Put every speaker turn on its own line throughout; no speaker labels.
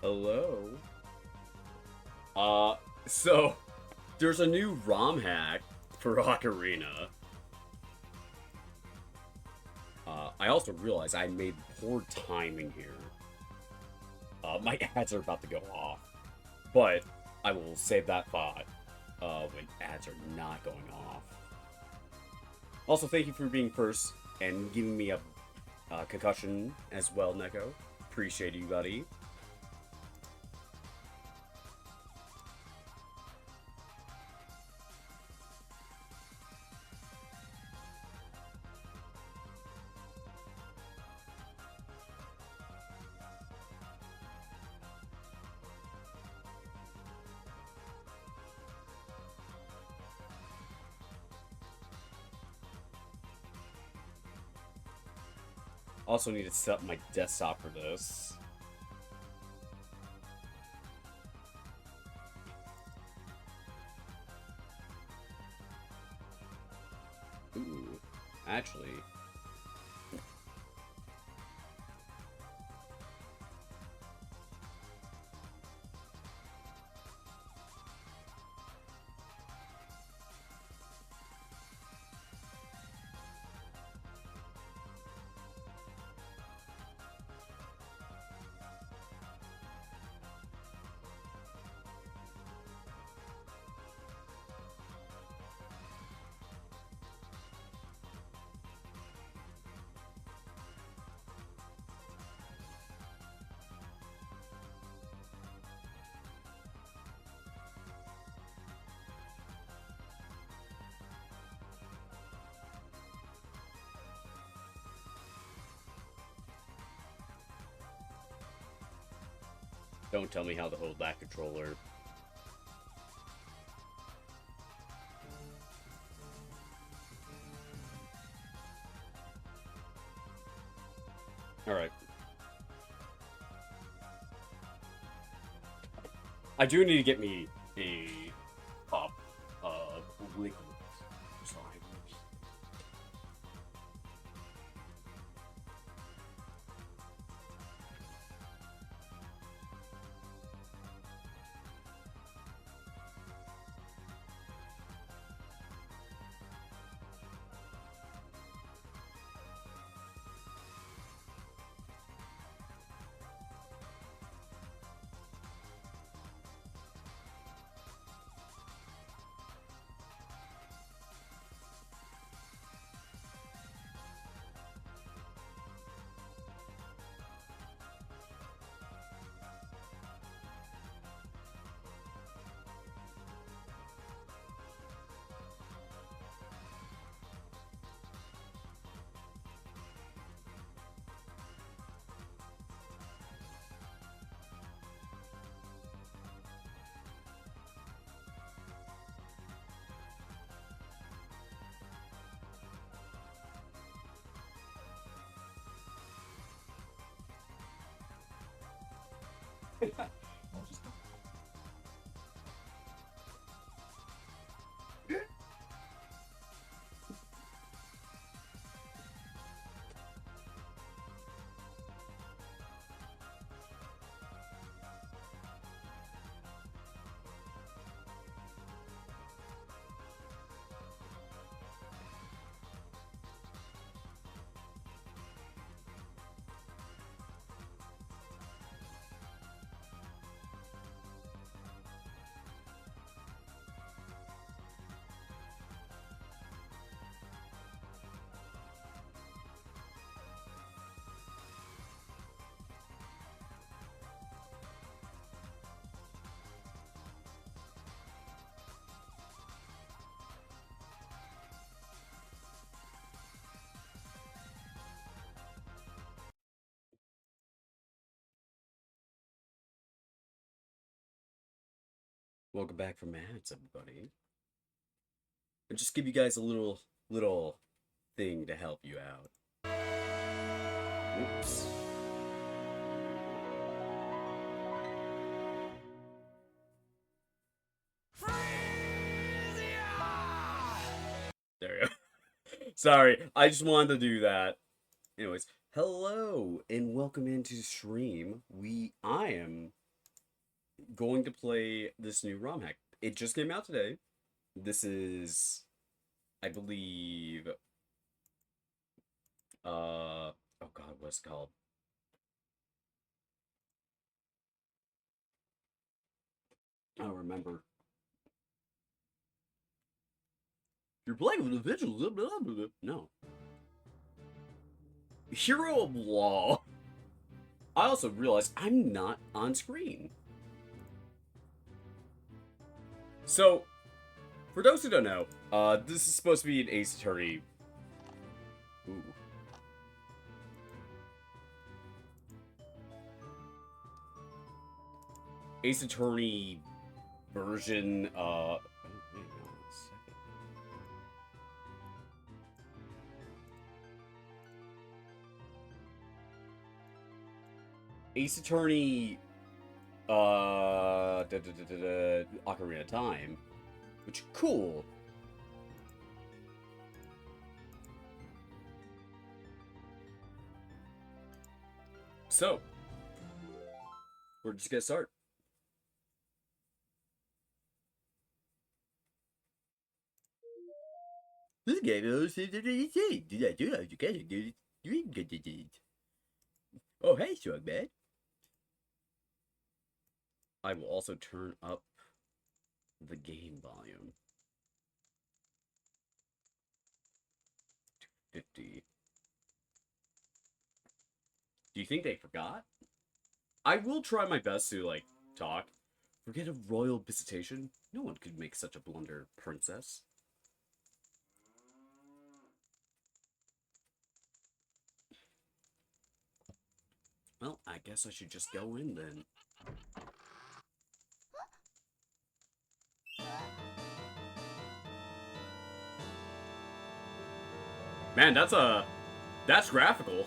Hello. Uh, so there's a new ROM hack for Ocarina. I also realized I made poor timing here. My ads are about to go off, but I will save that thought when ads are not going off. Also, thank you for being first and giving me a concussion as well, Neko. Appreciate you, buddy. Also need to set up my desktop for this. Ooh, actually, don't tell me how to hold that controller. Alright. I do need to get me a cup of liquid slime. Welcome back from ads, everybody. And just give you guys a little thing to help you out. Oops. There you go. Sorry, I just wanted to do that. Anyways, hello and welcome into stream. I am going to play this new ROM hack. It just came out today. This is, I believe, oh god, what's it called? I don't remember. You're playing with individuals. Blah, blah, blah, blah. No. Hero of Law. I also realized I'm not on screen. So, for those who don't know, this is supposed to be an Ace Attorney. Ooh. Ace Attorney version, oh, wait, no, a second. Ace Attorney, Ocarina of Time, which, cool. So, we're just gonna start. This game is oh, hey, Strongman. I will also turn up the game volume. 50. Do you think they forgot? I will try my best to, like, talk. Forget a royal visitation? No one could make such a blunder, princess. Well, I guess I should just go in then. Man, that's graphical.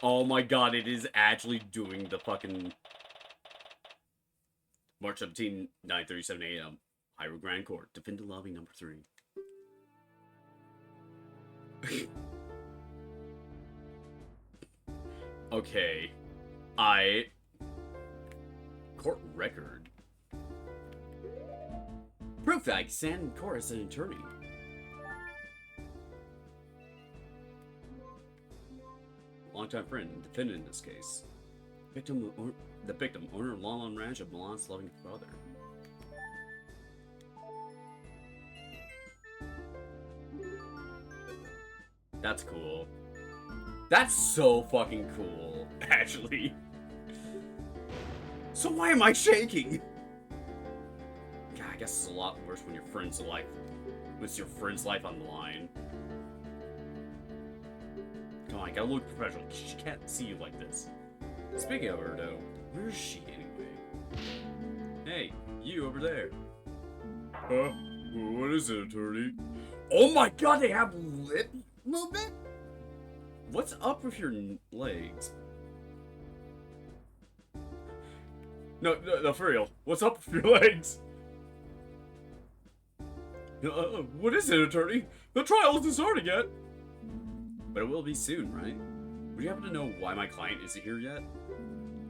Oh my god, it is actually doing the fucking March 17, 9:37 a.m. Hyrule Grand Court, Defender Lobby number 3. Okay. Court record. Proof that San Court is an attorney. Longtime friend and defendant in this case. The victim, owner of Lon Ranch of Milan's loving father. That's cool. That's so fucking cool, actually. So why am I shaking? God, I guess it's a lot worse when your friend's life, with your friend's life on the line. Come on, I gotta look professional. She can't see you like this. Speaking of her, though, where is she anyway? Hey, you over there. What is it, attorney? Oh my god, they have lip movement? What's up with your legs? No, for real. What's up with your legs? What is it, attorney? The trial isn't started yet. But it will be soon, right? Would you happen to know why my client isn't here yet?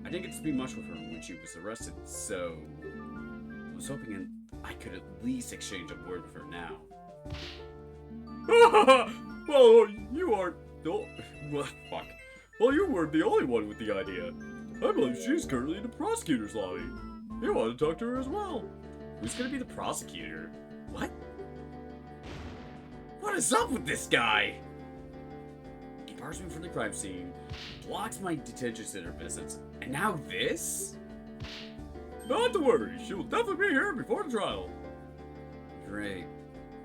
I didn't get to speak much with her when she was arrested, so I was hoping I could at least exchange a word with her now. Well, you aren't. Well, fuck. Well, you weren't the only one with the idea. I believe she's currently in the prosecutor's lobby. You want to talk to her as well. Who's gonna be the prosecutor? What? What is up with this guy? He bars me from the crime scene, blocks my detention center visits, and now this? Not to worry, she will definitely be here before the trial. Great.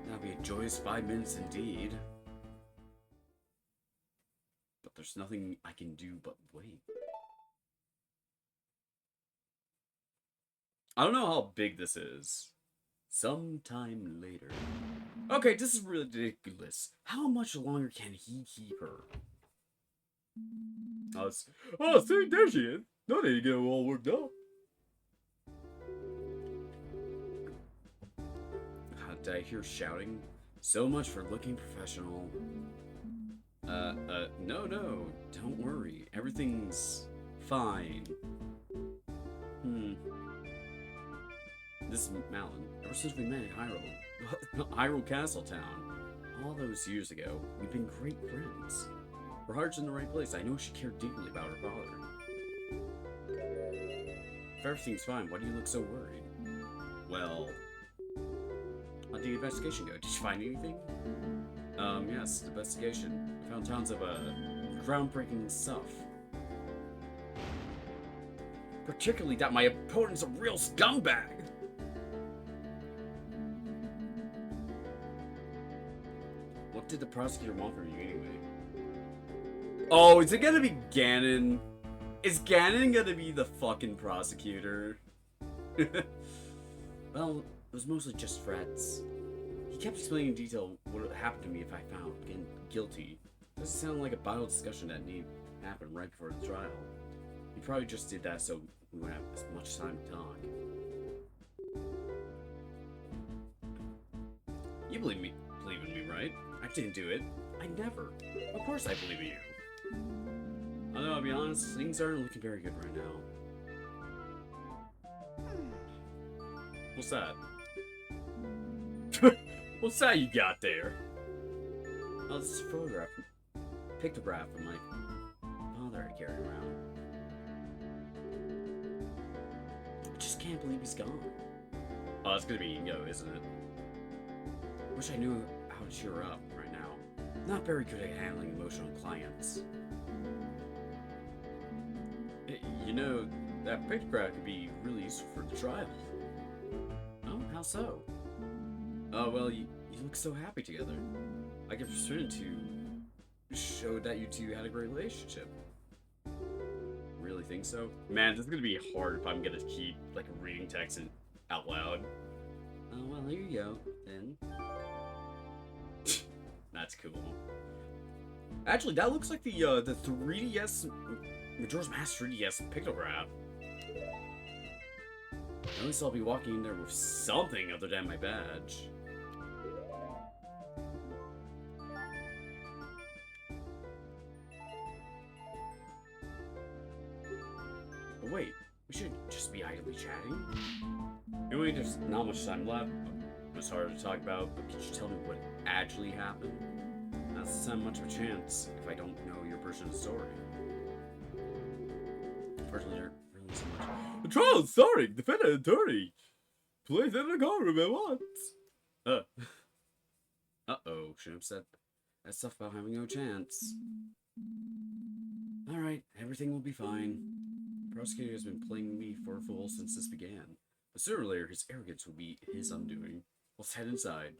That'll be a joyous 5 minutes indeed. But there's nothing I can do but wait. I don't know how big this is. Sometime later. Okay, this is ridiculous. How much longer can he keep her? Oh, see, there she is. No need to get all worked up. Did I hear shouting? So much for looking professional. No, don't worry. Everything's fine. This is Malin. Ever since we met in Hyrule Castle Town, all those years ago, we've been great friends. Her heart's in the right place. I know she cared deeply about her father. If everything's fine, why do you look so worried? Well, how'd the investigation go? Did you find anything? Yes, the investigation. I found tons of, groundbreaking stuff. Particularly that my opponent's a real scumbag! What did the prosecutor want from you anyway? Oh, is it gonna be Ganon? Is Ganon gonna be the fucking prosecutor? Well, it was mostly just threats. He kept explaining in detail what would happen to me if I found guilty. Doesn't sound like a final discussion that need happen right before the trial. He probably just did that so we wouldn't have as much time to talk. You believe in me, right? I didn't do it. I never. Of course I believe in you. Although, I'll be honest, things aren't looking very good right now. What's that? What's that you got there? Oh, this is a photograph. Pictograph of my father I carry around. I just can't believe he's gone. Oh, it's gonna be Ingo, isn't it? Wish I knew how to cheer her up right now. Not very good at handling emotional clients. You know, that pictograph could be really useful for the trial. Oh, how so? Oh, well, you look so happy together. I get persuaded to show that you two had a great relationship. Really think so? Man, this is gonna be hard if I'm gonna keep, like, reading text out loud. Oh, well, here you go, then. That's cool. Actually, that looks like the 3DS, Majora's Mask 3DS pictograph. At least I'll be walking in there with something other than my badge. But wait, we should just be idly chatting? Anyway, there's not much time left. It's hard to talk about, but could you tell me what actually happened? Not stand much of a chance if I don't know your version of the story. Unfortunately, there really isn't much. The trial is starting! Defendant attorney! Please enter the courtroom at once! Uh-oh, shouldn't have said that stuff about having no chance. Alright, everything will be fine. The prosecutor has been playing me for a fool since this began. But sooner or later, his arrogance will be his undoing. Let's head inside.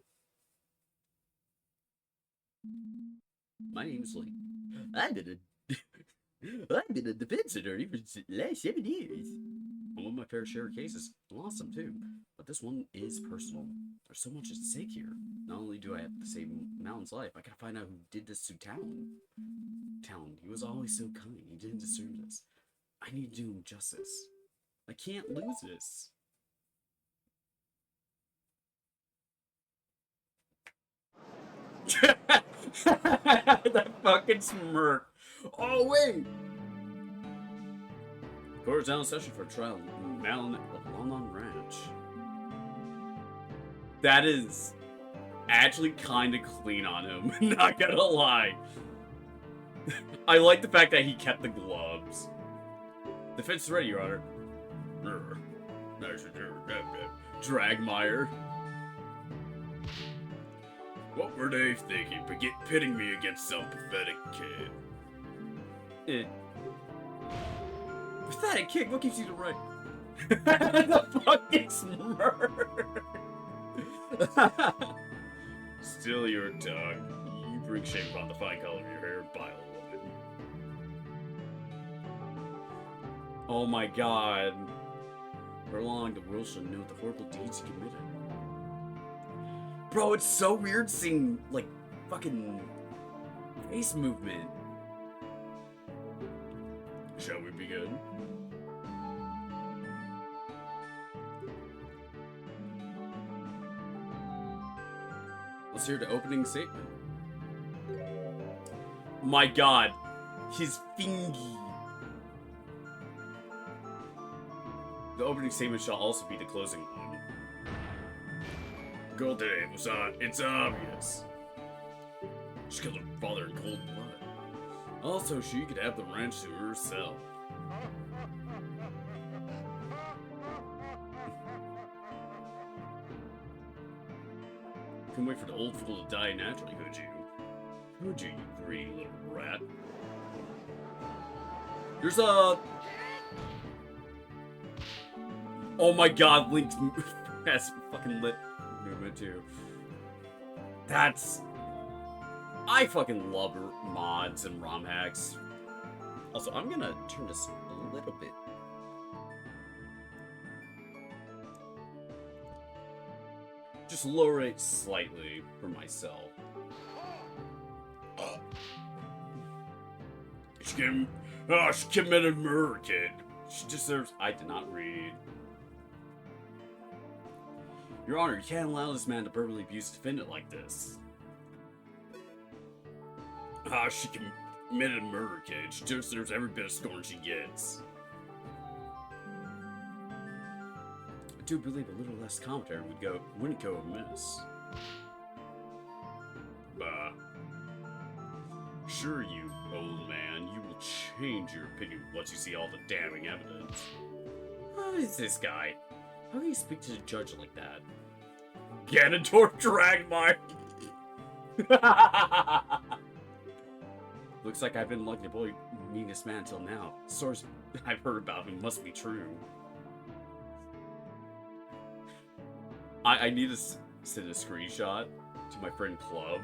My name's Lee. I've been a defense attorney for the last 7 years. I won my fair share of cases. I lost some too. But this one is personal. There's so much at stake here. Not only do I have to save Malin's life, I gotta find out who did this to Talon. Talon, he was always so kind. He didn't deserve this. I need to do him justice. I can't lose this. That fucking smirk. Oh, wait! Court is now in session for a trial in Malin of Lon Lon Ranch. That is actually kind of clean on him, not gonna lie. I like the fact that he kept the gloves. Defense is ready, Your Honor. Dragmire. What were they thinking, pitting me against some pathetic kid? Pathetic kid? What gives you the right? The fucking smirk! Still your tongue. You bring shame upon the fine color of your hair, vile woman. Oh my god. For long, the world shall know the horrible deeds you committed. Bro, it's so weird seeing, like, fucking face movement. Shall we begin? Let's hear the opening statement. My god. His fingy. The opening statement shall also be the closing one. Girl today was it's obvious. She killed her father in cold blood. Also, she could have the ranch to herself. Couldn't wait for the old fool to die naturally, could you? Could you, you greedy little rat? There's a... Oh my god, Link has fucking lit movement too. That's... I fucking love mods and ROM hacks. Also, I'm gonna turn this a little bit. Just lower it slightly for myself. She committed murder, kid. She deserves... I did not read. Your Honor, you can't allow this man to verbally abuse a defendant like this. She committed murder, kid. She deserves every bit of scorn she gets. I do believe a little less commentary wouldn't go amiss. Sure, you old man, you will change your opinion once you see all the damning evidence. Who is this guy? How can you speak to the judge like that? Ganondorf Dragmire! Looks like I've been lucky to bully meanest man until now. Source I've heard about him must be true. I need to send a screenshot to my friend Club.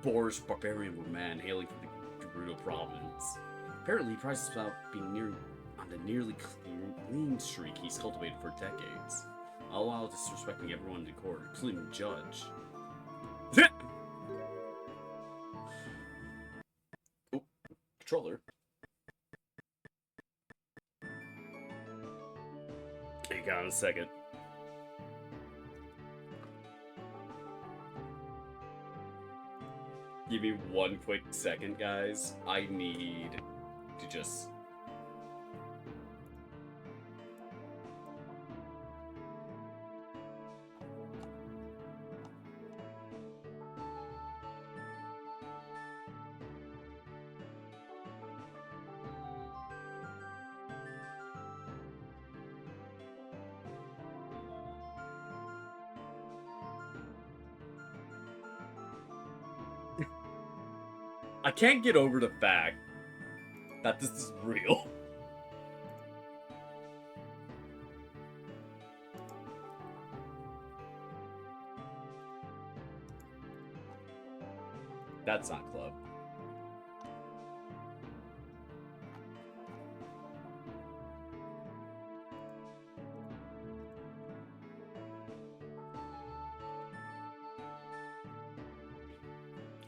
Boorish barbarian man hailing from the Gerudo province. Apparently he prides himself being on the nearly clean streak he's cultivated for decades. All while disrespecting everyone in the court, including the judge. Oh, controller. Hang on a second. Give me one quick second, guys. I need to just... I can't get over the fact that this is real. That's not Club.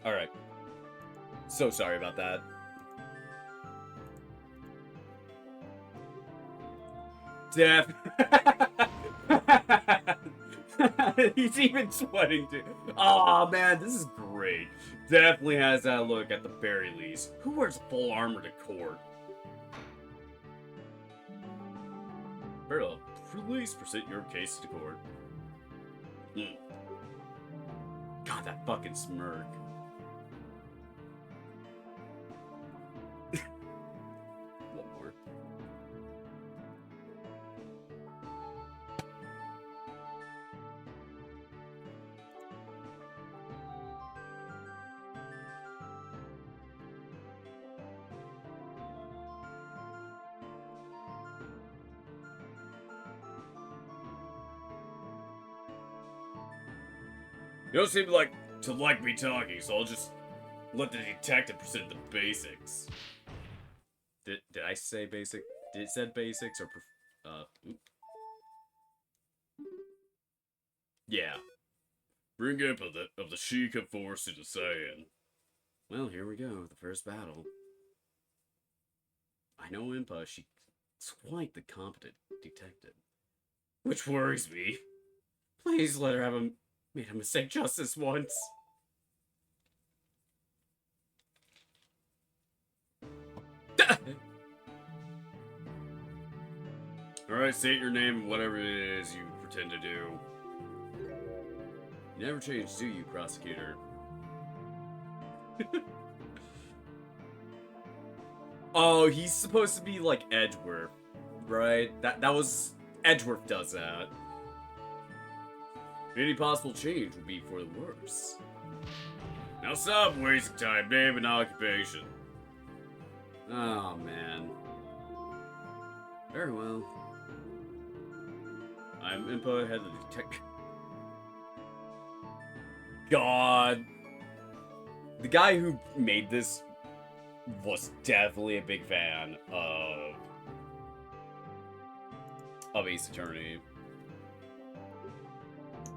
Alright. So sorry about that. Def. He's even sweating too. Oh man, this is great. Definitely has that look at the very least. Who wears full armor to court? Very well. Please present your case to court. God, that fucking smirk. One more. You don't seem to like me talking, so I'll just let the detective present the basics. Did I say basic? Did it said basics or yeah. Bring up of the Sheikah force to the Saiyan. Well, here we go, the first battle. I know Impa, she's quite the competent detective. Which worries me. Please let her have made a mistake just this once. Alright, state your name and whatever it is you pretend to do. You never change, do you, prosecutor? Oh, he's supposed to be like Edgeworth, right? That was... Edgeworth does that. Any possible change would be for the worse. Now stop wasting time, name and occupation. Oh, man. Very well. I'm Impa, head of the detective. God. The guy who made this was definitely a big fan of Ace Attorney.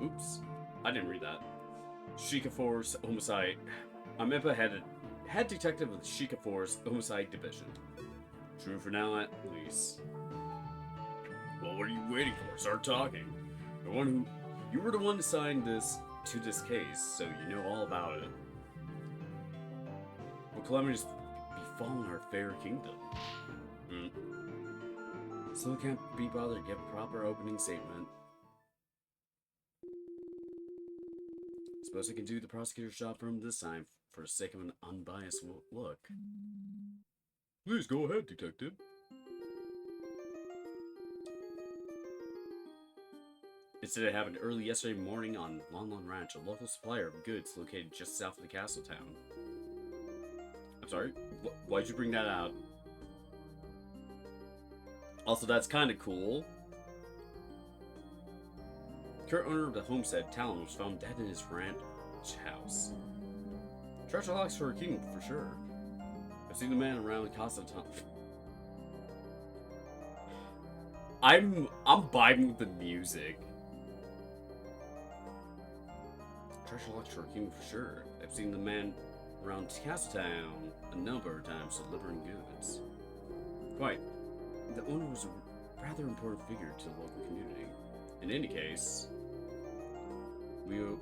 Oops. I didn't read that. Sheikah Force Homicide. I'm Impa, head detective of the Sheikah Force Homicide Division. True for now, at least. Well, what are you waiting for? Start talking. You were the one assigned to this case, so you know all about it. What calamities befallen our fair kingdom? Still can't be bothered to give a proper opening statement. Suppose I can do the prosecutor's job for him this time, for the sake of an unbiased look. Please go ahead, detective. Incident happened early yesterday morning on Lon Lon Ranch, a local supplier of goods located just south of the castle town. I'm sorry? Why'd you bring that out? Also, that's kind of cool. Current owner of the homestead, Talon, was found dead in his ranch house. Treasure locks for a king, for sure. I've seen the man around the Casa Town. I'm vibing with the music. Treasure locks for a king, for sure. I've seen the man around Castletown a number of times delivering goods. Quite. The owner was a rather important figure to the local community. In any case, we were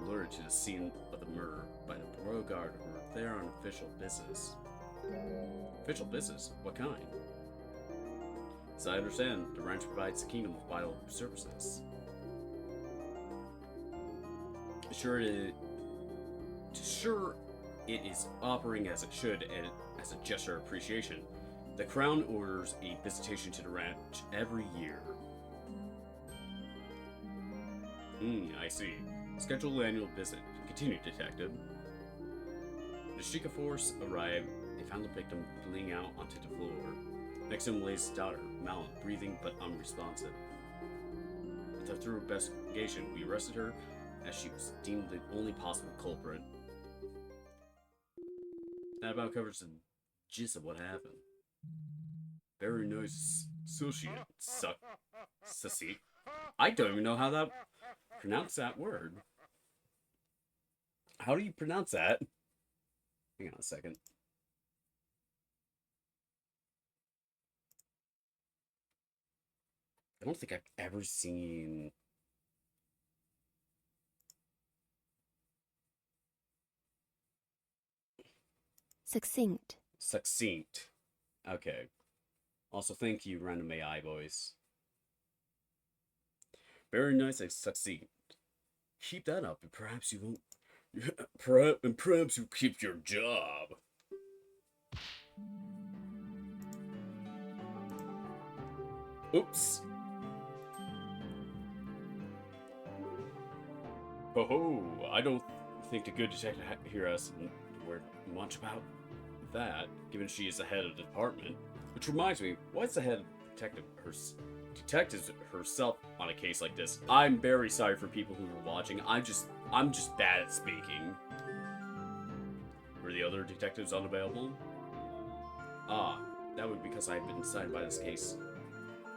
alerted to the scene of the murder by the Royal Guard who were there on official business. Official business? What kind? As I understand, the ranch provides the kingdom with vital services. Sure it is operating as it should, and as a gesture of appreciation, the Crown orders a visitation to the ranch every year. I see. Scheduled annual visit. Continue, detective. The Sheikah Force arrived. They found the victim bleeding out onto the floor. Next to him lays his daughter, Malin, breathing but unresponsive. With a thorough investigation, we arrested her as she was deemed the only possible culprit. That about covers the gist of what happened. Very nice associate, Sussy. I don't even know how to pronounce that word. How do you pronounce that? Hang on a second. I don't think I've ever seen...
Succinct.
Succinct. Okay. Also, thank you, random AI voice. Very nice and succinct. Keep that up, and perhaps you won't... perhaps you keep your job. Oops. Oh, I don't think the good detective here has word much about that, given she is the head of the department. Which reminds me, why's the head detective herself on a case like this? I'm very sorry for people who are watching. I'm just bad at speaking. Were the other detectives unavailable? Ah, that would be because I've been assigned by this case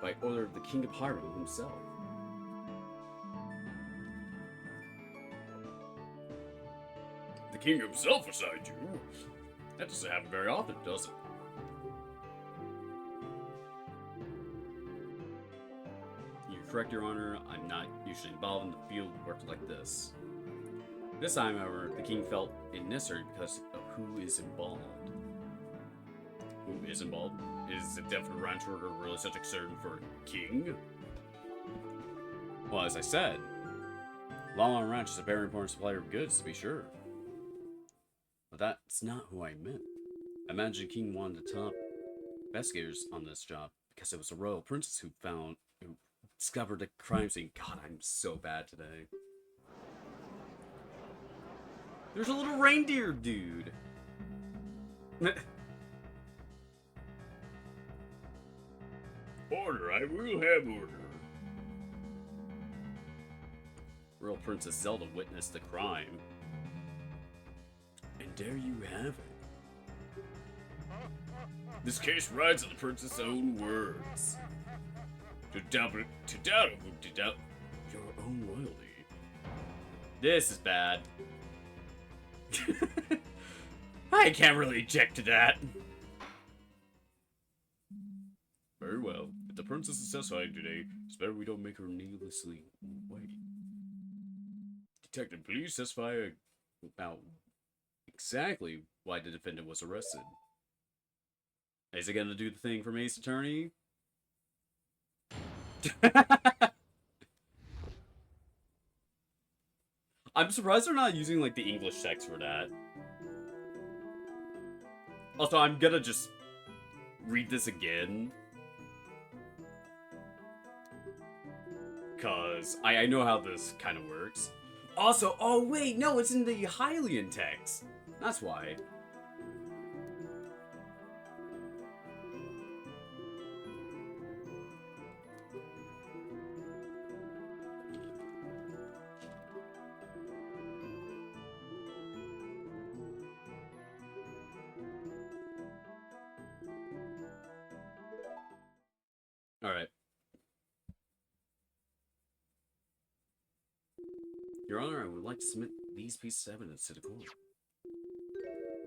by order of the King of Hyrule himself. The King himself assigned you? That doesn't happen very often, does it? You're correct, Your Honor. I'm not usually involved in the field work like this. This time, however, the King felt it necessary because of who is involved. Who is involved? Is a definite ranch worker really such a concern for a king? Well, as I said, Longmont Ranch is a very important supplier of goods, to be sure. But that's not who I meant. I imagine King wanted the top investigators on this job because it was a royal princess who discovered the crime scene. God, I'm so bad today. There's a little reindeer dude. Order, I will have order. Royal Princess Zelda witnessed the crime. And there you have it. This case rides on the princess' own words. To doubt your own loyalty. This is bad. I can't really object to that. Very well. If the princess is satisfied today, it's better we don't make her needlessly wait. Detective, please testify about exactly why the defendant was arrested. Is it gonna do the thing from Ace Attorney? I'm surprised they're not using like the English text for that. Also, I'm gonna just read this again. Because I know how this kind of works. Also, oh wait, no, it's in the Hylian text. That's why. Alright. Your Honor, I would like to submit these pieces of evidence to the court.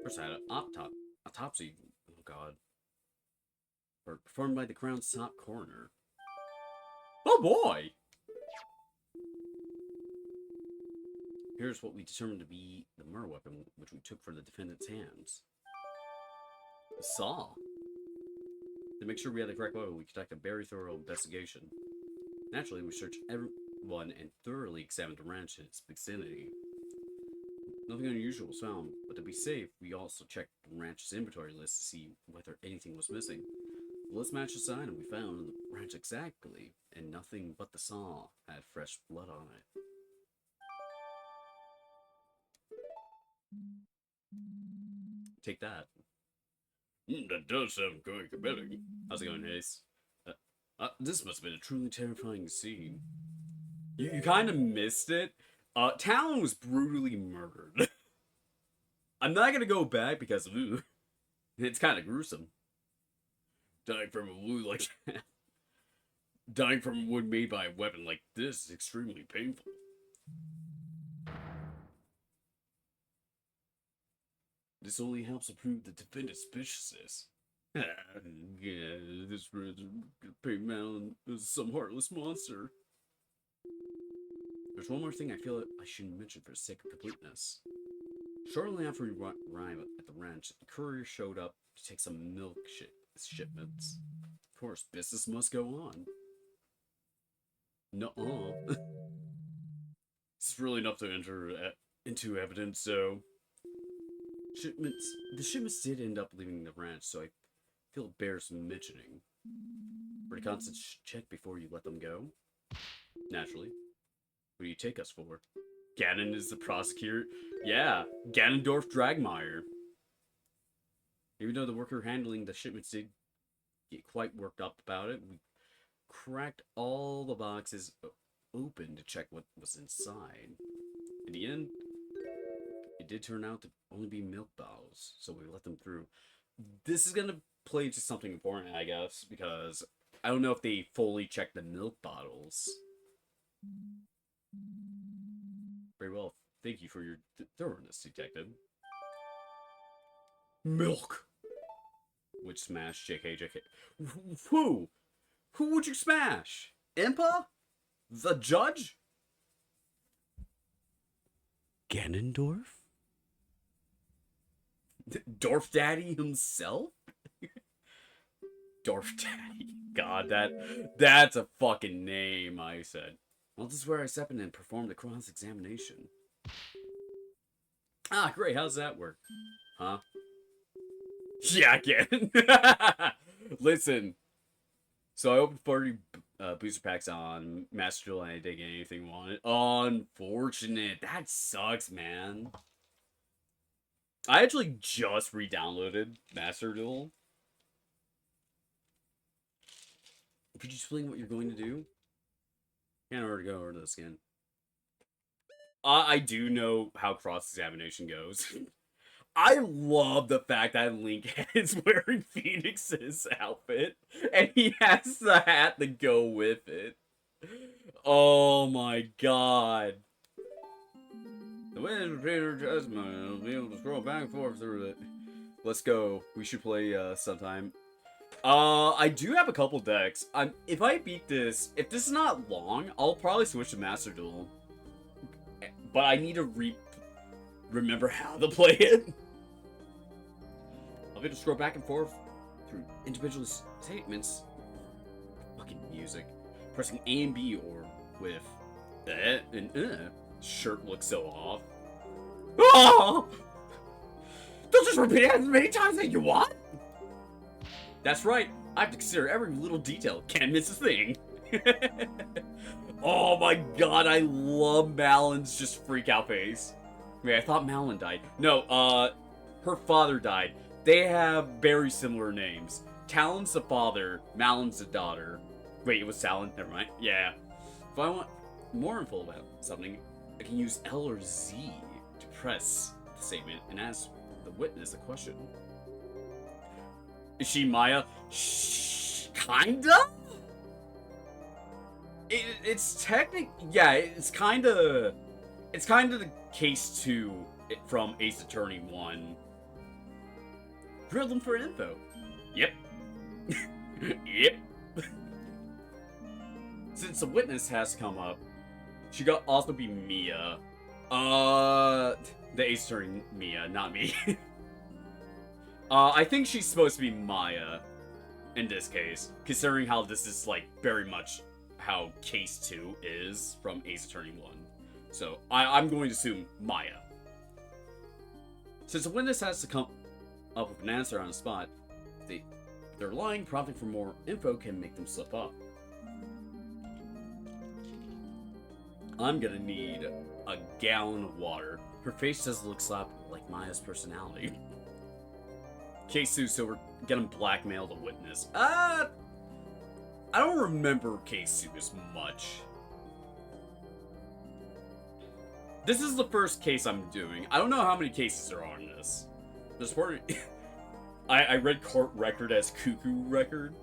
First, I had an autopsy. Oh god. Performed by the Crown's top coroner. Oh boy! Here's what we determined to be the murder weapon, which we took from the defendant's hands. A saw. To make sure we had the correct weapon, we conducted a very thorough investigation. Naturally, we searched everyone and thoroughly examined the ranch and its vicinity. Nothing unusual was found, but to be safe, we also checked the ranch's inventory list to see whether anything was missing. The list matched the sign, and we found the ranch exactly, and nothing but the saw had fresh blood on it. Take that. That does sound quite compelling. How's it going, Ace? This must have been a truly terrifying scene. You kind of missed it. Talon was brutally murdered. I'm not gonna go back because it's kind of gruesome. Dying from a wound like that. Dying from a wound made by a weapon like this is extremely painful. This only helps to prove the defendant's suspiciousness. Yeah, this pig man is some heartless monster. There's one more thing I feel I shouldn't mention for the sake of completeness. Shortly after we arrived at the ranch, the courier showed up to take some milk shipments. Of course, business must go on. Nuh-uh. It's really enough to enter into evidence, so... The shipments did end up leaving the ranch, so I feel it bears mentioning. Pretty constant check before you let them go. Naturally. Who do you take us for? Ganon is the prosecutor? Yeah, Ganondorf Dragmire. Even though the worker handling the shipments did get quite worked up about it, we cracked all the boxes open to check what was inside. In the end, it did turn out to only be milk bottles, so we let them through. This is going to play to something important, I guess, because I don't know if they fully checked the milk bottles. Very well. Thank you for your thoroughness, Detective. Milk! Would smash JK. Who? Who would you smash? Impa? The judge? Ganondorf? Dorf Daddy himself? Dorf Daddy. God, that's a fucking name, I said. Well, this is where I step in and perform the cross-examination. Ah, great, how's that work? Huh? Yeah, again. Listen, so I opened 40 booster packs on Master Duel and I didn't get anything wanted. Unfortunate. That sucks, man. I actually just re-downloaded Master Duel. Could you explain what you're going to do? Can't already go over this again. I do know how cross-examination goes. I love the fact that Link is wearing Phoenix's outfit, and he has the hat to go with it. Oh my god. The way to prepare your adjustment, I'll be able to scroll back and forth through it. Let's go. We should play sometime. I do have a couple decks. If I beat this, if this is not long, I'll probably switch to Master Duel. But I need to remember how to play it. I'll be able to scroll back and forth through individual statements. Fucking music. Pressing A and B or with and shirt looks so off. Oh! Don't just repeat it as many times as you want! That's right, I have to consider every little detail. Can't miss a thing. Oh my god, I love Malon's just freak out face. Wait, I thought Malon died. No, her father died. They have very similar names. Talon's the father, Malon's the daughter. Wait, it was Talon? Never mind. Yeah. If I want more info about something, I can use L or Z to press the statement and ask the witness a question. Is she Maya? Kinda? It's yeah, it's kinda the case 2 from Ace Attorney 1. Drill them for info. Yep. Yep. Since the witness has come up, she could also be Mia. The Ace Attorney Mia, not me. I think she's supposed to be Maya in this case, considering how this is like very much how case 2 is from Ace Attorney 1. So I'm going to assume Maya. Since the witness has to come up with an answer on the spot, they're lying, prompting for more info can make them slip up. I'm gonna need a gallon of water. Her face does look slap like Maya's personality. Case 2, so we're gonna blackmail the witness. I don't remember Case 2 as much. This is the first case I'm doing. I don't know how many cases there are in this. There's part I read court record as cuckoo record.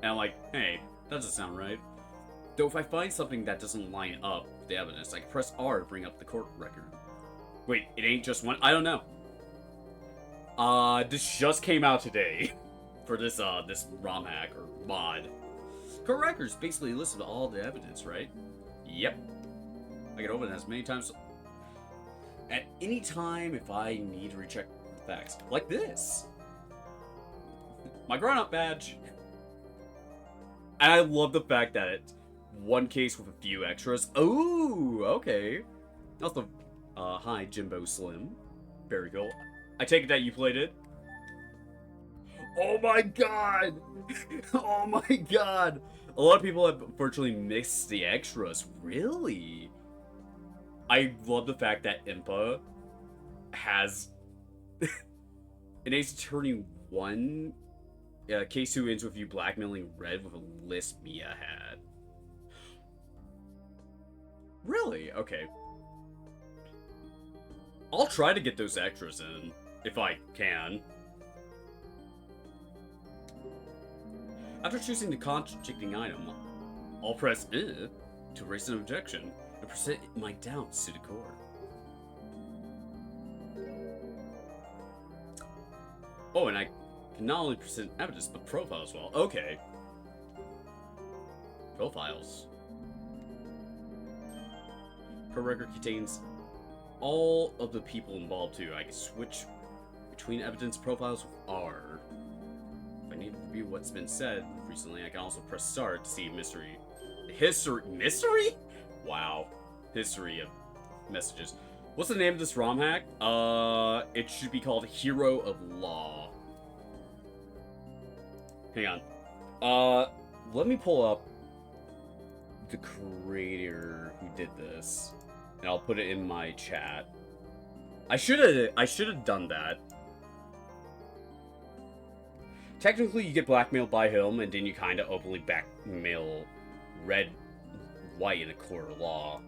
And I'm like, hey, that doesn't sound right. Though if I find something that doesn't line up with the evidence, I can press R to bring up the court record. Wait, it ain't just one? I don't know. This just came out today. For this, this ROM hack or mod. Court records basically listen to all the evidence, right? Yep. I can open it as many times at any time if I need to recheck the facts. Like this. My grown-up badge. And I love the fact that it's one case with a few extras. Ooh, okay. Also, hi, Jimbo Slim. Very cool. I take it that you played it. Oh my god! Oh my god! A lot of people have virtually missed the extras. Really? I love the fact that Impa has in Ace Attorney 1, case 2 ends with you blackmailing Red with a list Mia had. Really? Okay. I'll try to get those extras in, if I can. After choosing the contradicting item, I'll press I to raise an objection and present my doubts to the court. Oh, and I can not only present evidence, but profiles as well. Okay. Profiles. Her record contains all of the people involved too. I can switch between evidence profiles with R. If I need review what's been said recently. I can also press start to see history? Wow. History of messages. What's the name of this ROM hack? It should be called Hero of Law. Hang on. Let me pull up the creator who did this, and I'll put it in my chat. I should have done that. Technically, you get blackmailed by him, and then you kind of openly blackmail Red, White in a court of law.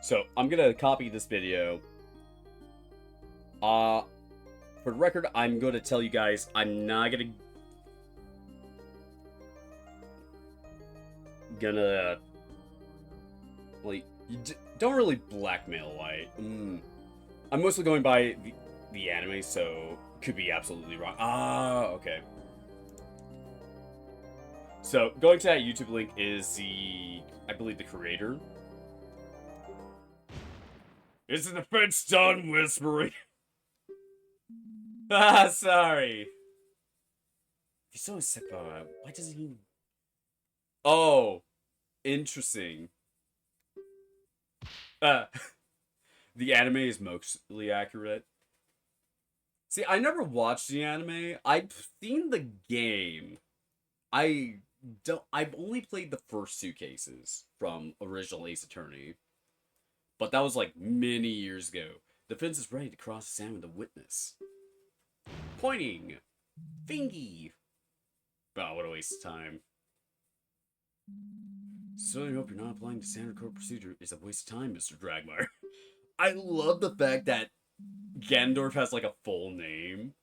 So, I'm gonna copy this video. For the record, I'm gonna tell you guys, I'm not gonna like, you don't really blackmail White. I'm mostly going by the anime, so could be absolutely wrong. Okay. So, going to that YouTube link is I believe the creator. Is the defense done, whispering? Sorry. He's so sick about it. Why doesn't he... Oh, interesting. The anime is mostly accurate. See, I never watched the anime. I've seen the game. I've only played the first two cases from original Ace Attorney. But that was like many years ago. Defense is ready to cross-examine the witness. Pointing. Fingy. Oh, what a waste of time. Certainly hope you're not applying the standard court procedure. It's a waste of time, Mr. Dragmire. I love the fact that Ganondorf has like a full name.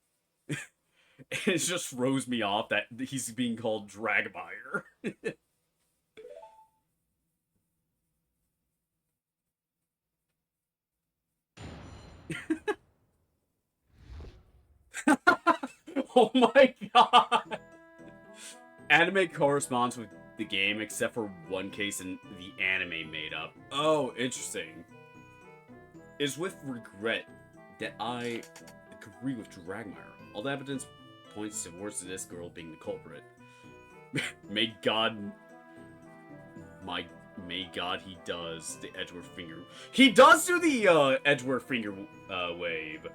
It just throws me off that he's being called Dragmire. Oh my god! Anime corresponds with the game except for one case in the anime made up. Oh, interesting. It's with regret that I agree with Dragmire. All the evidence points towards this girl being the culprit. May God he does the Edgeworth finger. He does do the Edgeworth finger wave.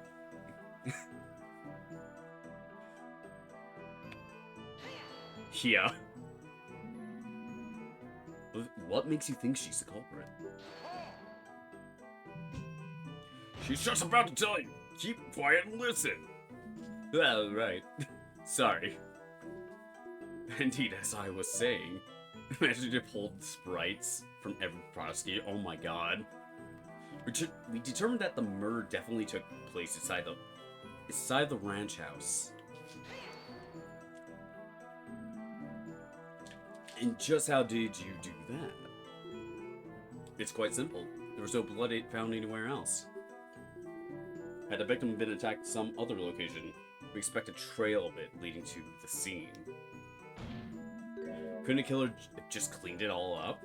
Yeah. What makes you think she's the culprit? She's just about to tell you. Keep quiet and listen. Well, right. Sorry. Indeed, as I was saying, imagine to pull sprites from every prosecutor. Oh my god. We determined that the murder definitely took place inside the ranch house. And just how did you do that? It's quite simple. There was no blood found anywhere else. Had the victim been attacked at some other location, we expect a trail of it leading to the scene. Couldn't a killer just cleaned it all up?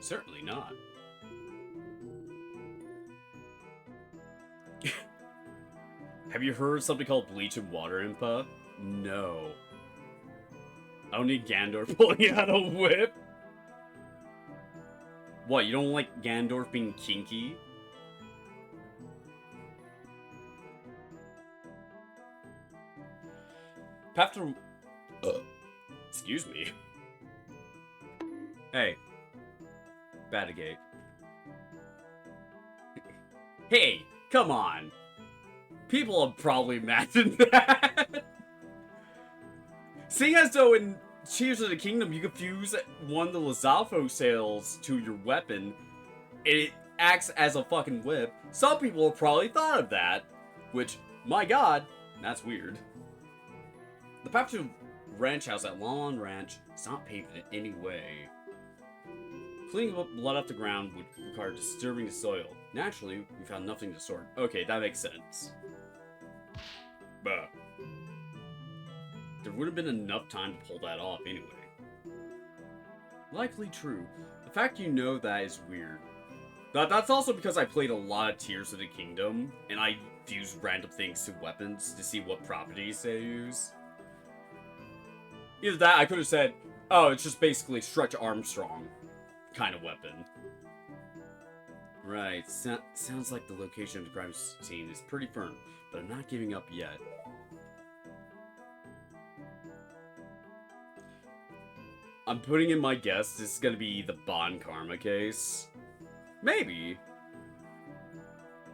Certainly not. Have you heard of something called bleach and water, Impa? No. I don't need Ganondorf pulling out a whip. What, you don't like Ganondorf being kinky? Path to... excuse me. Hey. Batigate. Hey, come on. People have probably imagined that. Seeing as though in Tears of the Kingdom you can fuse one of the Lizalfos sails to your weapon, it acts as a fucking whip. Some people have probably thought of that. Which, my god, that's weird. The path to ranch house at Lon Ranch is not paved in any way. Cleaning up blood off the ground would require disturbing the soil. Naturally, we found nothing to sort. Okay, that makes sense. Bah. there would have been enough time to pull that off anyway. Likely true. The fact you know that is weird. That's also because I played a lot of Tears of the Kingdom, and I fused random things to weapons to see what properties they use. Either that, I could have said, oh, it's just basically Stretch Armstrong kind of weapon. Right, sounds like the location of the crime scene is pretty firm, but I'm not giving up yet. I'm putting in my guess this is gonna be the Bon Karma case. Maybe.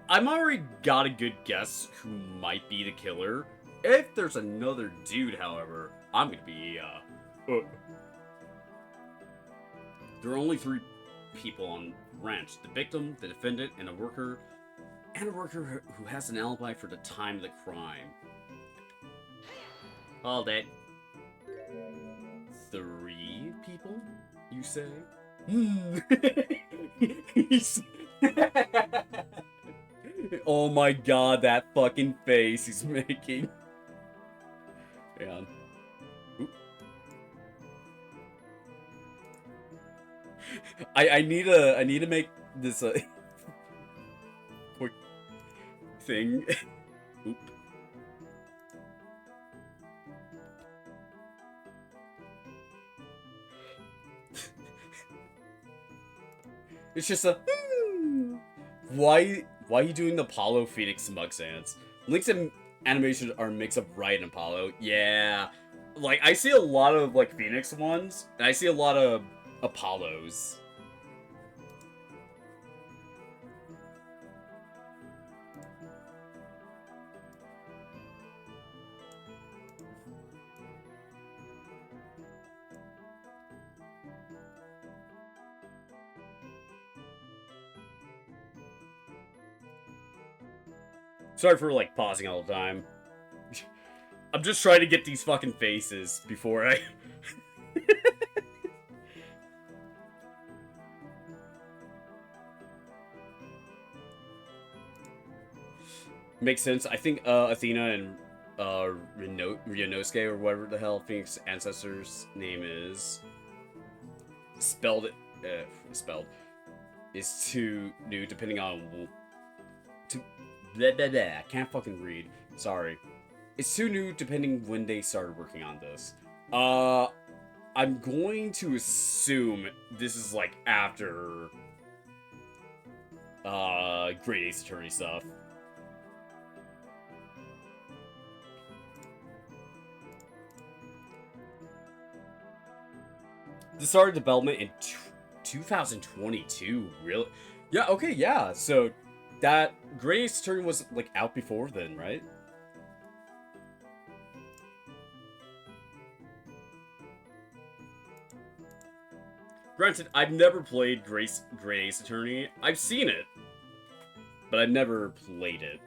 I'm already got a good guess who might be the killer. If there's another dude, however, I'm gonna be, There are only 3 people on the ranch. The victim, the defendant, and a worker who has an alibi for the time of the crime. All that. 3 people, you say? Oh my god, that fucking face he's making. Hang on. I need to make this a quick thing. Oop. It's just a why are you doing the Apollo Phoenix smug stance? Link's animations are a mix of Riot and Apollo. Yeah. Like I see a lot of like Phoenix ones, and I see a lot of Apollos. Sorry for, like, pausing all the time. I'm just trying to get these fucking faces before I... Makes sense. I think, Athena and, Ryunosuke, or whatever the hell Phoenix ancestor's name is, is too new, depending on... I can't fucking read. Sorry. It's too new depending when they started working on this. I'm going to assume this is like after Great Ace Attorney stuff. This started development in 2022, really? Yeah, okay, yeah. So that Great Ace Attorney was like out before then, right? Granted, I've never played Great Ace Attorney. I've seen it, but I've never played it.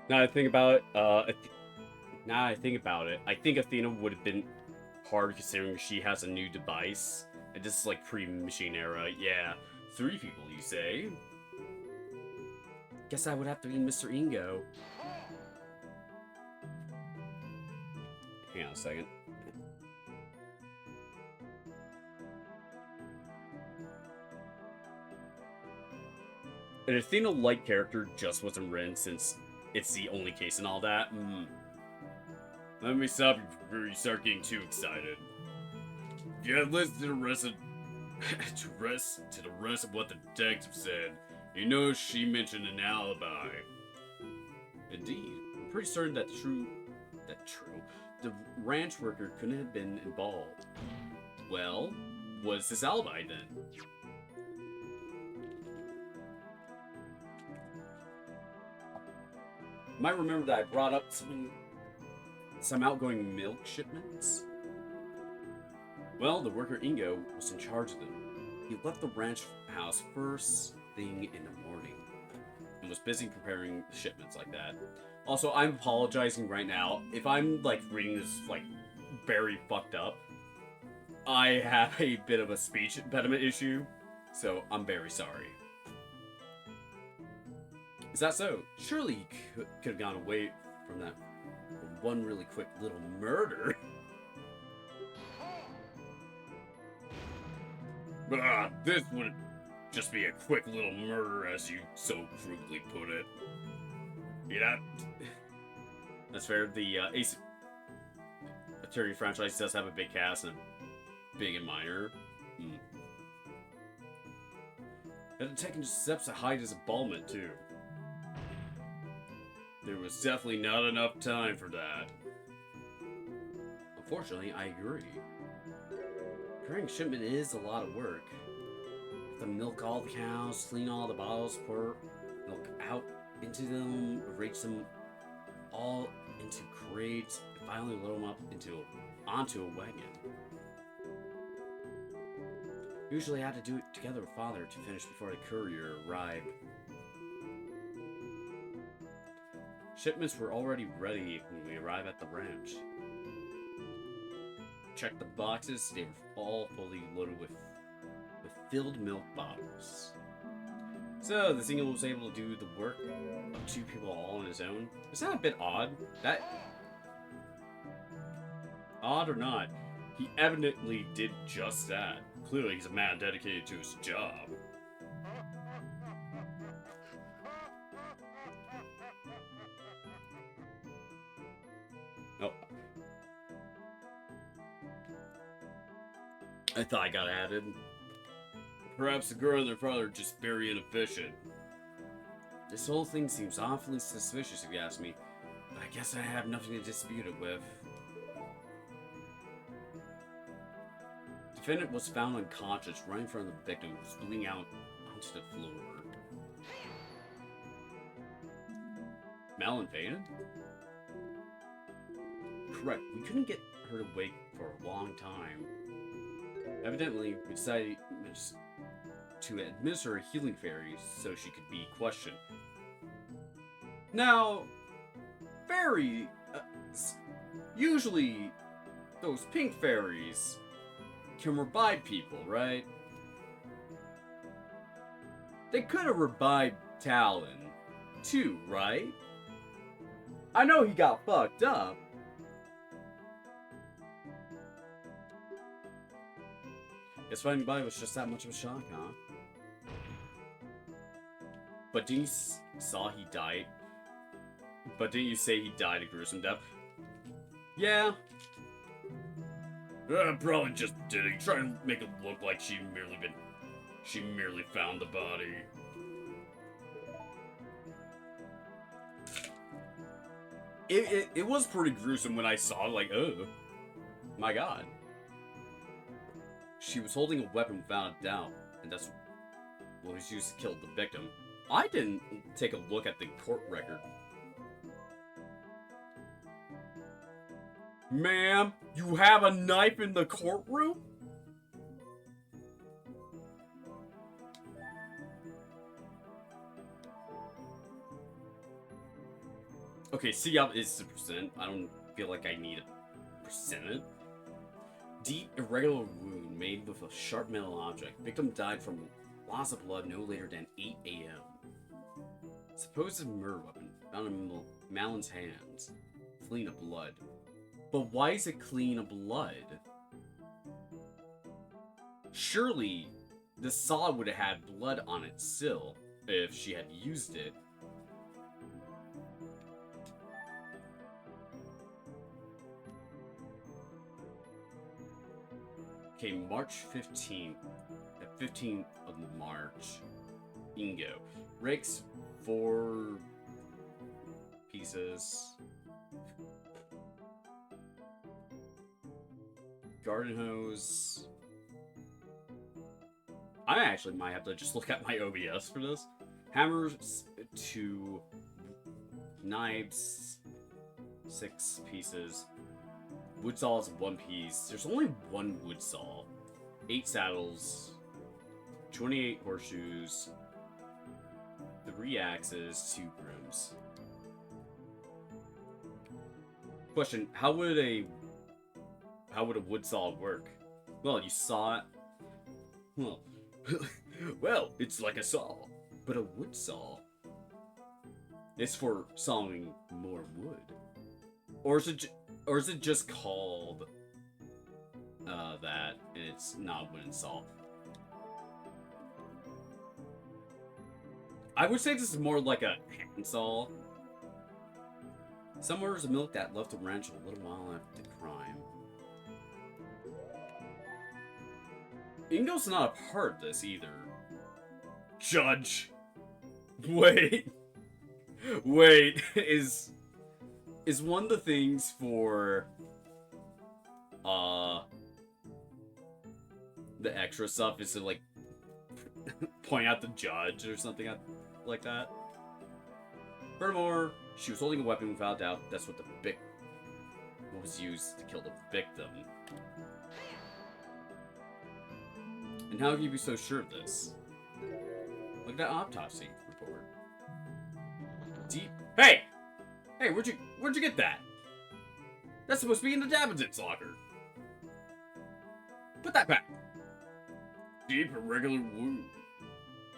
Now I think about it, I think Athena would have been hard considering she has a new device. And this is like pre-machine era. Yeah, 3 people, you say? Guess I would have to be Mr. Ingo. Hang on a second. An Athena-like character just wasn't written since it's the only case and all that. Let me stop you before you start getting too excited. If you had listened to the rest of what the detective said, you know she mentioned an alibi. Indeed, I'm pretty certain that the ranch worker couldn't have been involved. Well, what's this alibi then? You might remember that I brought up some outgoing milk shipments. Well, the worker Ingo was in charge of them. He left the ranch house first thing in the morning and was busy preparing shipments like that. Also, I'm apologizing right now if I'm like reading this like very fucked up. I have a bit of a speech impediment issue, so I'm very sorry. Is that so? Surely he could have gone away from that one really quick little murder. But this would just be a quick little murder, as you so crudely put it. You know? That's fair. The Ace Attorney franchise does have a big cast and a big and minor. And taking steps to hide his involvement, too. There was definitely not enough time for that. Unfortunately, I agree. Carrying shipment is a lot of work. You have to milk all the cows, clean all the bottles, pour milk out into them, arrange them all into crates, and finally load them up onto a wagon. Usually I had to do it together with Father to finish before the courier arrived. Shipments were already ready when we arrived at the ranch. Checked the boxes, they were all fully loaded with filled milk bottles. So, the single was able to do the work of 2 people all on his own. Is that a bit odd? Odd or not, he evidently did just that. Clearly, he's a man dedicated to his job. Oh. I thought I got added. Perhaps the girl and their father are just very inefficient. This whole thing seems awfully suspicious if you ask me, but I guess I have nothing to dispute it with. Defendant was found unconscious right in front of the victim, who was bleeding out onto the floor. Malin fainted? Correct, we couldn't get her to wake for a long time. Evidently, we decided to administer a healing fairy so she could be questioned. Now, fairy, usually those pink fairies can revive people, right? They could have revived Talon, too, right? I know he got fucked up. Guess finding body was just that much of a shock, huh? But didn't you saw he died? But didn't you say he died a gruesome death? Yeah. Probably just did it. Trying to make it look like she merely found the body. It was pretty gruesome when I saw it, like, oh, my god. She was holding a weapon without a doubt, and that's what was used to kill the victim. I didn't take a look at the court record. Ma'am, you have a knife in the courtroom? Okay, see up is the percent. I don't feel like I need a percent. Deep, irregular wound made with a sharp metal object. Victim died from loss of blood no later than 8 a.m. Supposed murder weapon found in Malin's hands. Clean of blood. But why is it clean of blood? Surely, the saw would have had blood on it still, if she had used it. Okay, March 15th. The 15th of March. Ingo. Rakes 4 pieces. Garden hose. I actually might have to just look at my OBS for this. Hammers 2. Knives 6 pieces. Wood saw is 1 piece. There's only 1 wood saw. 8 saddles. 28 horseshoes. 3 axes. 2 brooms. Question: How would a wood saw work? Well, you saw it. Well, well, it's like a saw, but a wood saw. It's for sawing more wood, or is it just called that? And it's not a wooden saw. I would say this is more like a handsaw. Some orders of milk that left the ranch a little while after the crime. Ingo's not a part of this either. Judge! Wait! Wait, is one of the things for, the extra stuff is to, like, point out the judge or something like that? Furthermore, she was holding a weapon without doubt. That's what was used to kill the victim. And how can you be so sure of this? Look at that autopsy report. Deep. Hey! Hey, where'd you get that? That's supposed to be in the Davidson's locker. Put that back. Deep irregular wound.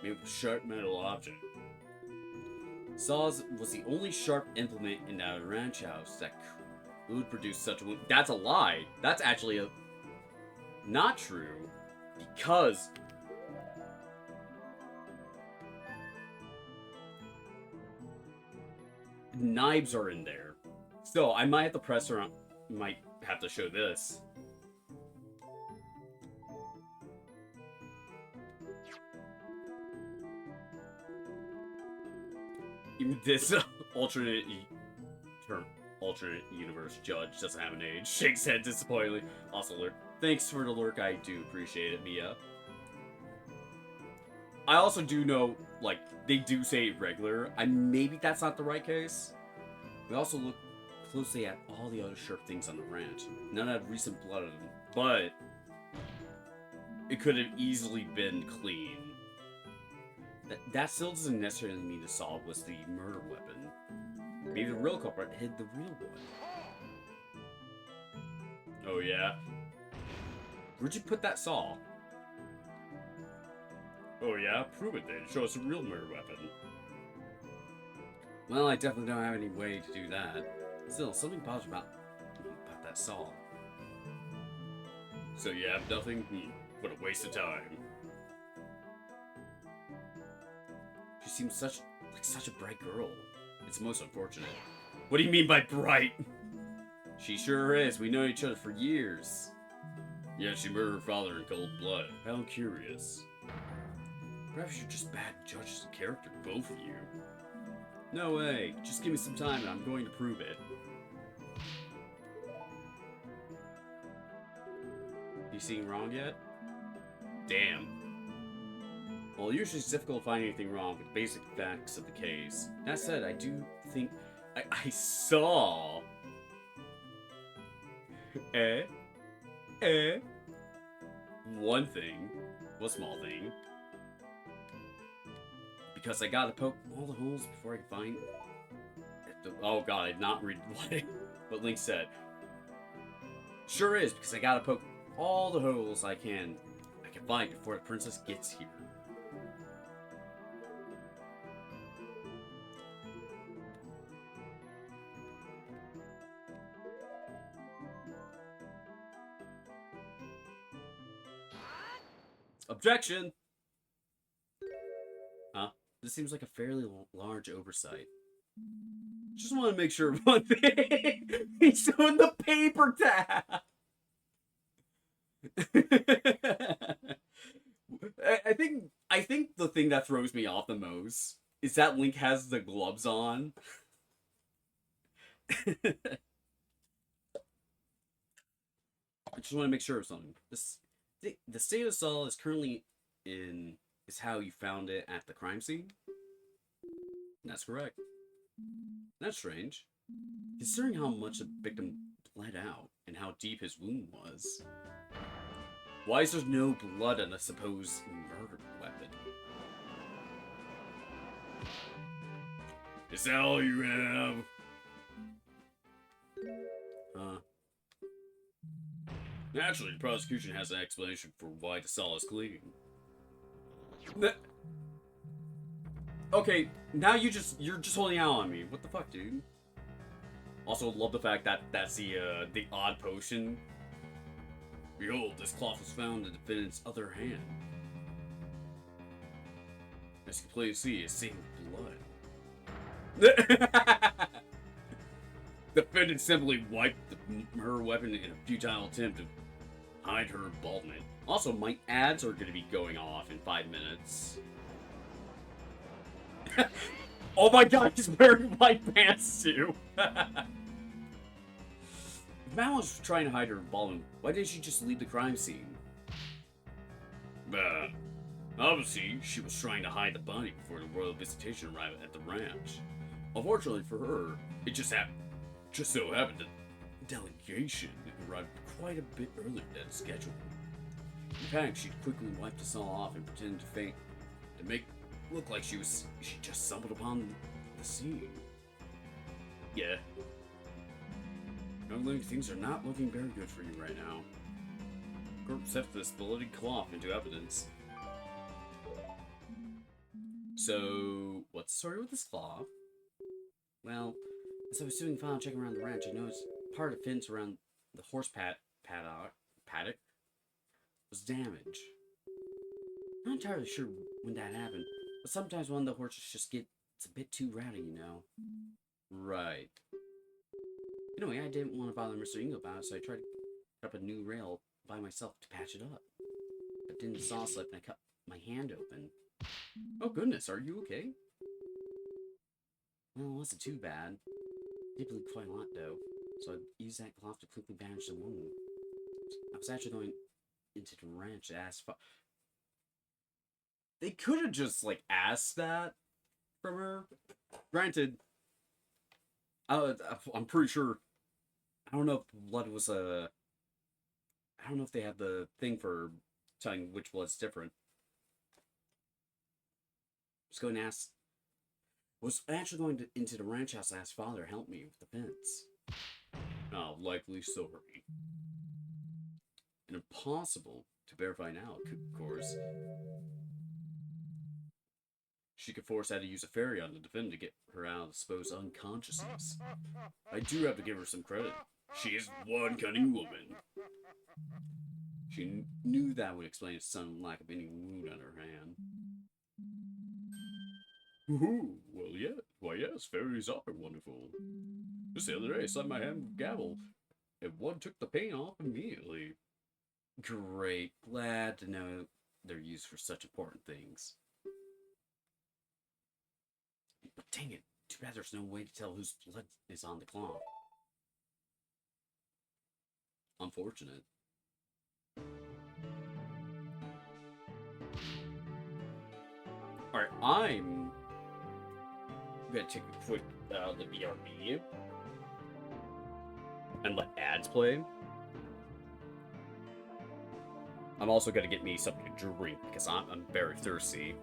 Made with a sharp metal object. Saws was the only sharp implement in that ranch house that would produce such a wound. That's a lie. That's actually not true. Because knives are in there. So I might have to press around. Might have to show this. Even this alternate universe judge doesn't have an age. Shakes head disappointingly. Also, lurk. Thanks for the lurk. I do appreciate it, Mia. I also do know, like, they do say regular. Maybe that's not the right case. We also look closely at all the other sharp things on the ranch. None had recent blood on them, but it could have easily been clean. That still doesn't necessarily mean the saw was the murder weapon. Maybe the real culprit hid the real one. Oh yeah? Where'd you put that saw? Oh yeah? Prove it then. Show us a real murder weapon. Well, I definitely don't have any way to do that. Still, something bothers about that saw. So you have nothing? What a waste of time. She seems such a bright girl. It's most unfortunate. What do you mean by bright? She sure is. We know each other for years. Yeah, she murdered her father in cold blood. How curious. Perhaps you're just bad judges of character, both of you. No way. Just give me some time and I'm going to prove it. You seeing wrong yet? Damn. Well, usually it's difficult to find anything wrong with the basic facts of the case. That said, I do think I saw... One thing. One small thing. Because I gotta poke all the holes before I can find... Oh god, I did not read what Link said. Sure is, because I gotta poke all the holes I can find before the princess gets here. Objection! Huh? This seems like a fairly large oversight. Just want to make sure of one thing. He's showing the paper tab! I think the thing that throws me off the most is that Link has the gloves on. I just want to make sure of something. The state of Saul is currently is how you found it at the crime scene? That's correct. That's strange. Considering how much the victim bled out and how deep his wound was. Why is there no blood on a supposed murder weapon? Is that all you have? Naturally, the prosecution has an explanation for why the cell is clean. Okay, now you're just holding out on me. What the fuck, dude? Also, love the fact that that's the odd potion. Behold, this cloth was found in the defendant's other hand. As you can clearly see, it's stained with blood. The defendant simply wiped her weapon in a futile attempt to hide her involvement. Also, my ads are going to be going off in 5 minutes. Oh my god, he's wearing white pants too! If Mal was trying to hide her involvement, why didn't she just leave the crime scene? Obviously, she was trying to hide the body before the royal visitation arrived at the ranch. Unfortunately for her, it just so happened that the delegation arrived quite a bit earlier than scheduled. In fact, she quickly wiped us all off and pretended to faint to make it look like she just stumbled upon the scene. Yeah. Young Link, things are not looking very good for you right now. Group set this bloody cloth into evidence. So, what's the story with this cloth? Well, as I was doing final checking around the ranch, I noticed part of the fence around the horse paddock was damaged. Not entirely sure when that happened, but sometimes one of the horses just gets a bit too rowdy, you know. Right. Anyway, I didn't want to bother Mr. Ingo about it, so I tried to put up a new rail by myself to patch it up. But then the saw slipped and I cut my hand open. Oh goodness, are you okay? Well, it wasn't too bad. It did bleed quite a lot though, so I used that cloth to quickly bandage the wound. I was actually going into the ranch to ask They could have just, like, asked that from her. Granted, I'm pretty sure, I don't know if blood was I don't know if they had the thing for telling which blood's different. Was actually going into the ranch house to ask Father to help me with the fence. Oh, likely sorry. And impossible to verify now, of course. She could force out to use a fairy on the defendant to get her out of the supposed unconsciousness. I do have to give her some credit. She is one cunning woman. She knew that would explain his sudden lack of any wound on her hand. Ooh, well, yeah. Why, yes, fairies are wonderful. Just the other day, I slapped my hand with a gavel, and one took the pain off immediately. Great. Glad to know they're used for such important things. But dang it, too bad there's no way to tell whose blood is on the cloth. Unfortunate. Alright, I'm gonna take a quick the BRB and let ads play. I'm also gonna get me something to drink because I'm very thirsty.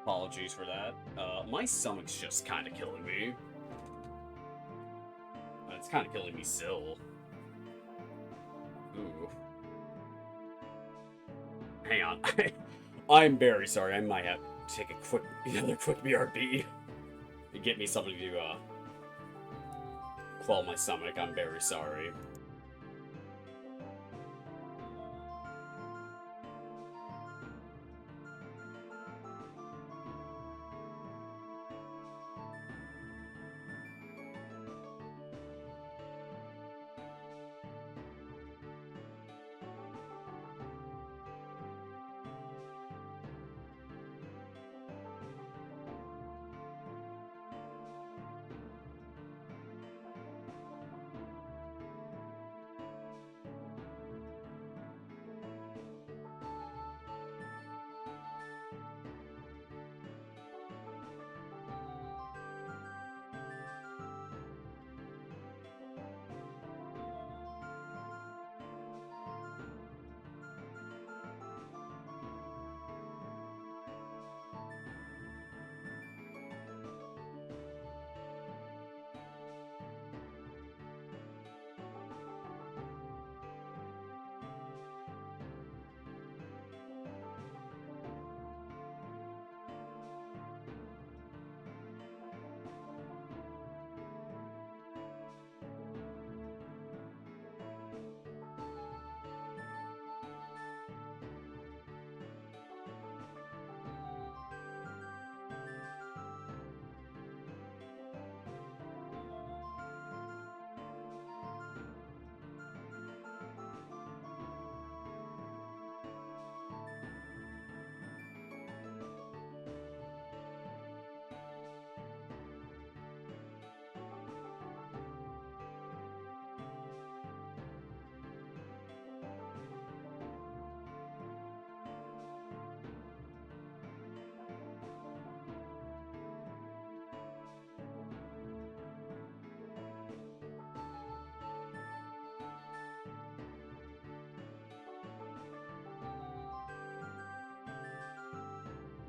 Apologies for that. My stomach's just kind of killing me. It's kind of killing me still. Ooh. Hang on. I'm very sorry. I might have to take another quick BRB to get me something to quell my stomach. I'm very sorry.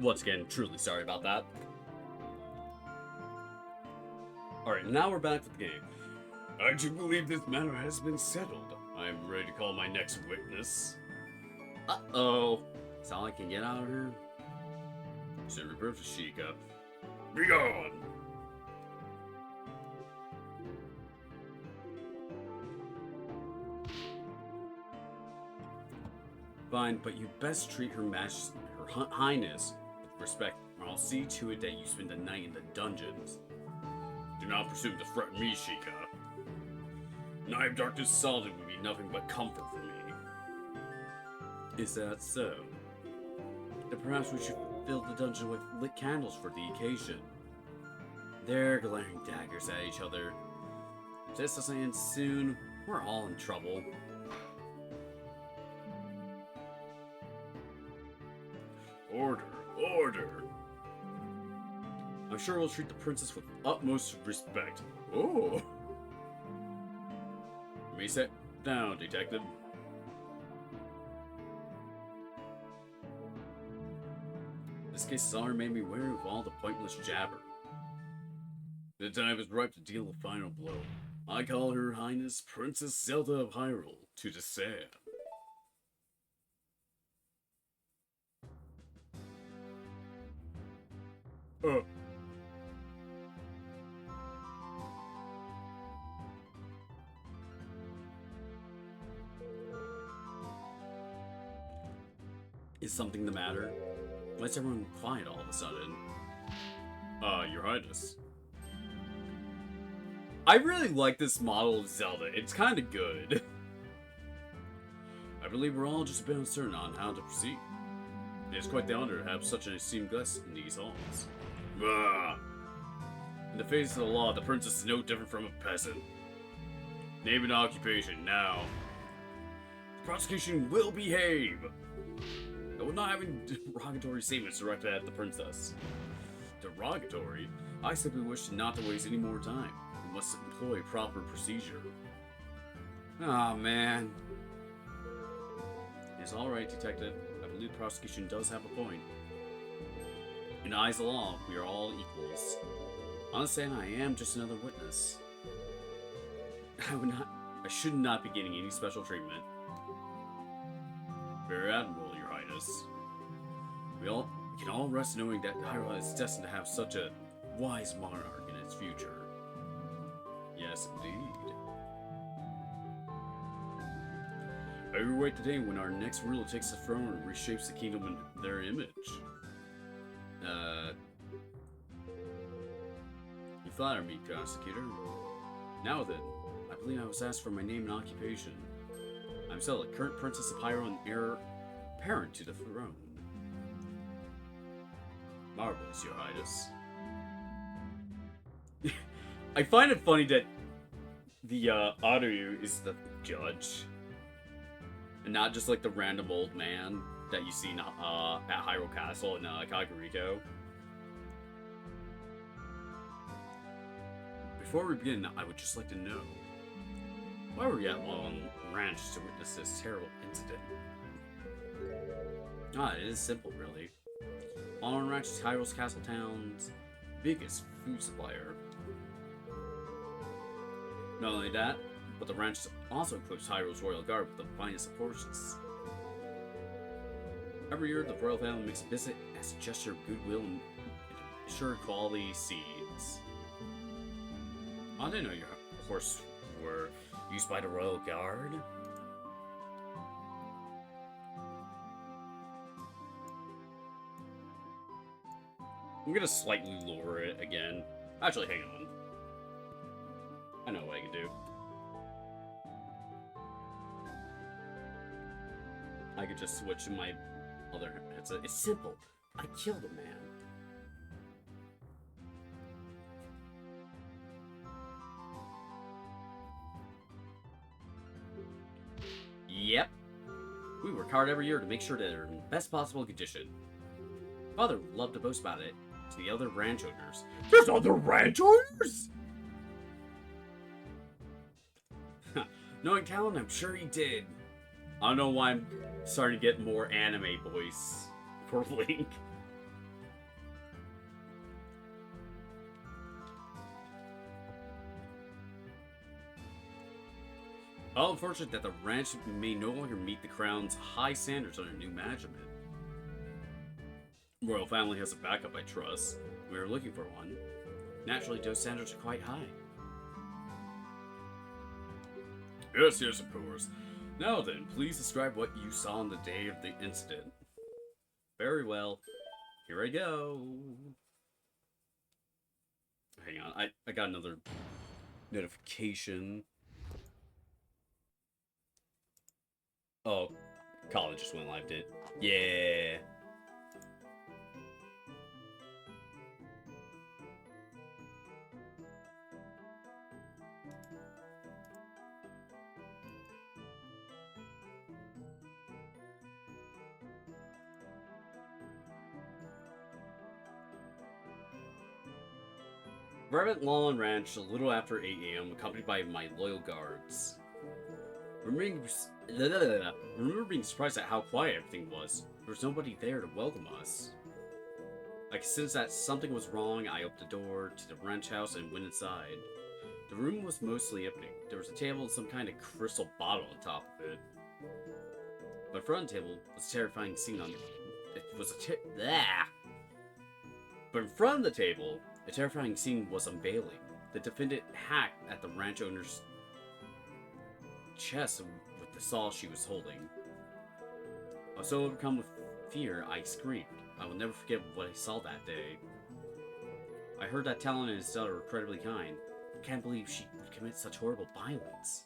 Once again, truly sorry about that. Alright, now we're back to the game. I do believe this matter has been settled. I am ready to call my next witness. Uh-oh. That's all I can get out of her? So reverse Sheikah. Be gone! Fine, but you best treat her highness with respect, or I'll see to it that you spend the night in the dungeons. Do not presume to threaten me, Sheikah. Night of Darkness Solid would be nothing but comfort for me. Is that so? Then perhaps we should fill the dungeon with lit candles for the occasion. They're glaring daggers at each other. If this doesn't end soon, we're all in trouble. Order, order! I'm sure we'll treat the princess with utmost respect. Oh! You may sit down, detective. This case has already made me wary of all the pointless jabber. The time is ripe to deal the final blow. I call Her Highness Princess Zelda of Hyrule to the sand. Is something the matter? Why is everyone quiet all of a sudden? Your Highness. I really like this model of Zelda. It's kind of good. I believe we're all just a bit uncertain on how to proceed. It is quite the honor to have such an esteemed guest in these halls. In the face of the law, the princess is no different from a peasant. Name and occupation, now. The prosecution will behave! I will not have any derogatory statements directed at the princess. Derogatory? I simply wish not to waste any more time. We must employ proper procedure. Aw, man. It's alright, detective. I believe the prosecution does have a point. In the eyes of the law, we are all equals. Understand, I am just another witness. I should not be getting any special treatment. Very admirable, Your Highness. We can all rest knowing that Hyrule is destined to have such a wise monarch in its future. Yes, indeed. I will wait today when our next ruler takes the throne and reshapes the kingdom in their image. You flatter me, prosecutor. Now then, I believe I was asked for my name and occupation. I'm Zelda, current Princess of Hyrule and heir apparent to the throne. Marvelous, Your Highness. I find it funny that the Aru is the judge, and not just like the random old man that you see at Hyrule Castle in Kakariko. Before we begin, I would just like to know, why were we at Lon Ranch to witness this terrible incident? It is simple, really. Lon Ranch is Hyrule's Castle Town's biggest food supplier. Not only that, but the ranch also equips Hyrule's Royal Guard with the finest of horses. Every year, the royal family makes a visit as a gesture of goodwill and ensure quality seeds. I didn't know your horse were used by the Royal Guard. I'm gonna slightly lower it again. Actually, hang on. I know what I can do. I could just switch to my other headset. It's simple. I killed a man. Yep. We work hard every year to make sure that they're in the best possible condition. Father would love to boast about it to the other ranch owners. There's other ranch owners?! Knowing Talon, I'm sure he did. I don't know why I'm starting to get more anime voice for Link. How unfortunate that the ranch may no longer meet the crown's high standards under new management. Royal family has a backup, I trust. We are looking for one. Naturally, those standards are quite high. Yes, of course. Now then, please describe what you saw on the day of the incident. Very well. Here I go. Hang on, I got another notification. Oh, college just went live, did. Yeah. Arrived at Lon Ranch a little after 8 a.m., accompanied by my loyal guards. Remember being surprised at how quiet everything was. There was nobody there to welcome us. I could sense that something was wrong. I opened the door to the ranch house and went inside. The room was mostly empty. There was a table and some kind of crystal bottle on top of it. But in front of the table was a terrifying scene on it. But in front of the table, a terrifying scene was unveiling. The defendant hacked at the ranch owner's chest with the saw she was holding. I was so overcome with fear, I screamed. I will never forget what I saw that day. I heard that Talon and his daughter were incredibly kind. I can't believe she would commit such horrible violence.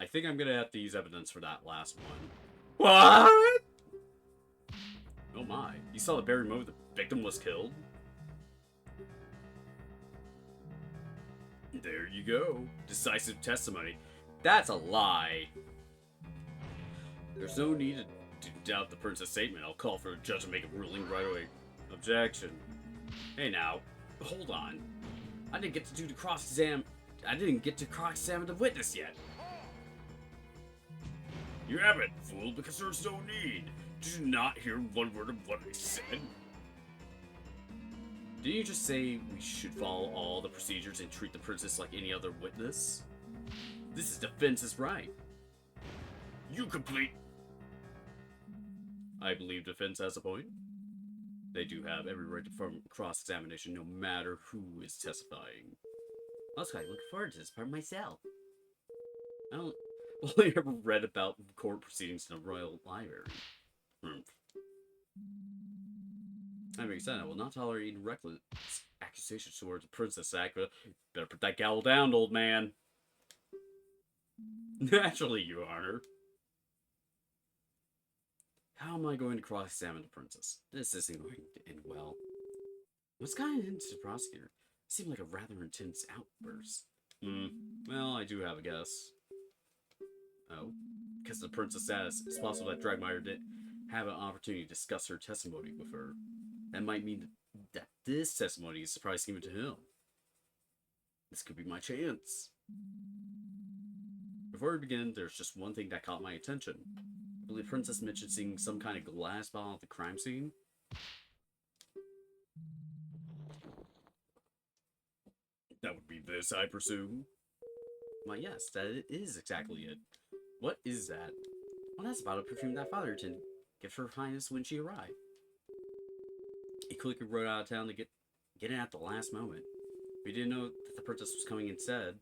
I think I'm gonna have to use evidence for that last one. What? Oh my. You saw the very moment the victim was killed? There you go. Decisive testimony. That's a lie. There's no need to doubt the princess' statement. I'll call for a judge to make a ruling right away. Objection. Hey now, hold on. I didn't get to cross-examine the witness yet. You haven't, fool, because there's no need. Did you not hear one word of what I said? Didn't you just say we should follow all the procedures and treat the princess like any other witness? This is defense's right. You complete. I believe defense has a point. They do have every right to perform cross-examination no matter who is testifying. I was quite looking forward to this part myself. I don't only ever read about court proceedings in a royal library. That makes sense. I will not tolerate any reckless accusations towards the Princess Sakura. Better put that gavel down, old man. Naturally, Your Honor. How am I going to cross-examine the princess? This isn't going to end well. What's gotten into the prosecutor? It seemed like a rather intense outburst. Well, I do have a guess. Oh, because the princess status, it's possible that Dragmire didn't have an opportunity to discuss her testimony with her. That might mean that this testimony is surprising even to him. This could be my chance. Before we begin, there's just one thing that caught my attention. I believe Princess mentioned seeing some kind of glass bottle at the crime scene. That would be this, I presume. Why, yes, that is exactly it. What is that? Well, that's about a perfume that Father intended to give Her Highness when she arrived. He quickly rode out of town to get in at the last moment. We didn't know that the princess was coming instead.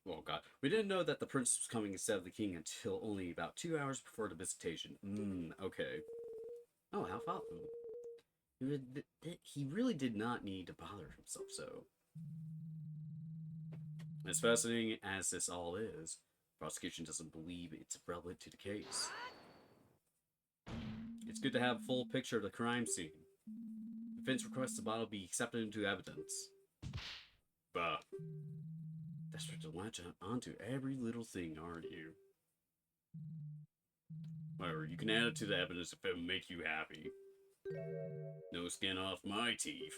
Oh god. We didn't know that the princess was coming instead of the king until only about 2 hours before the visitation. Okay. Oh, how thoughtful. He really did not need to bother himself so. As fascinating as this all is, the prosecution doesn't believe it's relevant to the case. It's good to have a full picture of the crime scene. Defense requests the bottle be accepted into evidence. Bah. Desperate to latch onto every little thing, aren't you? Whatever, you can add it to the evidence if it will make you happy. No skin off my teeth.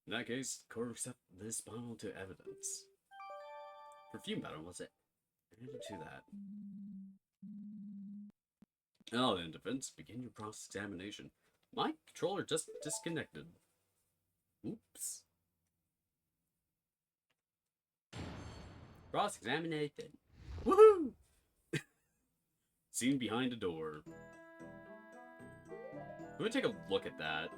In that case, the court will accept this bottle to evidence. Perfume bottle, was it? Added to that. Oh, then, defense, begin your cross-examination. My controller just disconnected. Oops. Cross-examination. Woohoo! Seen behind the door. Let me take a look at that.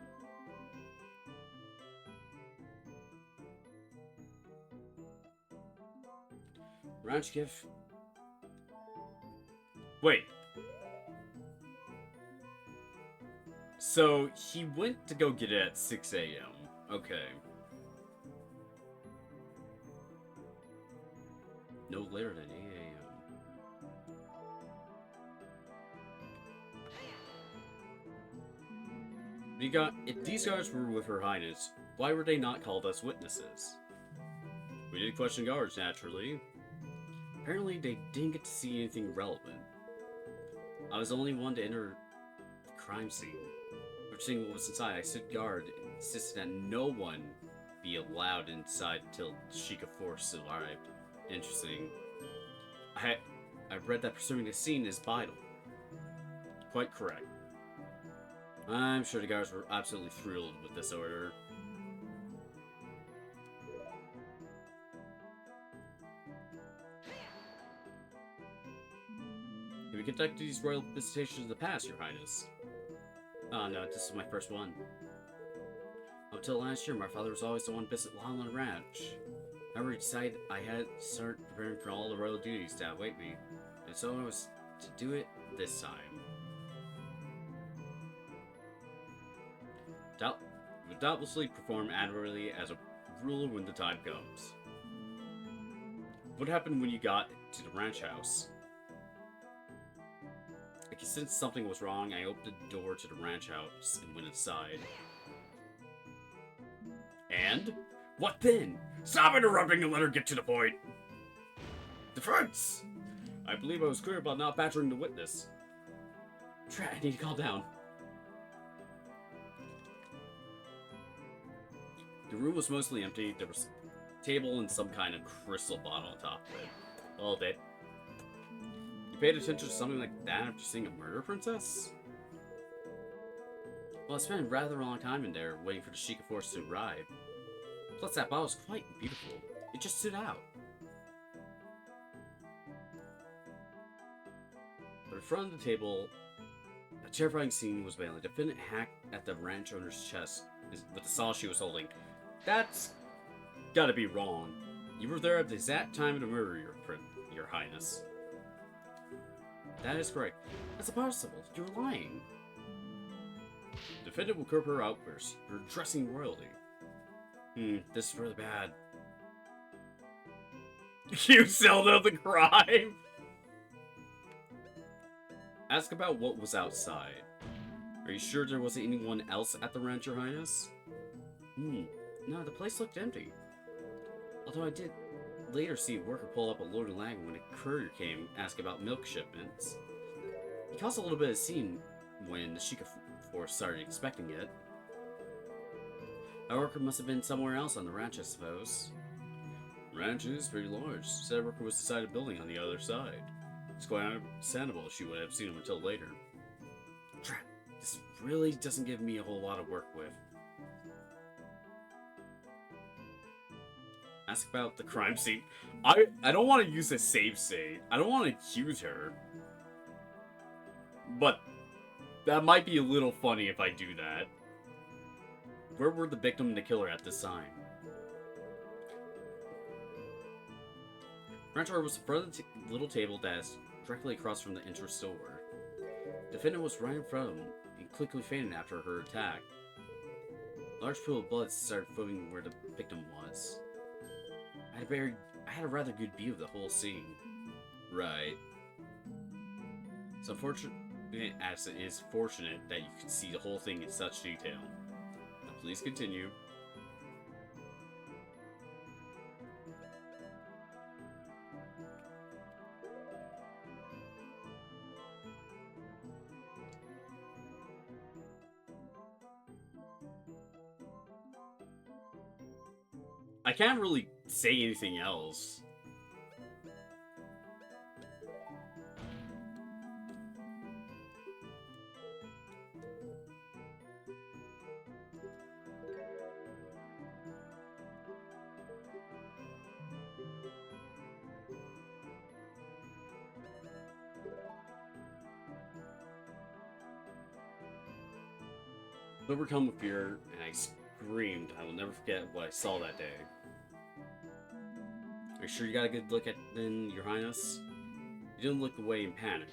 Ranchkiff. Wait. So, he went to go get it at 6 a.m. Okay. No later than 8 a.m. If these guards were with Her Highness, why were they not called as witnesses? We did question guards, naturally. Apparently, they didn't get to see anything relevant. I was the only one to enter the crime scene. Seeing what was inside, I stood guard and insisted that no one be allowed inside until Sheikah Force arrived. Interesting. I've read that pursuing the scene is vital. Quite correct. I'm sure the guards were absolutely thrilled with this order. Have you conducted these royal visitations in the past, Your Highness? Oh no, this is my first one. Up until last year, my father was always the one to visit Lawland Ranch. I decided I had to start preparing for all the royal duties that await me, and so I was to do it this time. Will doubtlessly perform admirably as a ruler when the time comes. What happened when you got to the ranch house? I sensed something was wrong. I opened the door to the ranch house and went inside. And? What then? Stop interrupting and let her get to the point! Defense! I believe I was clear about not badgering the witness. Try, I need to calm down. The room was mostly empty. There was a table and some kind of crystal bottle on top of it. All day. The paid attention to something like that after seeing a murder princess? Well, I spent a rather long time in there waiting for the Sheikah Force to arrive. Plus, that bottle was quite beautiful. It just stood out. But in front of the table, a terrifying scene was begun. The defendant hacked at the ranch owner's chest with the saw she was holding. That's gotta be wrong. You were there at the exact time of the murder, Your Highness. That is correct. That's impossible. You're lying. The defendant will curb her outbursts. You're addressing royalty. This is really bad. You sold out the crime! Ask about what was outside. Are you sure there wasn't anyone else at the ranch, Your Highness? No, the place looked empty. Although I did later see a worker pull up a loaded wagon when a courier came ask about milk shipments. He caused a little bit of scene when the Sheikah Force started expecting it. Our worker must have been somewhere else on the ranch, I suppose. The ranch is pretty large. Said worker was beside a building on the other side. It's quite understandable she would have seen him until later. Drat, this really doesn't give me a whole lot of work with. Ask about the crime scene. I don't want to use a save state. I don't want to accuse her. But that might be a little funny if I do that. Where were the victim and the killer at this time? Rancher was in front of the little table desk directly across from the entrance door. The defendant was right in front of him and quickly fainted after her attack. A large pool of blood started flowing where the victim was. I had a rather good view of the whole scene. Right. It's unfortunate, as it is fortunate that you could see the whole thing in such detail. Now please continue. I can't really say anything else. Overcome with fear, and I screamed. I will never forget what I saw that day. Are you sure you got a good look at then, Your Highness? You didn't look away in panic.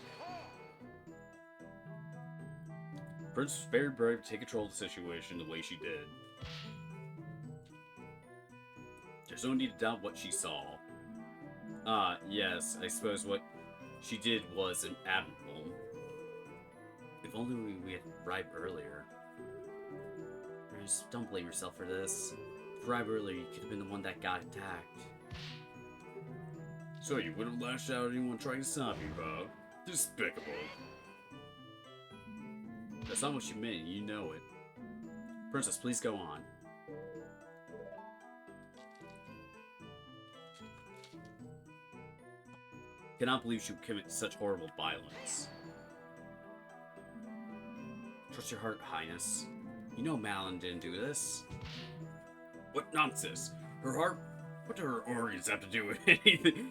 Prince was very brave to take control of the situation the way she did. There's no need to doubt what she saw. Yes, I suppose what she did was admirable. If only we had arrived earlier. Just don't blame yourself for this. If you arrived earlier, you could have been the one that got attacked. So you would have lashed out at anyone trying to stop you, Bob? Despicable. That's not what you meant, you know it. Princess, please go on. Cannot believe she would commit such horrible violence. Trust your heart, Highness. You know Malin didn't do this. What nonsense! Her heart? What do her organs have to do with anything?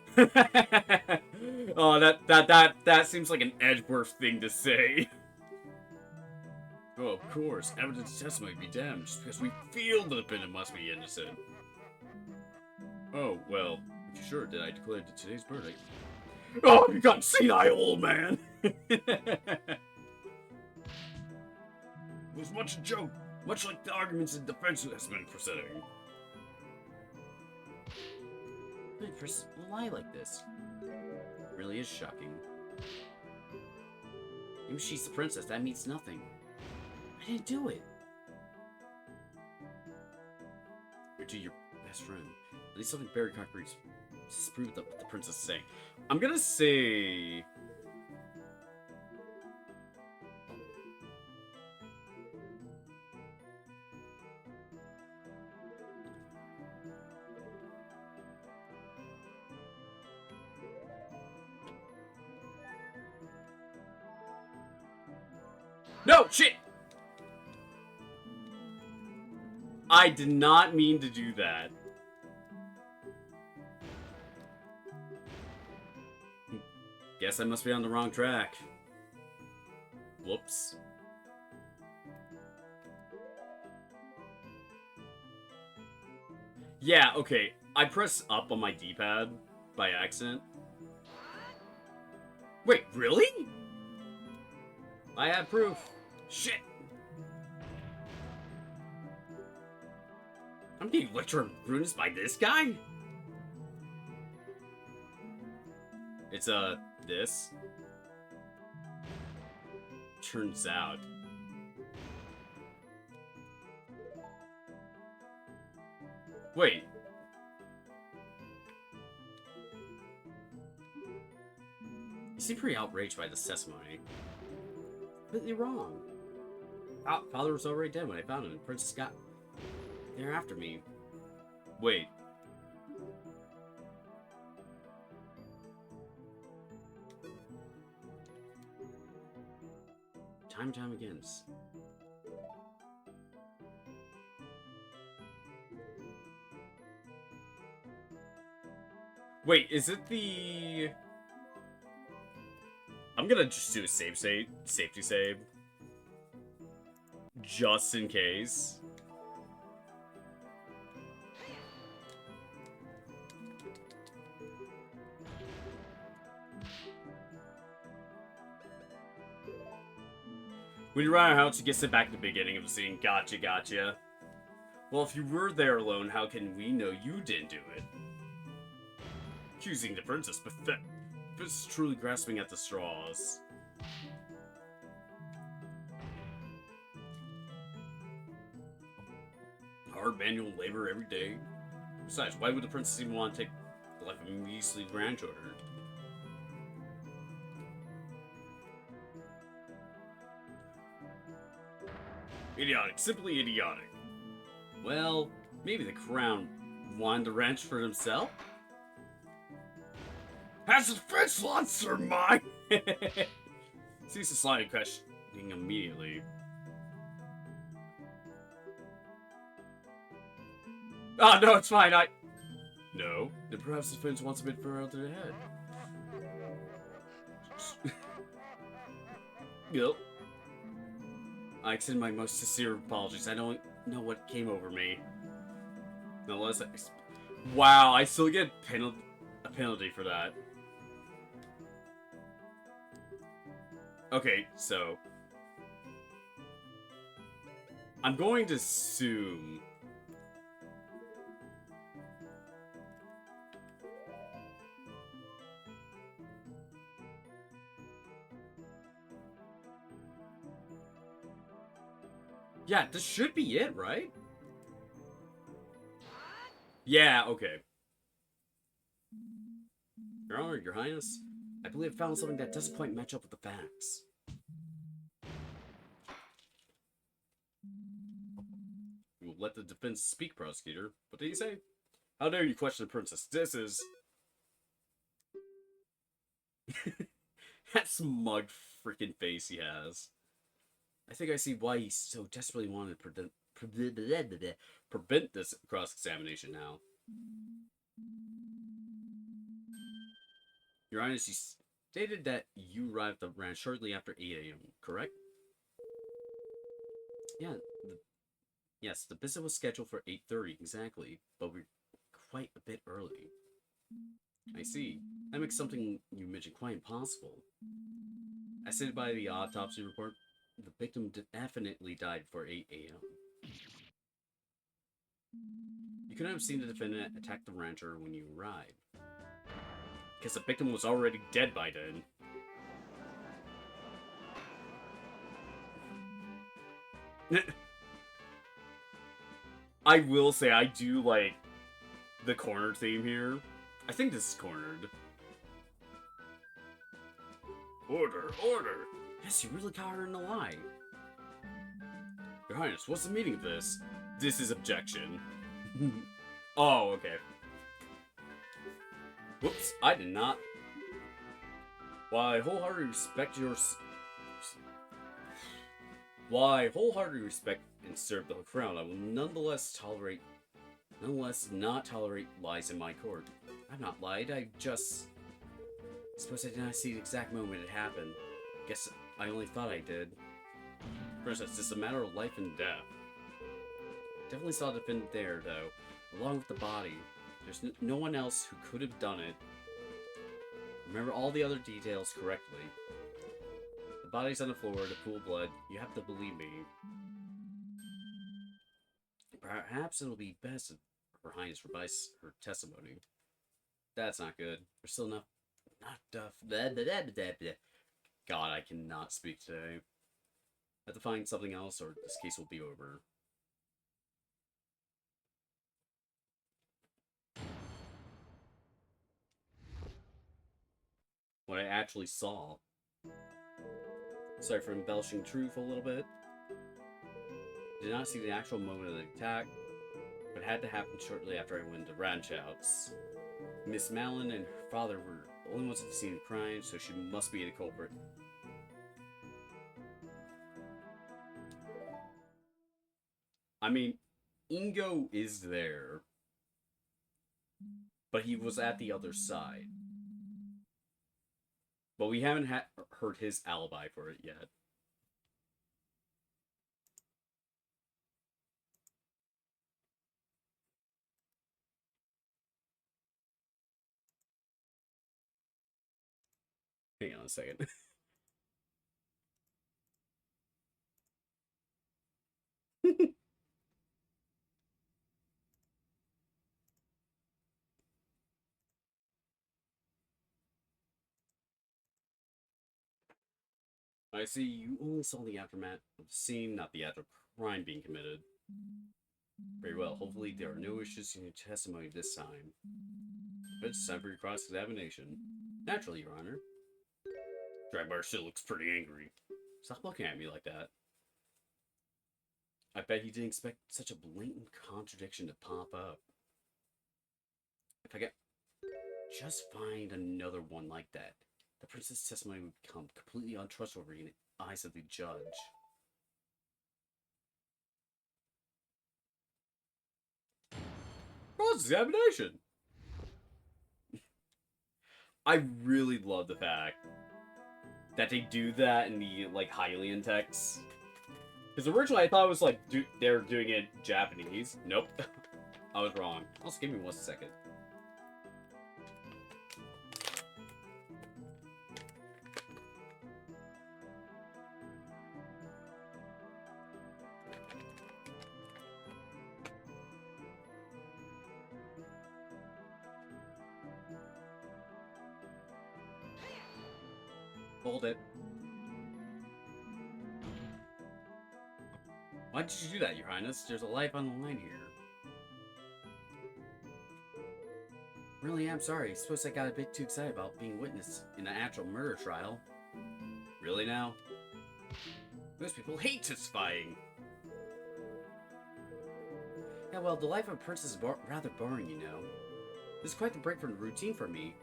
Oh, that seems like an Edgeworth thing to say. Oh, of course. Evidence and testimony be damned just because we feel the defendant must be innocent. Oh, well, if you're sure, did I declare today's verdict? Oh, you got senile, old man! It was much a joke, much like the arguments in defense has been presenting. Chris will lie like this. It really is shocking. Even if she's the princess, that means nothing. I didn't do it. You're to your best friend. At least something very concrete to disprove what the princess is saying. I'm gonna say... No, shit! I did not mean to do that. Guess I must be on the wrong track. Whoops. Yeah, okay. I pressed up on my D-pad by accident. Wait, really? I have proof. Shit. I'm being electro-bruised by this guy? It's, this. Turns out. Wait. You seem pretty outraged by this testimony. Completely wrong. Father was already dead when I found him, and Princess got there after me. Wait. Time and time again. Wait, is it the... I'm gonna just do a safety save. Just in case. When you run out of house, you get sent back to the beginning of the scene. Gotcha, gotcha. Well, if you were there alone, how can we know you didn't do it? Accusing the princess, pathetic. This is truly grasping at the straws. Hard manual labor every day. Besides, why would the princess even want to take the life of a measly grandchildren? Idiotic. Simply idiotic. Well, maybe the crown wanted the ranch for himself? Has his French monster mine? Cease the slightly questioning immediately. Oh, no, it's fine, No, then perhaps the French wants a bit further ahead. Yep. I extend my most sincere apologies. I don't know what came over me. Nonetheless, wow, I still get a penalty for that. Okay, so I'm going to assume yeah, this should be it, right? Yeah, okay. Your Honor, Your Highness, I believe I found something that doesn't quite match up with the facts. We will let the defense speak, prosecutor. What did he say? How dare you question the princess? This is... that smug freaking face he has. I think I see why he so desperately wanted to prevent this cross-examination now. Your Highness, you stated that you arrived at the ranch shortly after 8 a.m., correct? Yeah, yes, the visit was scheduled for 8:30 exactly, but we're quite a bit early. I see. That makes something you mentioned quite impossible. As stated by the autopsy report, the victim definitely died before 8 a.m. You couldn't have seen the defendant attack the rancher when you arrived, because the victim was already dead by then. I will say, I do like the corner theme here. I think this is cornered. Order, order! Yes, you really caught her in the lie. Your Highness, what's the meaning of this? This is objection. Oh, okay. Whoops, I did not. While I wholeheartedly respect your... While I wholeheartedly respect and serve the crown, I will nonetheless not tolerate lies in my court. I've not lied, I just... Suppose I did not see the exact moment it happened. Guess I only thought I did. Princess, it's a matter of life and death. Definitely saw the defendant there, though, along with the body. There's no one else who could have done it. Remember all the other details correctly. The body's on the floor, the pool of blood. You have to believe me. Perhaps it'll be best if Her Highness revises her testimony. That's not good. There's still enough... Not enough... Blah, blah, blah, blah, blah. God, I cannot speak today. I have to find something else or this case will be over. What I actually saw. Sorry for embellishing truth a little bit. Did not see the actual moment of the attack, but it had to happen shortly after I went to ranch house. Miss Malin and her father were the only ones to see the crime, so she must be the culprit. I mean, Ingo is there, but he was at the other side. But we haven't heard his alibi for it yet. Hang on a second. I see you only saw the aftermath of the scene, not the actual crime being committed. Very well. Hopefully there are no issues in your testimony this time. But it's time for your cross-examination. Naturally, Your Honor. Dragbar still looks pretty angry. Stop looking at me like that. I bet he didn't expect such a blatant contradiction to pop up. If I could just find another one like that, the princess' testimony would become completely untrustworthy in the eyes of the judge. Cross-examination! I really love the fact that they do that in the, like, Hylian text. Because originally I thought it was, like, they're doing it Japanese. Nope. I was wrong. Also, give me 1 second. Hold it. Why did you do that, Your Highness? There's a life on the line here. Really, I'm sorry. I suppose I got a bit too excited about being witness in an actual murder trial. Really now? Most people hate testifying. Yeah, well, the life of a princess is rather boring, you know. This is quite the break from the routine for me.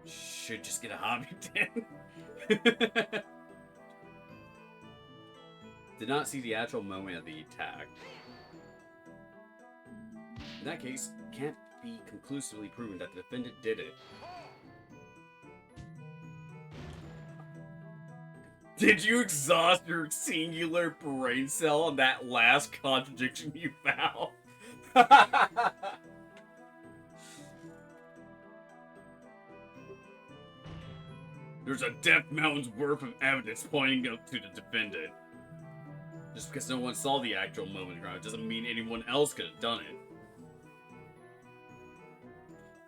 Should just get a hobby then. Did not see the actual moment of the attack. In that case, can't be conclusively proven that the defendant did it. Did you exhaust your singular brain cell on that last contradiction you found? There's a Death Mountain's worth of evidence pointing up to the defendant. Just because no one saw the actual moment doesn't mean anyone else could have done it.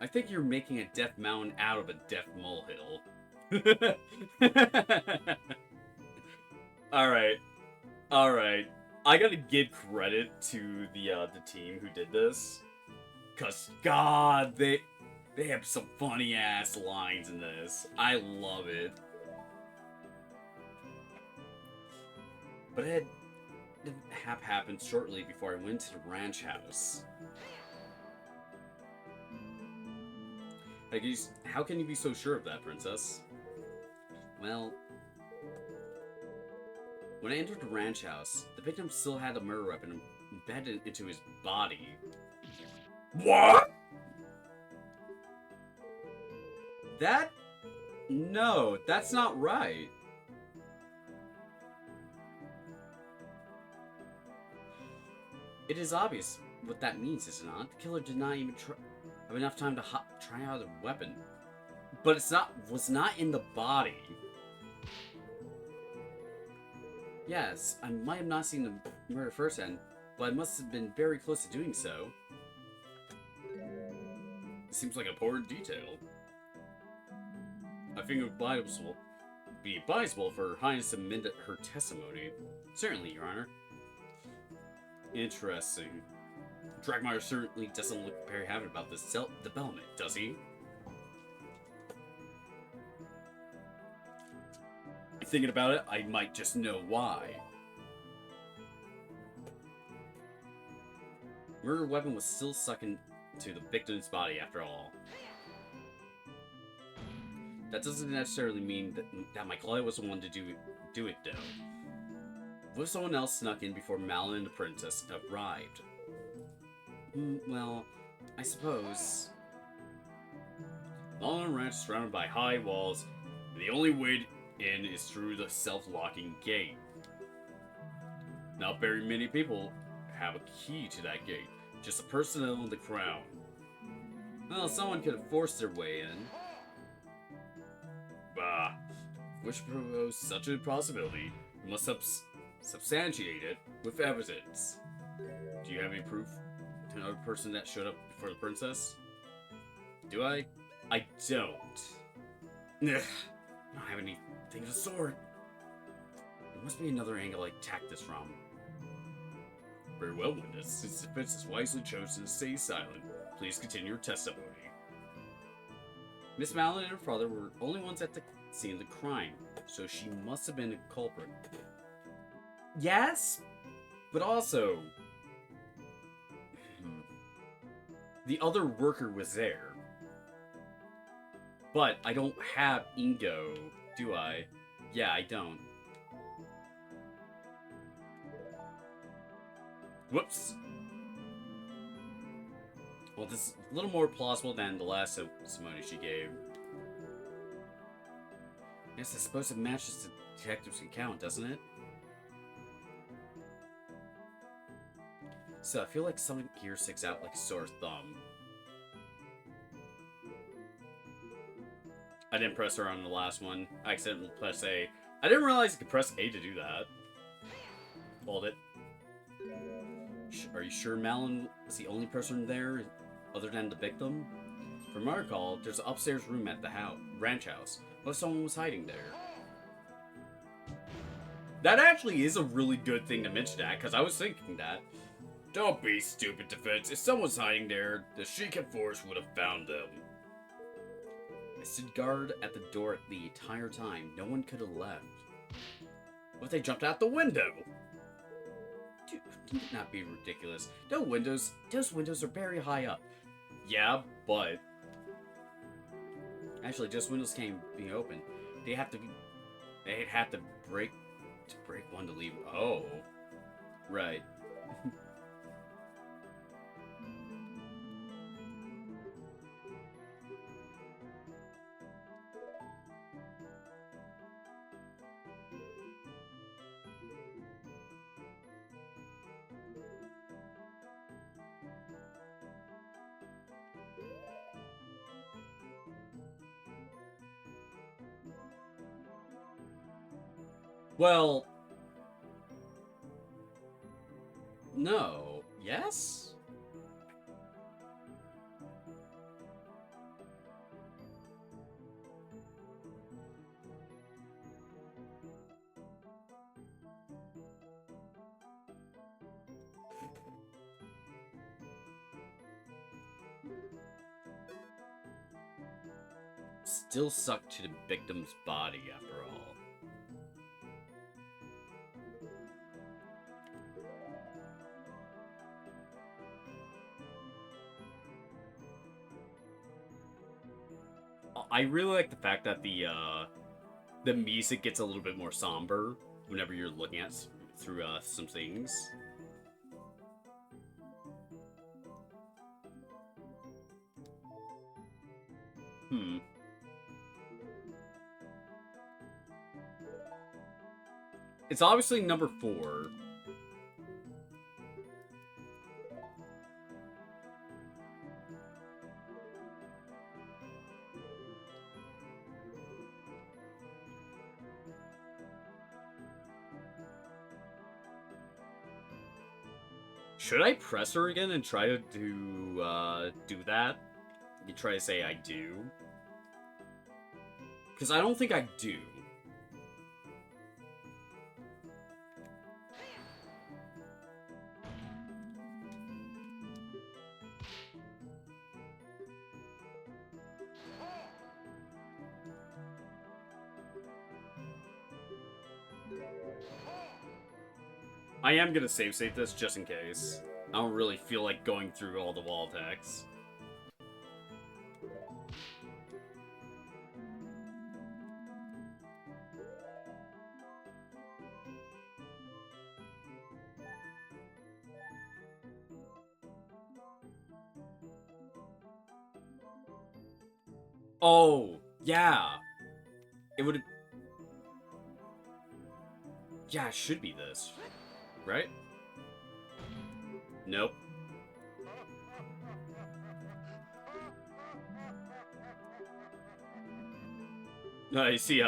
I think you're making a Death Mountain out of a Death Molehill. Alright. Alright. I gotta give credit to the team who did this. Cause, God, they have some funny-ass lines in this. I love it. But it had happened shortly before I went to the ranch house. How can you be so sure of that, Princess? Well, When I entered the ranch house, the victim still had the murder weapon embedded into his body. What? No, that's not right. It is obvious what that means, is it not? The killer did not even have enough time to try out the weapon. But was not in the body. Yes, I might have not seen the murder firsthand, but I must have been very close to doing so. It seems like a poor detail. I think it would be advisable for Her Highness to amend her testimony. Certainly, Your Honor. Interesting. Dragmire certainly doesn't look very happy about this development, does he? Thinking about it, I might just know why. Murder weapon was still stuck into the victim's body after all. That doesn't necessarily mean that my client was the one to do it though. What if someone else snuck in before Malin and the princess arrived? Well, I suppose. Malin Ranch is surrounded by high walls, and the only way in is through the self-locking gate. Not very many people have a key to that gate, just the personnel and the crown. Well, someone could have forced their way in. Bah, which proposed such a possibility, we must substantiate it with evidence. Do you have any proof to another person that showed up before the princess? Do I? I don't. Ugh, I don't have anything of the sort. There must be another angle I attack this from. Very well, Linda. Since the princess wisely chosen to stay silent, please continue your testimony. Miss Malin and her father were the only ones at the scene of the crime, so she must have been a culprit. Yes, but also, the other worker was there. But I don't have Ingo, do I? Yeah, I don't. Whoops. Well, this is a little more plausible than the last testimony she gave. Yes, I suppose it matches the detective's account, doesn't it? So, I feel like something here sticks out like a sore thumb. I didn't press her on the last one. I accidentally pressed A. I didn't realize you could press A to do that. Hold it. Are you sure Malin was the only person there, other than the victim? From our recall, there's an upstairs room at the ranch house. What if someone was hiding there? That actually is a really good thing to mention that, because I was thinking that. Don't be stupid, Defense. If someone's hiding there, the Sheikah Force would have found them. I stood guard at the door the entire time. No one could have left. What if they jumped out the window? Dude, do not be ridiculous. Those windows are very high up. Yeah, but... Actually, just windows can't be open. They'd have to break one to leave. Oh. Right. Well... No. Yes? Still stuck to the victim's body after all. I really like the fact that the music gets a little bit more somber whenever you're looking at through some things. It's obviously number 4. Should I press her again and try to do that? You try to say I do? Because I don't think I do. I am gonna save this just in case. I don't really feel like going through all the wall text. Oh, yeah. It would... Yeah, it should be this. Right? Nope. I see,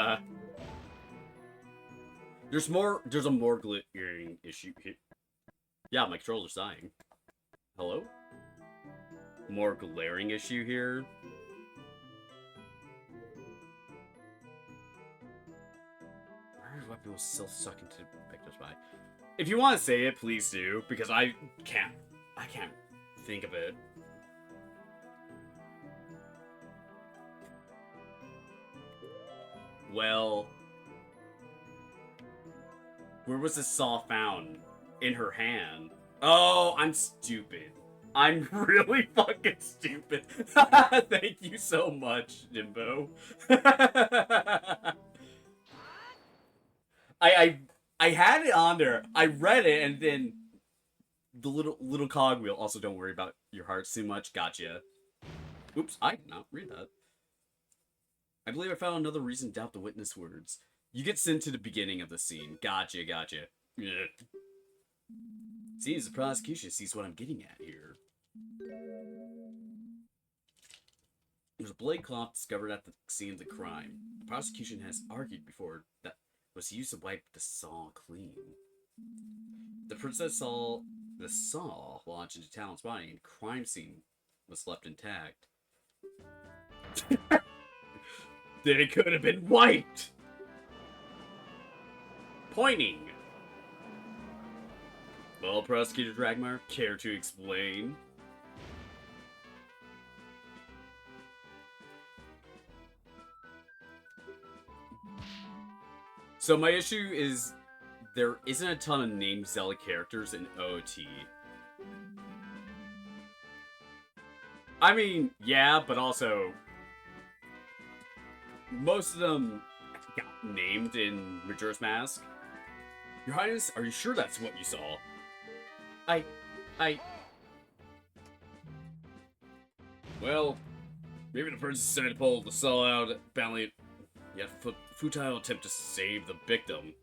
there's a more glaring issue here. Yeah, my controller's dying. Hello? More glaring issue here. Where weapon was still stuck into Victor's body. If you want to say it, please do, because I can't think of it. Well, where was the saw found? In her hand. Oh, I'm stupid. I'm really fucking stupid. Thank you so much, Jimbo. I had it on there. I read it, and then the little cogwheel. Also, don't worry about your hearts too much. Gotcha. Oops, I did not read that. I believe I found another reason to doubt the witness words. You get sent to the beginning of the scene. Gotcha. Ugh. Seems the prosecution sees what I'm getting at here. There's a blade cloth discovered at the scene of the crime. The prosecution has argued before that was used to wipe the saw clean. The princess saw the saw launch into Talon's body, and the crime scene was left intact. Then it could have been wiped! Pointing! Well, Prosecutor Dragmar, care to explain? So my issue is there isn't a ton of named Zelda characters in OOT. I mean, yeah, but also most of them got named in Majora's Mask. Your Highness, are you sure that's what you saw? Well, maybe the person decided to pull the saw out, apparently, yet futile attempt to save the victim.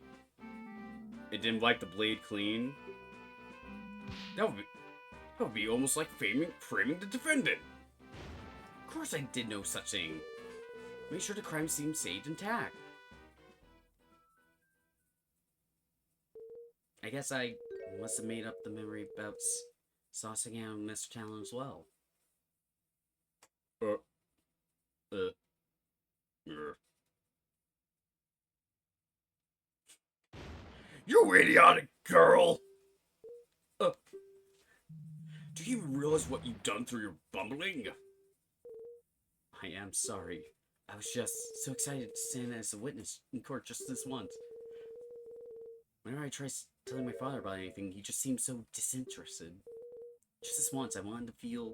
It didn't wipe the blade clean. That would be almost like framing the defendant. Of course I did no such thing. Make sure the crime scene stayed intact. I guess I must have made up the memory about saucing out Mr. Talon as well. You idiotic girl! Do you even realize what you've done through your bumbling? I am sorry. I was just so excited to stand as a witness in court just this once. Whenever I try telling my father about anything, he just seems so disinterested. Just this once, I wanted to feel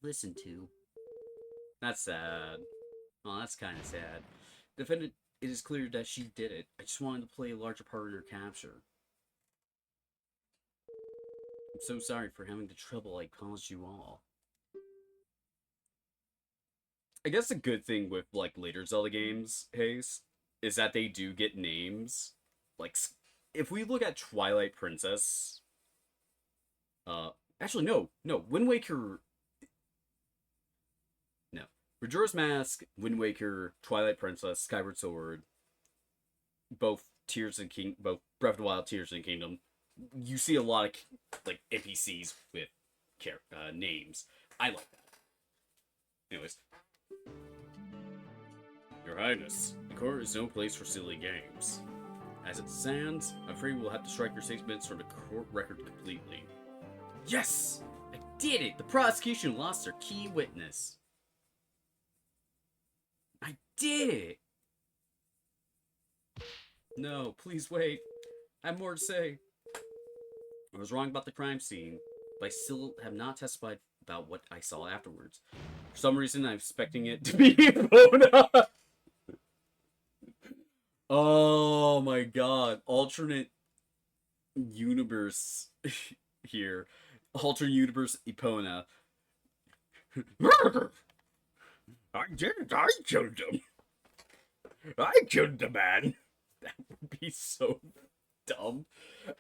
listened to. That's sad. Oh, that's kind of sad. Defendant it is clear that she did it. I just wanted to play a larger part in her capture. I'm so sorry for having the trouble I caused you all. I guess a good thing with, like, later Zelda games, Haze, is that they do get names. Like, if we look at Twilight Princess... actually, no. Wind Waker... No. Majora's Mask, Wind Waker, Twilight Princess, Skyward Sword, both both Breath of the Wild, Tears of the Kingdom, you see a lot of, like, NPCs with names. I like that. Anyways. Your Highness, the court is no place for silly games. As it stands, I'm afraid we'll have to strike your statements from the court record completely. Yes! I did it! The prosecution lost their key witness. I did it! No, please wait. I have more to say. I was wrong about the crime scene, but I still have not testified about what I saw afterwards. For some reason, I'm expecting it to be Epona. Oh my god. Alternate universe here. Alternate universe Epona. I did it. I killed him. I killed the man. That would be so dumb.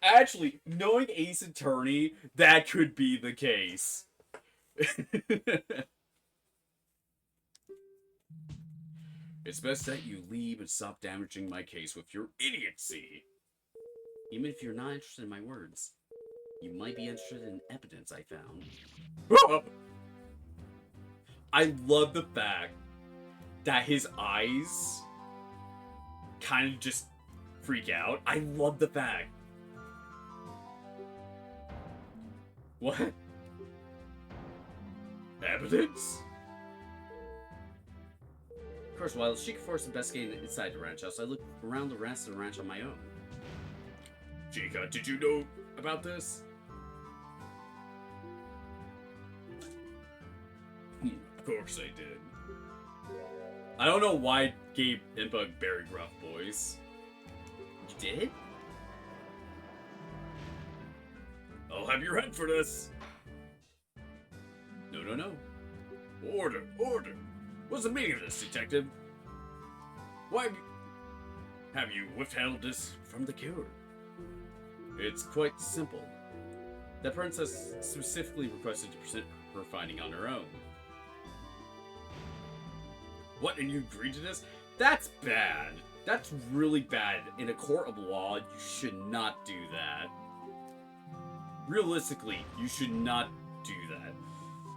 Actually, knowing Ace Attorney, that could be the case. It's best that you leave and stop damaging my case with your idiocy. Even if you're not interested in my words, you might be interested in evidence I found. I love the fact that his eyes kind of just freak out. I love the fact. What? Evidence? Of course, while Sheikah Force investigated inside the ranch house, I looked around the rest of the ranch on my own. Sheikah, did you know about this? Of course I did. I don't know why Gabe Impa very gruff voice. You did? I'll have your head for this. No. Order. What's the meaning of this, detective? Why have you withheld this from the cure? It's quite simple. The princess specifically requested to present her finding on her own. What, and you agreed to this? That's bad. That's really bad. In a court of law, you should not do that. Realistically, you should not do that.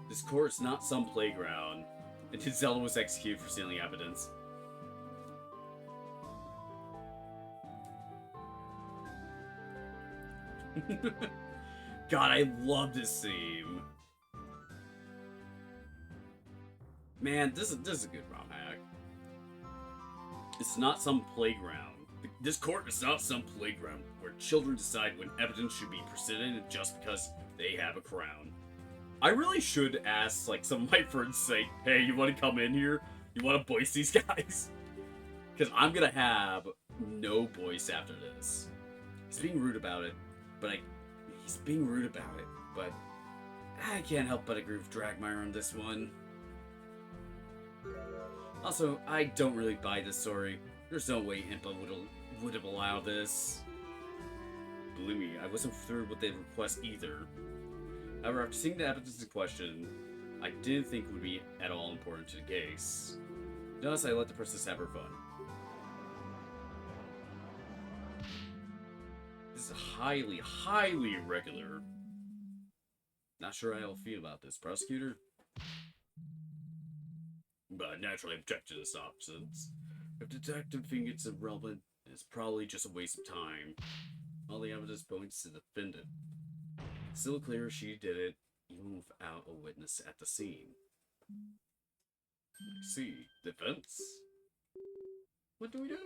This court's not some playground. And Zelda was executed for stealing evidence. God, I love this theme. Man, this is a good ROM hack. It's not some playground. This court is not some playground where children decide when evidence should be presented just because they have a crown. I really should ask, like, some of my friends, say, hey, you want to come in here? You want to voice these guys? Because I'm going to have no voice after this. He's being rude about it, but I can't help but agree with Dragmire on this one. Also, I don't really buy this story. There's no way Impa would have allowed this. Believe me, I wasn't through with the request either. However, after seeing the evidence in question, I didn't think it would be at all important to the case. Thus, I let the princess have her fun. This is highly, highly irregular. Not sure how I'll feel about this, prosecutor. But I naturally object to this options. If detective thinks it's irrelevant, it's probably just a waste of time. All the evidence points to the defendant. Still clear she did it, even without a witness at the scene. I see. Defense? What do we do?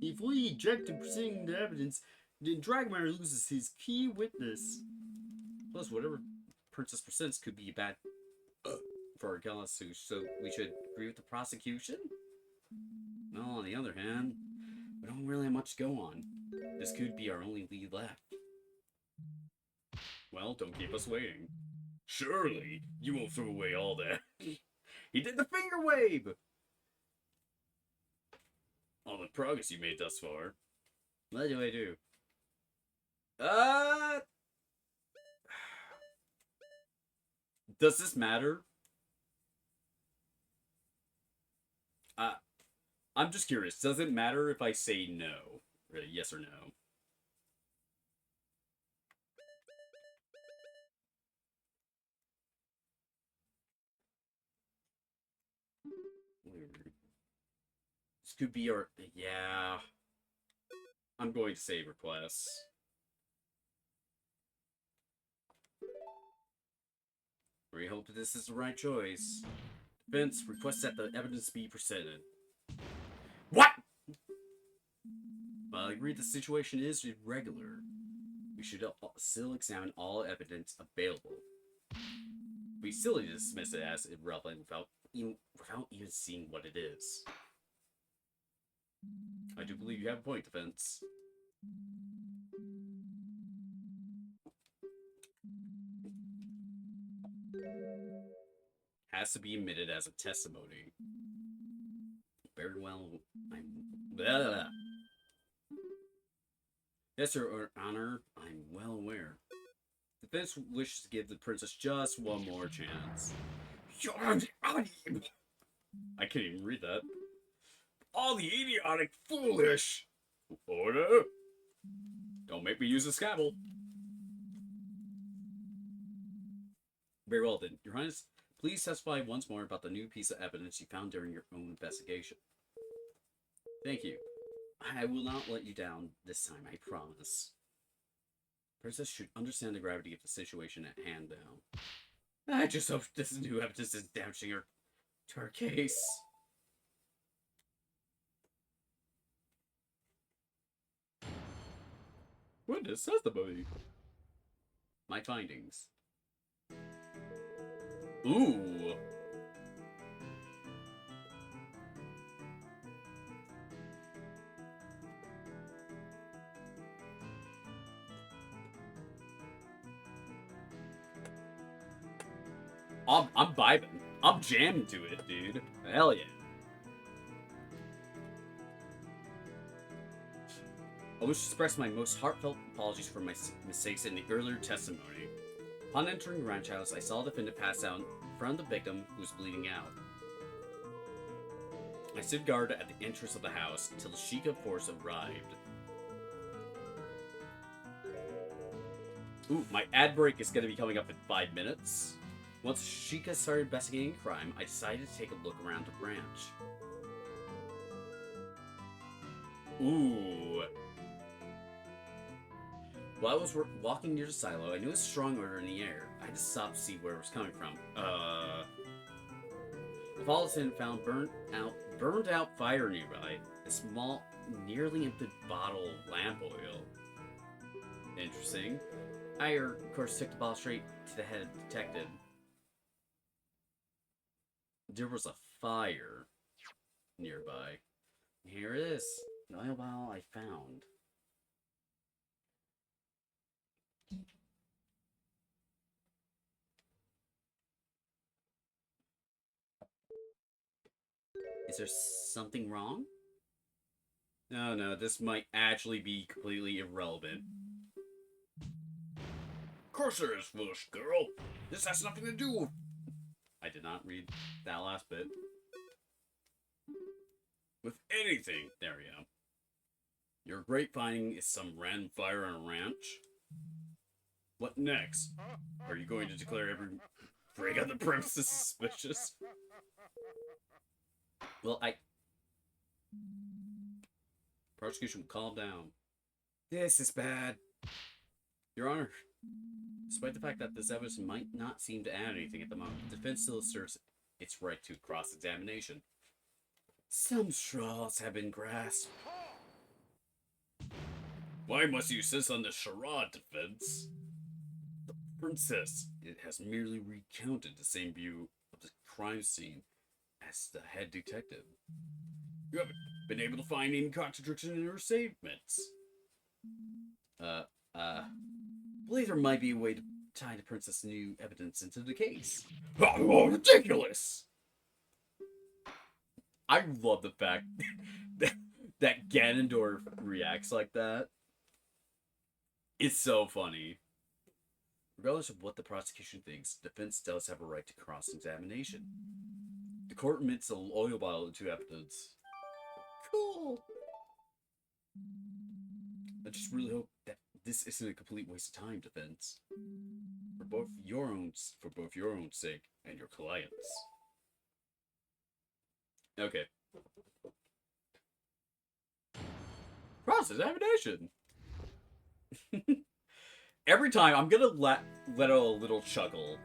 If we eject to presenting the evidence, then Dragmire loses his key witness. Plus, whatever Princess presents could be bad for our lawsuit, so we should agree with the prosecution? No, on the other hand, we don't really have much to go on. This could be our only lead left. Well, don't keep us waiting. Surely, you won't throw away all that. He did the finger wave! All the progress you made thus far. What do I do? Does this matter? I'm just curious. Does it matter if I say no? Yes or no? This could be our... Yeah. I'm going to save requests. We hope that this is the right choice. Defense requests that the evidence be presented. What? While I agree the situation is irregular, we should still examine all evidence available. We still dismiss it as irrelevant without even seeing what it is. I do believe you have a point, defense. Has to be admitted as a testimony. Very well, I'm... Blah, blah, blah. Yes, Your Honor, I'm well aware. Defense wishes to give the princess just one more chance. I can't even read that. All the idiotic foolish! Order! Don't make me use a scabble. Very well then, Your Highness. Please testify once more about the new piece of evidence you found during your own investigation. Thank you. I will not let you down this time, I promise. Princess should understand the gravity of the situation at hand now. I just hope this new evidence is damaging her to her case. Witness testimony. My findings. Ooh. I'm vibing. I'm jamming to it, dude. Hell yeah. I wish to express my most heartfelt apologies for my mistakes in the earlier testimony. Upon entering the ranch house, I saw the defendant pass out in front of the victim who was bleeding out. I stood guard at the entrance of the house until the Sheikah force arrived. Ooh, my ad break is going to be coming up in 5 minutes. Once Sheikah started investigating the crime, I decided to take a look around the ranch. Ooh. While I was walking near the silo, I noticed a strong odor in the air. I had to stop to see where it was coming from. I followed it and found burned out fire nearby. A small, nearly empty bottle of lamp oil. Interesting. I, of course, took the bottle straight to the head of the detective. There was a fire nearby. Here it is. The oil bottle I found. Is there something wrong? No, this might actually be completely irrelevant. Of course there is, foolish girl. This has nothing to do with... I did not read that last bit. With anything. There we go. Your great finding is some random fire on a ranch? What next? Are you going to declare every break on the premises suspicious? Well, prosecution will calm down. This is bad. Your Honor, despite the fact that this evidence might not seem to add anything at the moment, the defense still asserts its right to cross-examination. Some straws have been grasped. Why must you insist on the charade, defense? The princess has merely recounted the same view of the crime scene as the head detective. You have been able to find any contradiction in her statements. Uh, believe there might be a way to tie the princess new evidence into the case. Oh, ridiculous! I love the fact that Ganondorf reacts like that. It's so funny. Regardless of what the prosecution thinks, the defense does have a right to cross-examination. The court admits the oil bottle to evidence. Cool. I just really hope that this isn't a complete waste of time, defense. For both your own sake and your clients. Okay. Cross-examination. Every time I'm gonna let out a little chuckle.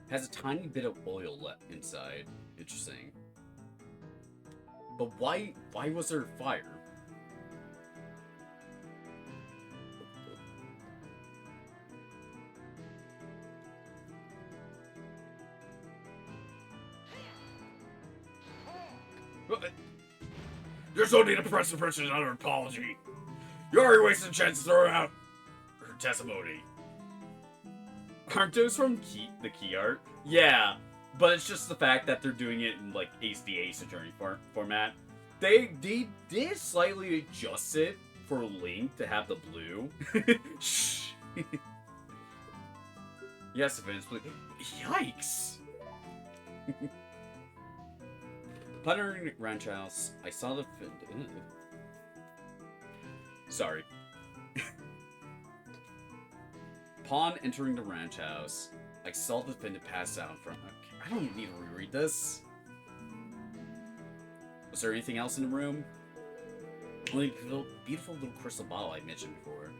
Has a tiny bit of oil left inside. Interesting. But why was there fire? There's no need to press the person's utter apology. You already wasted a chance to throw out her testimony. Aren't those from the key art? Yeah, but it's just the fact that they're doing it in like Ace the Ace Attorney format. They did slightly adjust it for Link to have the blue. Shh. Yes, Vince, please. Yikes! Upon entering the ranch house, I saw the Sorry. Upon entering the ranch house, I saw the defendant pass out in front. Okay, I don't need to reread this. Was there anything else in the room? Only the beautiful little crystal bottle I mentioned before.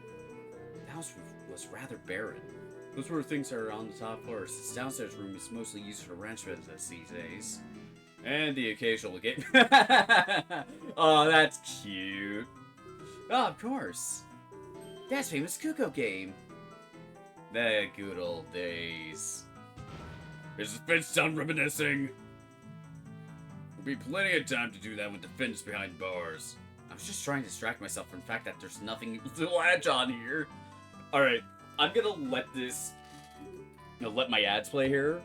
The house was rather barren. Those were things that are on the top floor. This downstairs room is mostly used for ranch business these days. And the occasional game. Oh, that's cute. Oh, of course. That's famous Kuko game. The good old days. Is Vince done reminiscing? There'll be plenty of time to do that when the Vince behind bars. I was just trying to distract myself from the fact that there's nothing to latch on here. Alright, I'm gonna let this... let my ads play here.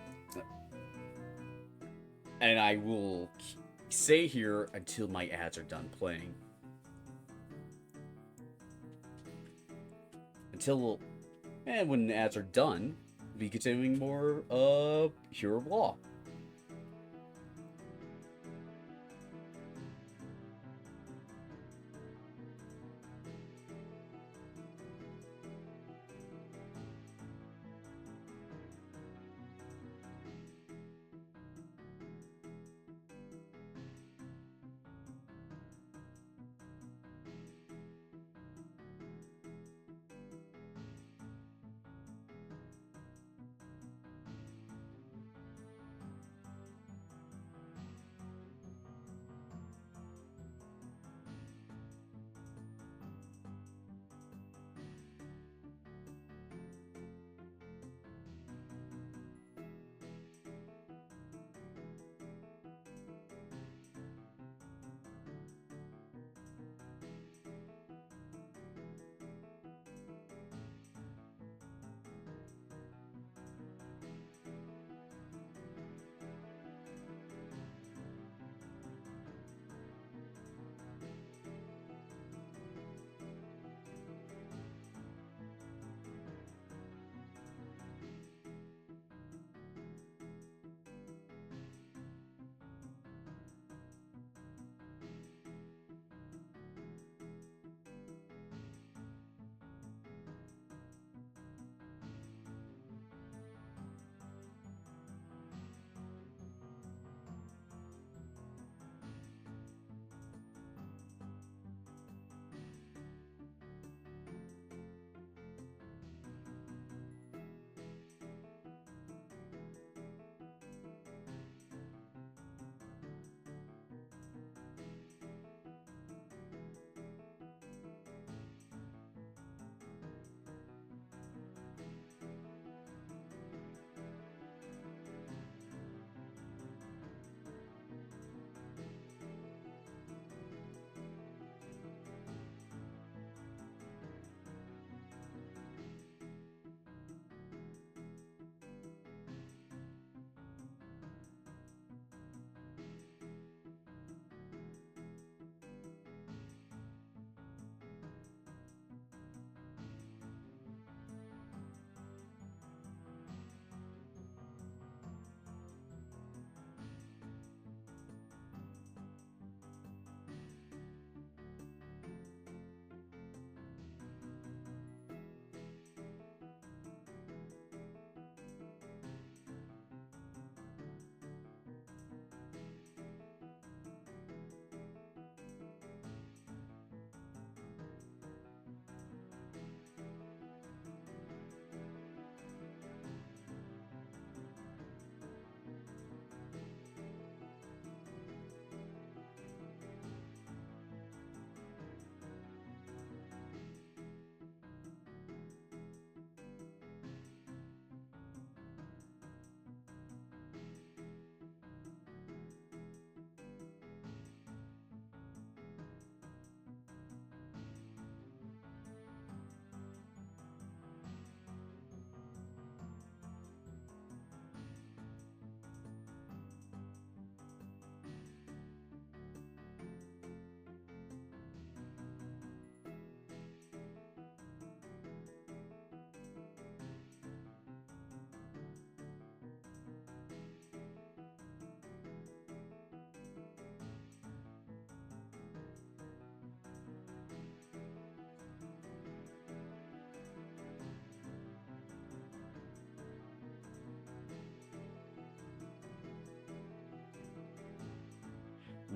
And I will stay here until my ads are done playing. And when the ads are done, we'll be continuing more of Hero of Law.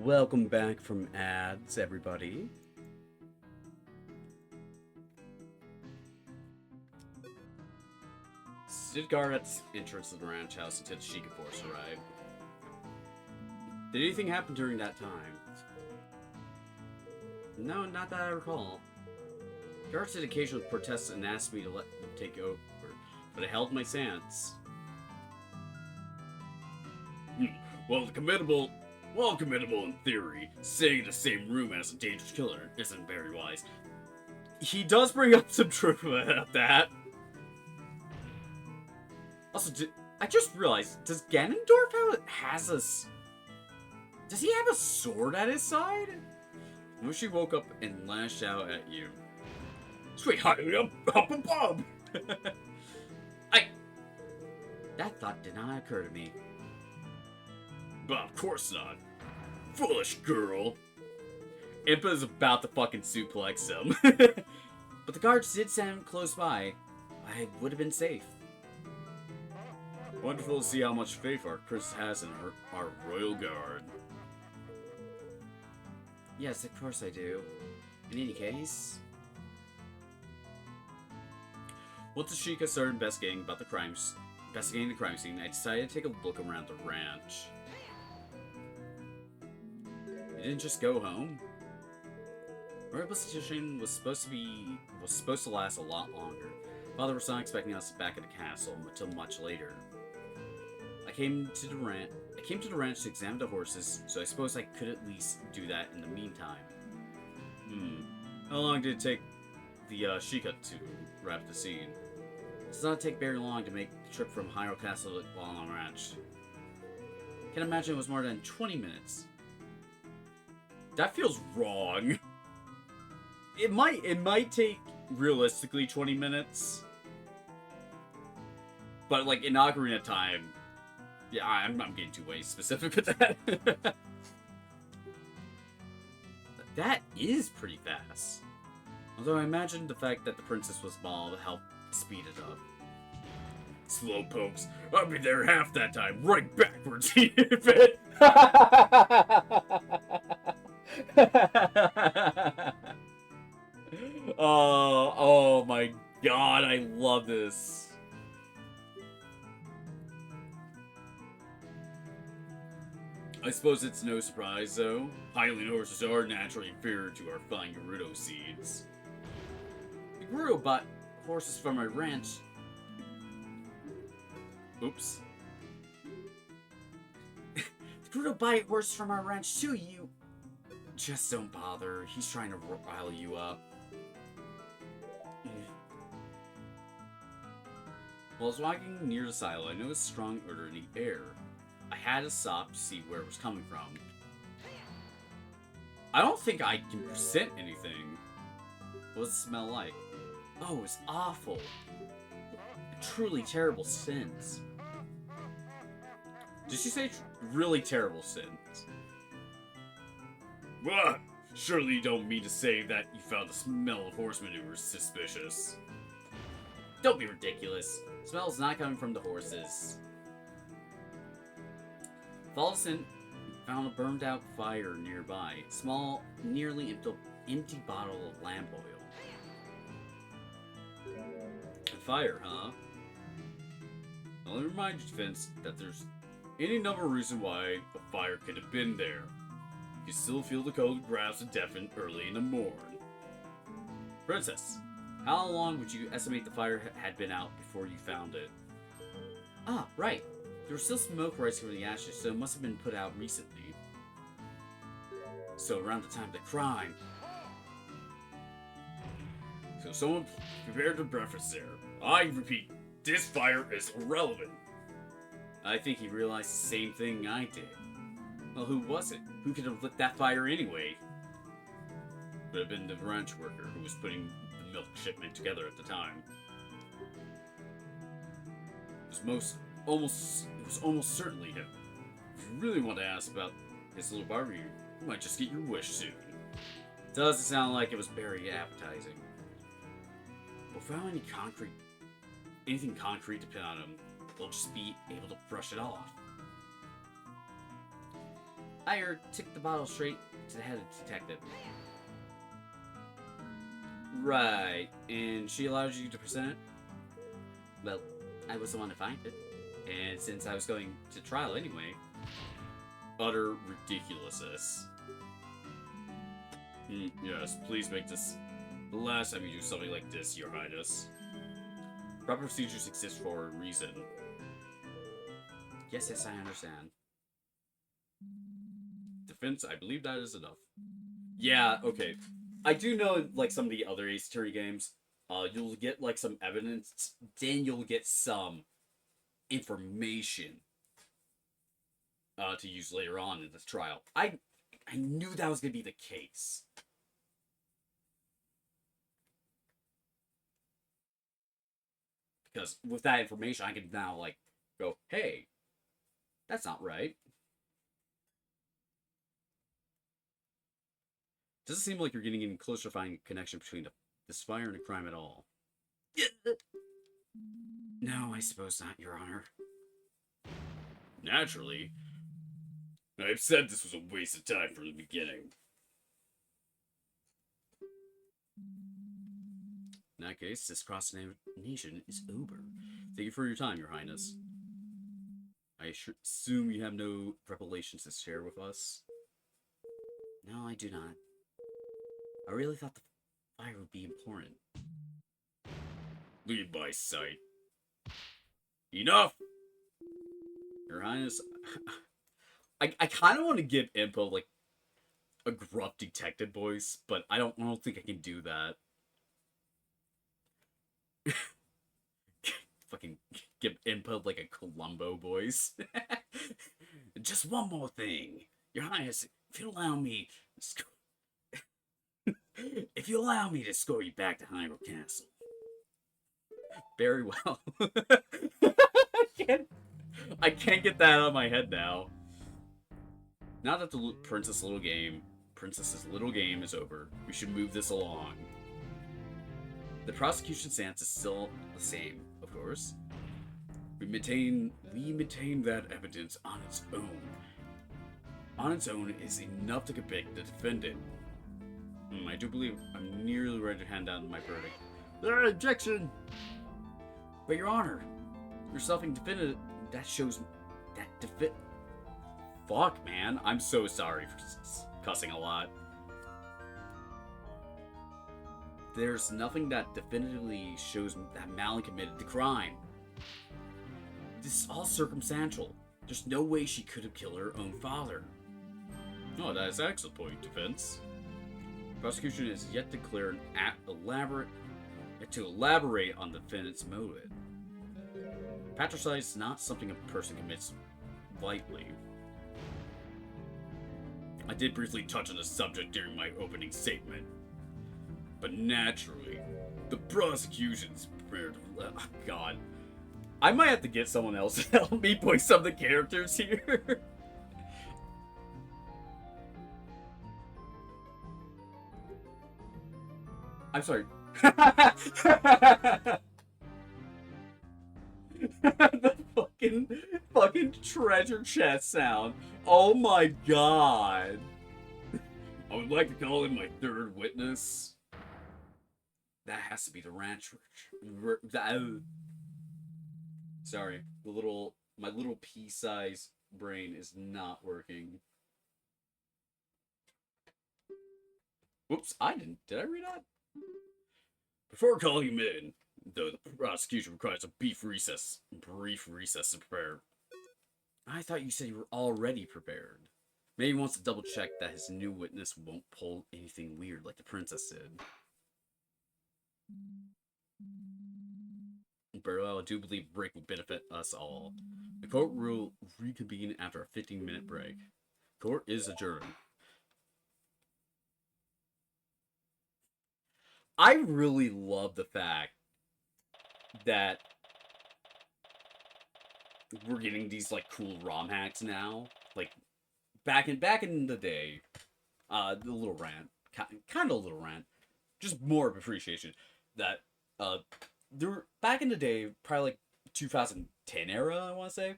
Welcome back from ads, everybody. Sid Garrett's entrance to the ranch house until the Sheikah Force arrived. Did anything happen during that time? No, not that I recall. Garrett did occasionally protest and asked me to let them take over, but I held my stance. While commendable in theory, staying in the same room as a dangerous killer isn't very wise. He does bring up some truth about that. Also, I just realized, does Ganondorf does he have a sword at his side? When she woke up and lashed out at you. Sweetheart, up above! That thought did not occur to me. But of course not. Foolish girl. Impa is about to fucking suplex him. But the guards did stand close by. I would have been safe. Wonderful to see how much faith our Chris has in our royal guard. Yes, of course I do. In any case... Once the Sheikah started investigating the crime scene, I decided to take a look around the ranch. You didn't just go home? Our position was supposed to last a lot longer. Father was not expecting us back at the castle until much later. I came to the ranch to examine the horses, so I suppose I could at least do that in the meantime. How long did it take the Sheikah to wrap the scene? It does not take very long to make the trip from Hyrule Castle to Gualan Ranch. I can imagine it was more than 20 minutes. That feels wrong. It might take realistically 20 minutes. But like in Ocarina of Time, yeah, I'm getting too way specific with that. That is pretty fast. Although I imagine the fact that the princess was small helped speed it up. Slowpokes, I'll be there half that time, right backwards, it. Oh my god, I love this. I suppose it's no surprise, though. Hylian horses are naturally inferior to our fine Gerudo seeds. The Gerudo bought horses from our ranch. Oops. The Gerudo buy horses from our ranch too, you... Just don't bother. He's trying to rile you up. While I was walking near the silo, I noticed a strong odor in the air. I had to stop to see where it was coming from. I don't think I can scent anything. What does it smell like? Oh, it's awful. A truly terrible scent. Did she say really terrible scent? What? Surely you don't mean to say that you found the smell of horse manure suspicious. Don't be ridiculous. The smell is not coming from the horses. Falson found a burned out fire nearby. Small, nearly empty bottle of lamp oil. A fire, huh? Well, let me remind you, Vince, that there's any number of reasons why a fire could have been there. You still feel the cold grasp of deafen early in the morn. Princess, how long would you estimate the fire had been out before you found it? Ah, right. There was still smoke rising from the ashes, so it must have been put out recently. So around the time of the crime. So someone prepared the breakfast there. I repeat, this fire is irrelevant. I think he realized the same thing I did. Well, who was it? Who could have lit that fire anyway? Could have been the ranch worker who was putting the milk shipment together at the time. It was almost certainly him. If you really want to ask about his little barbecue, you might just get your wish soon. Doesn't sound like it was very appetizing. But without anything concrete to pin on him, they'll just be able to brush it off. I took the bottle straight to the head of the detective. Right, and she allowed you to present it? Well, I was the one to find it. And since I was going to trial anyway... Utter ridiculousness. Yes, please make this the last time you do something like this, Your Highness. Proper procedures exist for a reason. Yes, I understand. Defense, I believe that is enough. Yeah, okay. I do know, like, some of the other Ace Attorney games, you'll get, like, some evidence, then you'll get some information to use later on in this trial. I knew that was going to be the case. Because with that information, I can now, like, go, hey, that's not right. Doesn't seem like you're getting any closer to finding a connection between this fire and a crime at all. No, I suppose not, Your Honor. Naturally. I've said this was a waste of time from the beginning. In that case, this cross-examination is over. Thank you for your time, Your Highness. I assume you have no revelations to share with us? No, I do not. I really thought the fire would be important. Lead by sight. Enough! Your Highness, I kind of want to give Impa, like, a gruff detective voice, but I don't think I can do that. Fucking give Impa, like, a Columbo voice. Just one more thing. Your Highness, if you allow me... if you allow me to escort you back to Hyrule Castle. Very well. I can't get that out of my head now. Now that the Princess's Little Game is over, we should move this along. The prosecution stance is still the same, of course. We maintain that evidence on its own. On its own is enough to convict the defendant. I do believe I'm nearly ready to hand down my verdict. Objection! But Your Honor, you're self-defended. That shows that Fuck, man. I'm so sorry for cussing a lot. There's nothing that definitively shows that Malon committed the crime. This is all circumstantial. There's no way she could have killed her own father. Oh, that is an excellent point, defense. Prosecution is yet to elaborate on the defendant's motive. Patricide is not something a person commits lightly. I did briefly touch on the subject during my opening statement, but naturally, the prosecution's prepared to... Oh, God. I might have to get someone else to help me voice some of the characters here. I'm sorry. The fucking treasure chest sound. Oh my god. I would like to call in my third witness. That has to be the ranch. Sorry, my little pea-sized brain is not working. Whoops, did I read that? Before calling him in, though the prosecution requires a brief recess to prepare. I thought you said you were already prepared. Maybe he wants to double check that his new witness won't pull anything weird like the princess did. Very well, I do believe break will benefit us all. The court will reconvene after a 15-minute break. Court is adjourned. I really love the fact that we're getting these like cool ROM hacks now. Like back in the day, the little rant, kind of a little rant, just more of appreciation that there were, back in the day, probably like 2010 era, I want to say,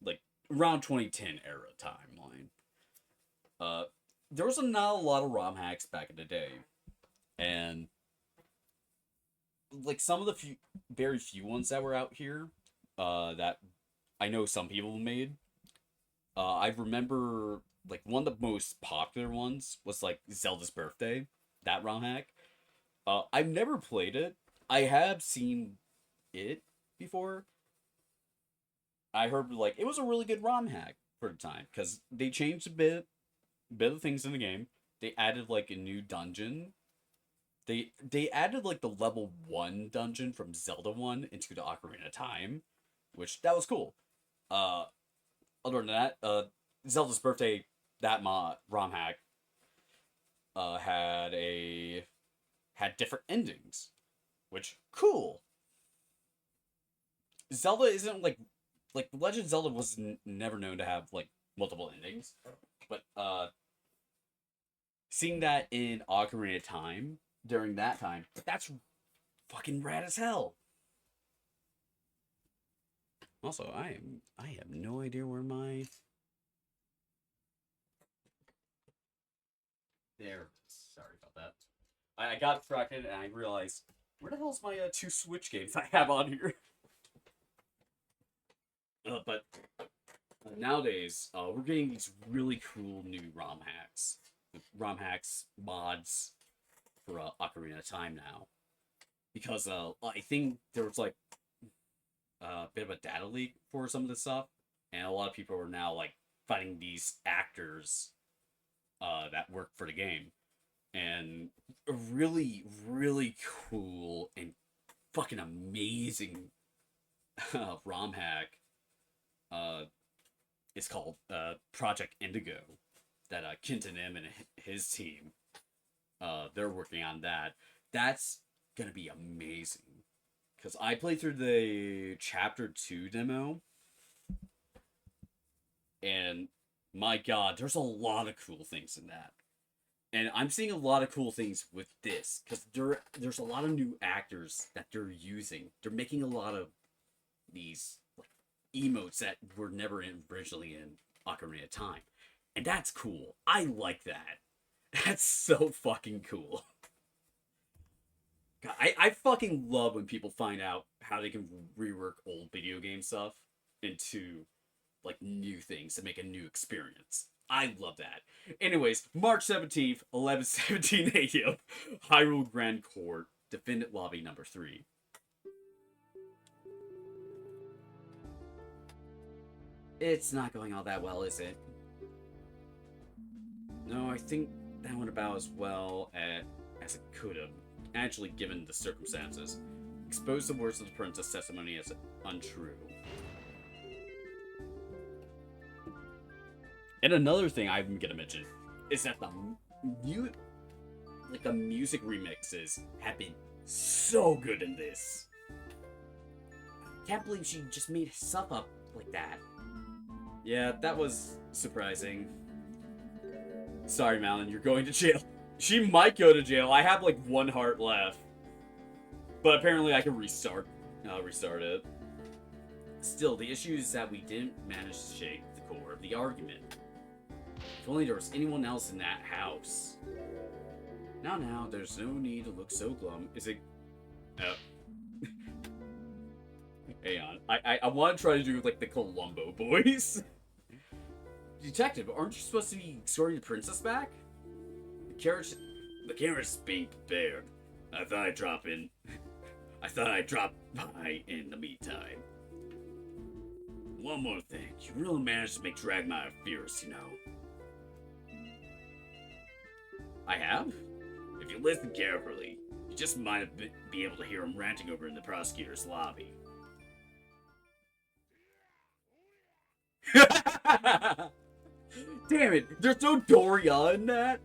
like around 2010 era timeline. There was not a lot of ROM hacks back in the day, and like some of the very few ones that were out here, that I know some people made. I remember like one of the most popular ones was like Zelda's Birthday, that ROM hack. I've never played it. I have seen it before. I heard like it was a really good ROM hack for the time because they changed a bit of things in the game. They added like a new dungeon. They added like the level 1 dungeon from Zelda 1 into the Ocarina of Time, which that was cool. Uh Other than that, Zelda's Birthday, that ROM hack had different endings, which cool. Zelda isn't like Legend of Zelda was never known to have like multiple endings, but seeing that in Ocarina of Time during that time, that's fucking rad as hell. Also, I have no idea where my there. Sorry about that. I got distracted and I realized where the hell's my two Switch games I have on here. But nowadays, we're getting these really cool new ROM hacks mods for Ocarina of Time now, because I think there was like a bit of a data leak for some of this stuff, and a lot of people are now like finding these actors that work for the game, and a really really cool and fucking amazing ROM hack. It's called Project Indigo, that Kenton M and his team they're working on that. That's gonna be amazing because I played through the Chapter 2 demo, and my god, there's a lot of cool things in that. And I'm seeing a lot of cool things with this because there's a lot of new actors that they're using. They're making a lot of these like, emotes that were never originally in Ocarina of Time, and that's cool. I like that. That's so fucking cool. God, I fucking love when people find out how they can rework old video game stuff into like new things to make a new experience. I love that. Anyways, March 17th, 11:17 a.m. Hyrule Grand Court, Defendant Lobby number 3. It's not going all that well, is it? No, I think that went about as well as it could have, actually, given the circumstances. Expose the words of the princess testimony as untrue. And another thing I'm gonna mention is that the music remixes have been so good in this. Can't believe she just made stuff up like that. Yeah, that was surprising. Sorry, Malin, you're going to jail. She might go to jail. I have like 1 heart left, but apparently I can restart it. Still, the issue is that we didn't manage to shake the core of the argument. If only there was anyone else in that house. Now, there's no need to look so glum. Is it... Hang on. I want to try to do, like, the Columbo voice. Detective, aren't you supposed to be escorting the princess back? The carriage being prepared. I thought I'd drop by in the meantime. One more thing. You really managed to make Dragmire fierce, you know. I have? If you listen carefully, you just might be able to hear him ranting over in the prosecutor's lobby. Damn it, there's no Doria in that?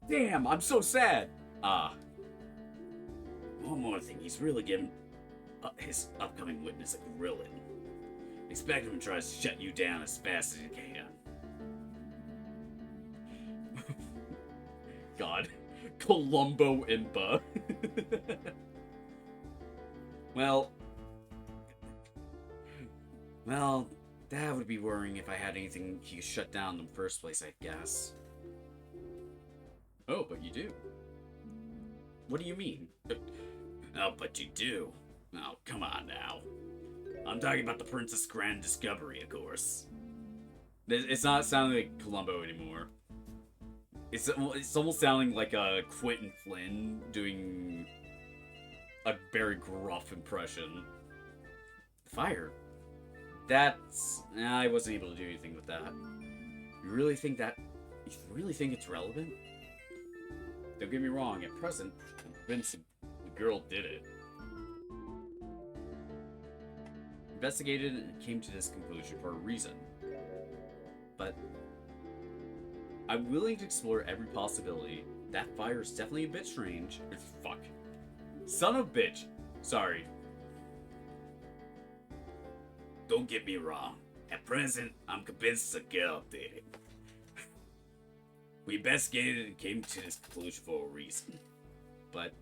Damn, I'm so sad. One more thing, he's really giving his upcoming witness a grilling. Expect him to try to shut you down as fast as he can. God. Columbo Impa. Well, That would be worrying if I had anything he could shut down in the first place, I guess. Oh, but you do. What do you mean? Oh, but you do. Oh, come on now. I'm talking about the Princess Grand Discovery, of course. It's not sounding like Columbo anymore. It's almost sounding like a Quentin Flynn doing a very gruff impression. Fire. That's... I wasn't able to do anything with that. You really think it's relevant? Don't get me wrong, at present, I'm convinced the girl did it. Investigated and came to this conclusion for a reason. But I'm willing to explore every possibility. That fire is definitely a bit strange. Fuck. Son of a bitch. Sorry. Don't get me wrong. At present, I'm convinced the girl did it. We investigated and came to this conclusion for a reason. But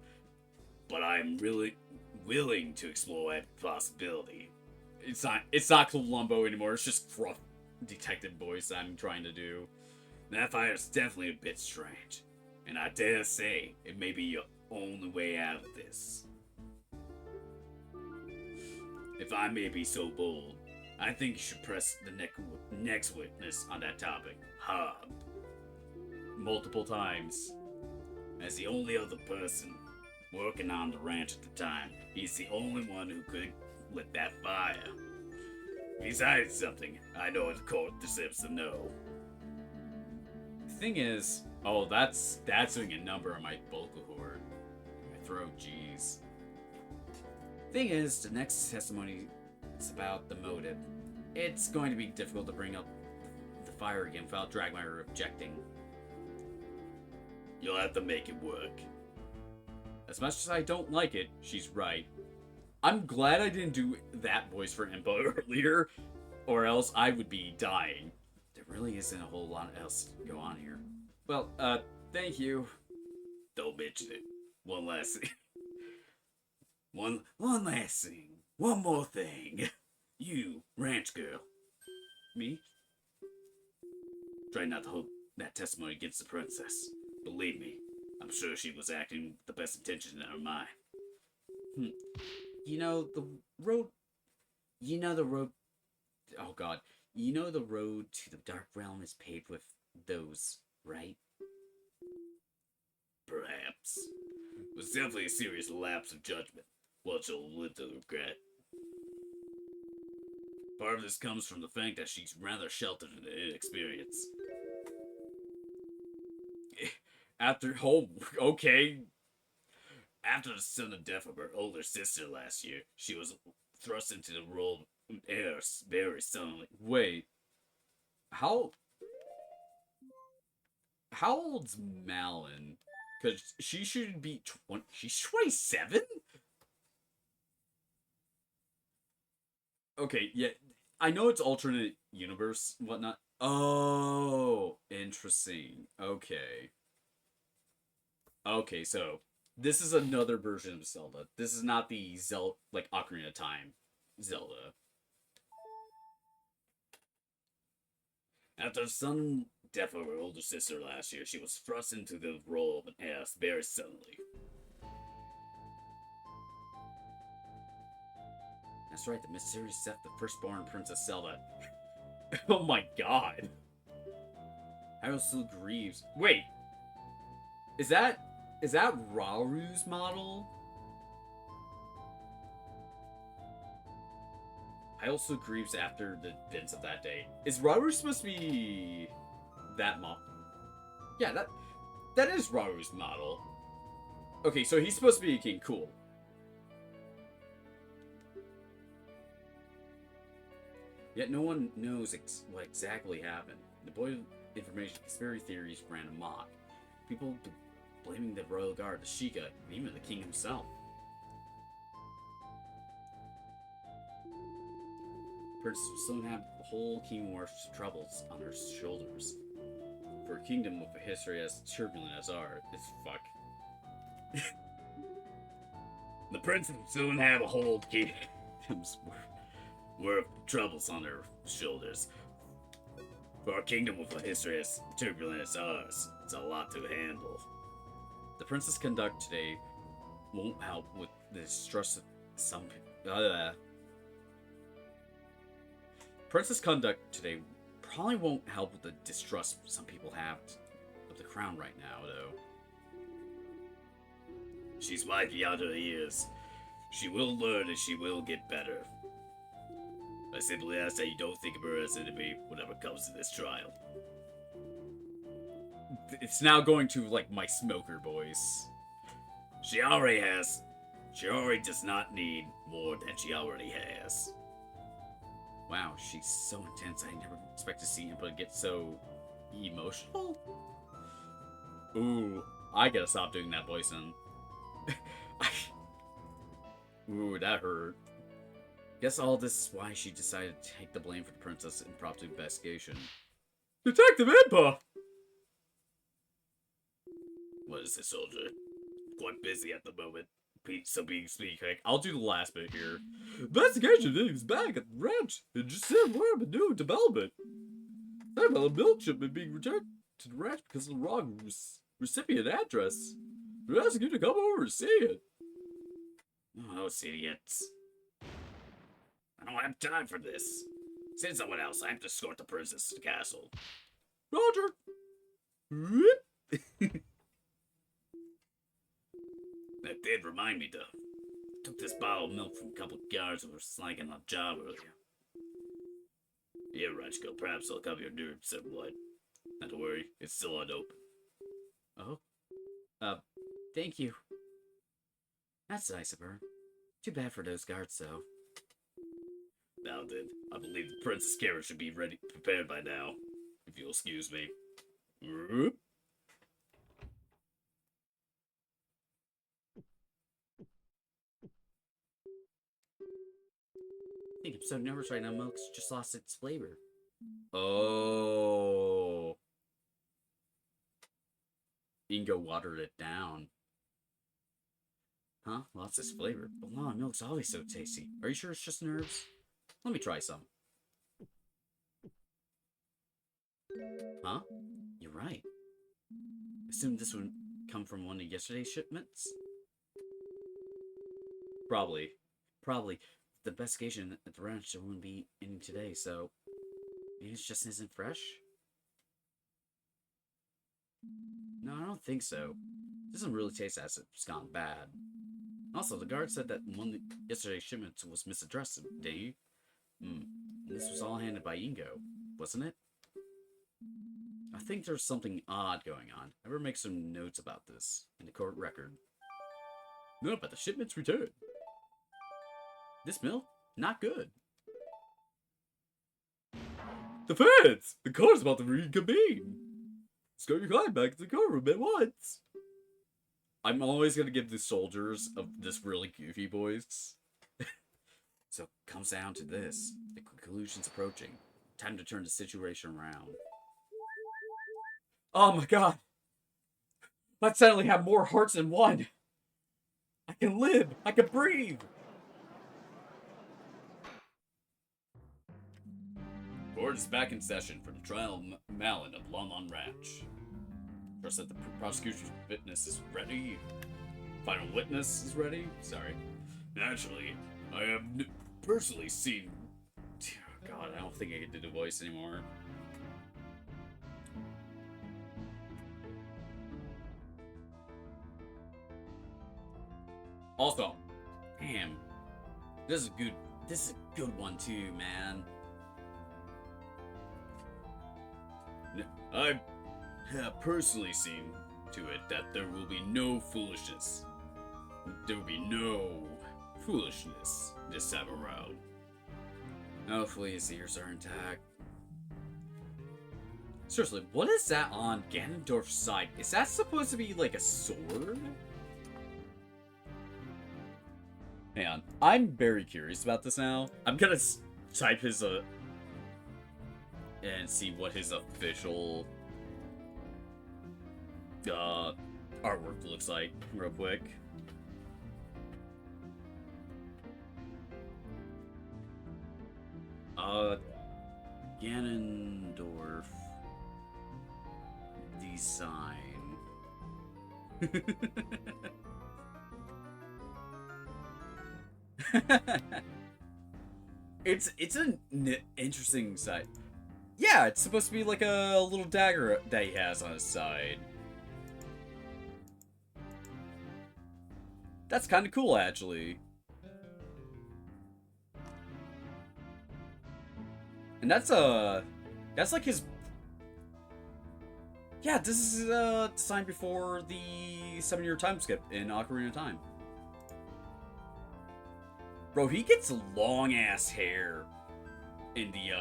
I'm really willing to explore every possibility. It's not Columbo anymore, it's just gruff detective voice I'm trying to do. That fire's definitely a bit strange. And I dare say, it may be your only way out of this. If I may be so bold, I think you should press the next witness on that topic, Hobb. Multiple times. As the only other person working on the ranch at the time, he's the only one who could lit that fire. If he's hiding something, I know the court deserves to know. The thing is, oh, that's doing a number on my vocal cord. My throat, jeez. Thing is, the next testimony is about the motive. It's going to be difficult to bring up the fire again without Dragmire objecting. You'll have to make it work. As much as I don't like it, she's right. I'm glad I didn't do that voice for Impa earlier, or else I would be dying. There really isn't a whole lot else to go on here. Well, thank you. Don't mention it. One last thing. One last thing. One more thing. You, ranch girl. Me? Try not to hold that testimony against the princess. Believe me, I'm sure she was acting with the best intention in her mind. You know the road... Oh god. You know the road to the Dark Realm is paved with those, right? Perhaps. It was definitely a serious lapse of judgment. What she'll live to regret. Part of this comes from the fact that she's rather sheltered and inexperienced. After the sudden death of her older sister last year, she was thrust into the role of heir very suddenly. Wait, how old's Malin? Because she should be 20. She's 27. Okay, yeah, I know it's alternate universe, whatnot. Oh, interesting. Okay. Okay, so this is another version of Zelda. This is not the like Ocarina of Time Zelda. After the sudden death of her older sister last year, she was thrust into the role of an heir very suddenly. That's right, the mysterious death of the firstborn Princess Zelda. Oh my god. Hyrule still grieves. Wait. Is that Raru's model? I also grieves after the events of that day. Is Rauru supposed to be that model? Yeah, that is Raru's model. Okay, so he's supposed to be King Cool. Yet no one knows what exactly happened. The boy information conspiracy theories ran amok. People blaming the royal guard, the Sheikah, and even the king himself. Princess will soon have the whole King War's troubles on her shoulders. For a kingdom with a history as turbulent as ours, it's fuck. The princess will soon have a whole kingdom's worth troubles on their shoulders. For a kingdom with a history as turbulent as ours, it's a lot to handle. The Princess Conduct today won't help with the distrust of some Princess Conduct today probably won't help with the distrust some people have of the crown right now, though. She's wise beyond her years. She will learn and she will get better. I simply ask that you don't think of her as an enemy whenever it comes to this trial. It's now going to, like, my smoker voice. She already does not need more than she already has. Wow, she's so intense. I never expect to see Impa get so emotional. Ooh, I gotta stop doing that voice then. Ooh, that hurt. Guess all this is why she decided to take the blame for the princess' impromptu investigation. Detective Impa! What is this, soldier? Quite busy at the moment. So being speaking, I'll do the last bit here. Investigation is back at the ranch and just said we're a new development. That about a milk shipment being returned to the ranch because of the wrong recipient address. We're asking you to come over and see it. Oh, those idiots. I don't have time for this. Send someone else. I have to escort the princess to the castle. Roger. That did remind me, though. Took this bottle of milk from a couple of guards who were slacking on a job earlier. Yeah, Rachko, perhaps I'll cover your nerves somewhat. Not to worry, it's still unopened. Oh? Thank you. That's nice of her. Too bad for those guards, though. Now then, I believe the princess carriage should be prepared by now. If you'll excuse me. I think I'm so nervous right now, milk's just lost its flavor. Oh. Ingo watered it down. Huh? Lost its flavor. But lawn milk's always so tasty. Are you sure it's just nerves? Let me try some. Huh? You're right. Assume this would come from one of yesterday's shipments? Probably. The investigation at the ranch wouldn't be any today, so maybe it just isn't fresh? No, I don't think so. It doesn't really taste as if it's gone bad. Also, the guard said that one of yesterday's shipments was misaddressed, didn't he? And this was all handed by Ingo, wasn't it? I think there's something odd going on. I better make some notes about this in the court record. No, but the shipment's returned. This milk? Not good. The feds! The court's about to reconvene! Let's go your client back to the courtroom at once! I'm always gonna give the soldiers of this really goofy voice. So it comes down to this. The conclusion's approaching. Time to turn the situation around. Oh my god! I suddenly have more hearts than one! I can live! I can breathe! Court is back in session for the trial of Malin of Longmont Ranch. Trust that the prosecution's witness is ready. Final witness is ready? Sorry. Naturally, I have personally seen... God, I don't think I can do the voice anymore. Also, damn, this is a good one too, man. I have personally seen to it that there will be no foolishness. There will be no foolishness this time around. Hopefully his ears are intact. Seriously, what is that on Ganondorf's side? Is that supposed to be like a sword? Hang on, I'm very curious about this now. I'm gonna type his and see what his official artwork looks like real quick. Uh, Ganondorf design. It's an interesting side. Yeah, it's supposed to be like a little dagger that he has on his side. That's kind of cool, actually. And that's like his. Yeah, this is designed before the 7-year time skip in Ocarina of Time. Bro, he gets long ass hair in the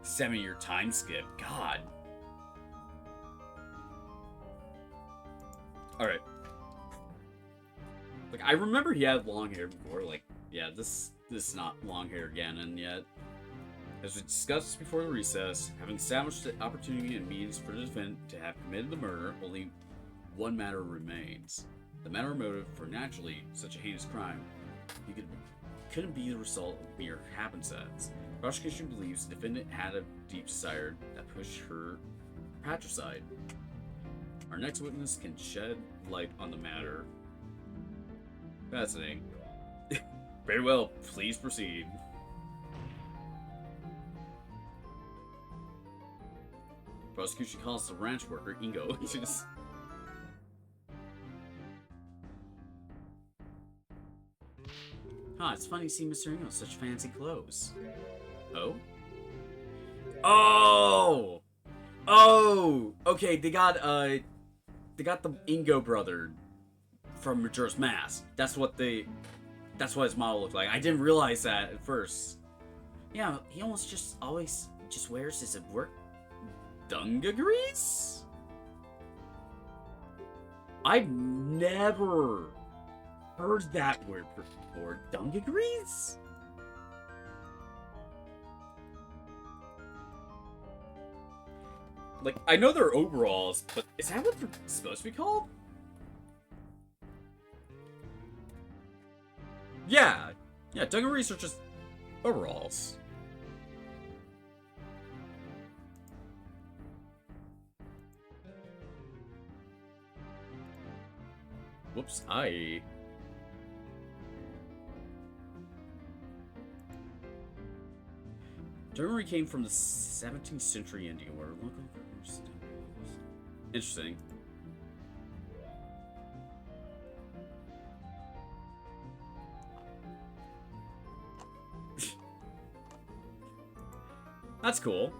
7-year time skip. God. Alright. Like, I remember he had long hair before. Like, yeah, this is not long hair Ganon yet. As we discussed before the recess, having established the opportunity and means for the defendant to have committed the murder, only one matter remains. The matter of motive for naturally such a heinous crime. He couldn't be the result of mere happenstance. The prosecution believes the defendant had a deep desire that pushed her patricide. Our next witness can shed light on the matter. Fascinating. Very well, please proceed. Prosecution calls the ranch worker Ingo. Just... Huh, it's funny to see Mr. Ingo in such fancy clothes. Oh? Oh! Oh! Okay, they got the Ingo brother from Majora's Mask. That's what his model looked like. I didn't realize that at first. Yeah, he almost always wears his work dungarees? I've never heard that word before. Dungarees? Like, I know they're overalls, but is that what they're supposed to be called? Yeah. Yeah, dungarees are just overalls. Whoops, Dungaree came from the 17th century India, where local governors... Interesting. That's cool.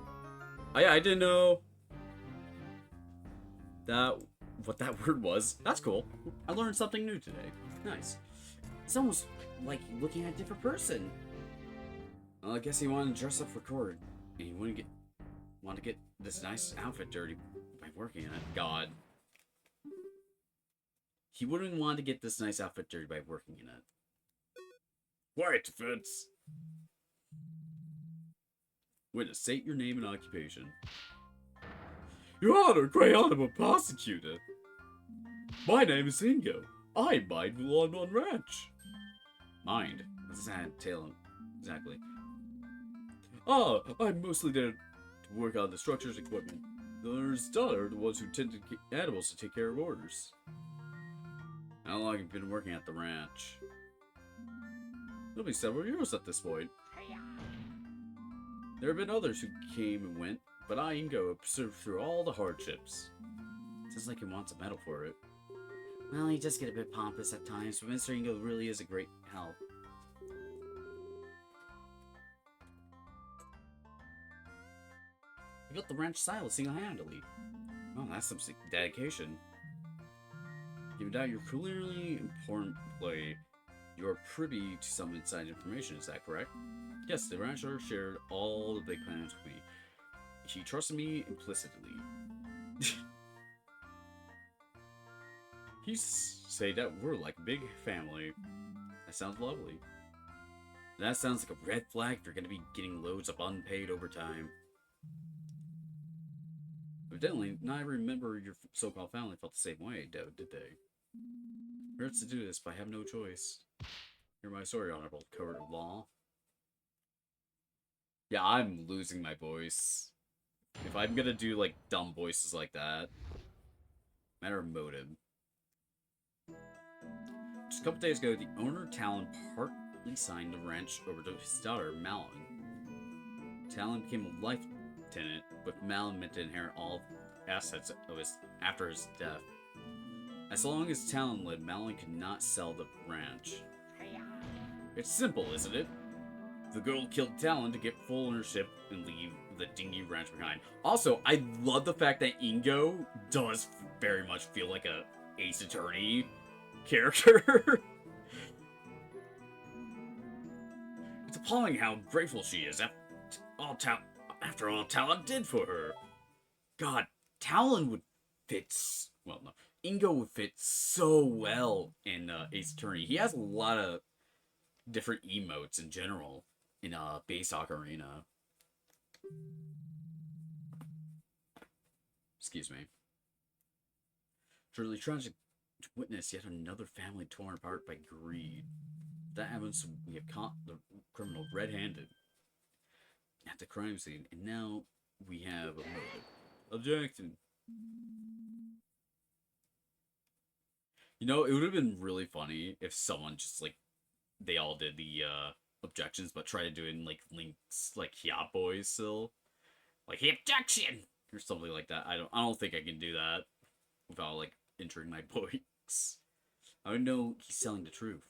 I didn't know what that word was. That's cool. I learned something new today. Nice. It's almost like looking at a different person. Well, I guess he wanted to dress up for court, and he wouldn't want to get this nice outfit dirty by working in it. God. He wouldn't want to get this nice outfit dirty by working in it. Quiet, defense. Witness, state your name and occupation. Your Honor, great honorable prosecutor. My name is Ingo. I mind the Lon Ranch. Mind? What does that entail exactly? Ah, I'm mostly there to work on the structures and equipment. The owner's daughter are the ones who tend to get animals to take care of orders. How long have you been working at the ranch? It'll be several years at this point. There have been others who came and went, but I, Ingo, observed through all the hardships. Sounds like he wants a medal for it. Well, he does get a bit pompous at times, but Mr. Ingo really is a great help. He built the ranch silo single-handedly. Oh, that's some dedication. Given out your clearly important employee, you are privy to some inside information, is that correct? Yes, the rancher shared all the big plans with me. He trusted me implicitly. He say that we're like a big family. That sounds lovely. That sounds like a red flag if you're going to be getting loads of unpaid overtime. Evidently, not every member of your so-called family felt the same way, did they? It hurts to do this, but I have no choice. Hear my story, Honorable Court of Law. Yeah, I'm losing my voice. If I'm gonna do, like, dumb voices like that. Matter of motive. Just a couple days ago, the owner, Talon, partly signed the ranch over to his daughter, Malin. Talon became a life tenant, with Malin meant to inherit all assets of after his death. As long as Talon lived, Malin could not sell the ranch. It's simple, isn't it? The girl killed Talon to get full ownership and leave the dingy ranch behind. Also, I love the fact that Ingo does very much feel like a Ace Attorney character. It's appalling how grateful she is after all Talon did for her. God, Talon would fit. Well, no. Ingo would fit so well in Ace Attorney. He has a lot of different emotes in general in Base Ocarina. Excuse me. Truly tragic to witness yet another family torn apart by greed. That happens, we have caught the criminal red-handed at the crime scene, and now we have a motive. Objection. You know, it would have been really funny if someone just, like, they all did the objections, but try to do it in, like, Link's, like, Yacht Boys still. Like, objection! Or something like that. I don't think I can do that without, like, entering my voice. I would know he's telling the truth.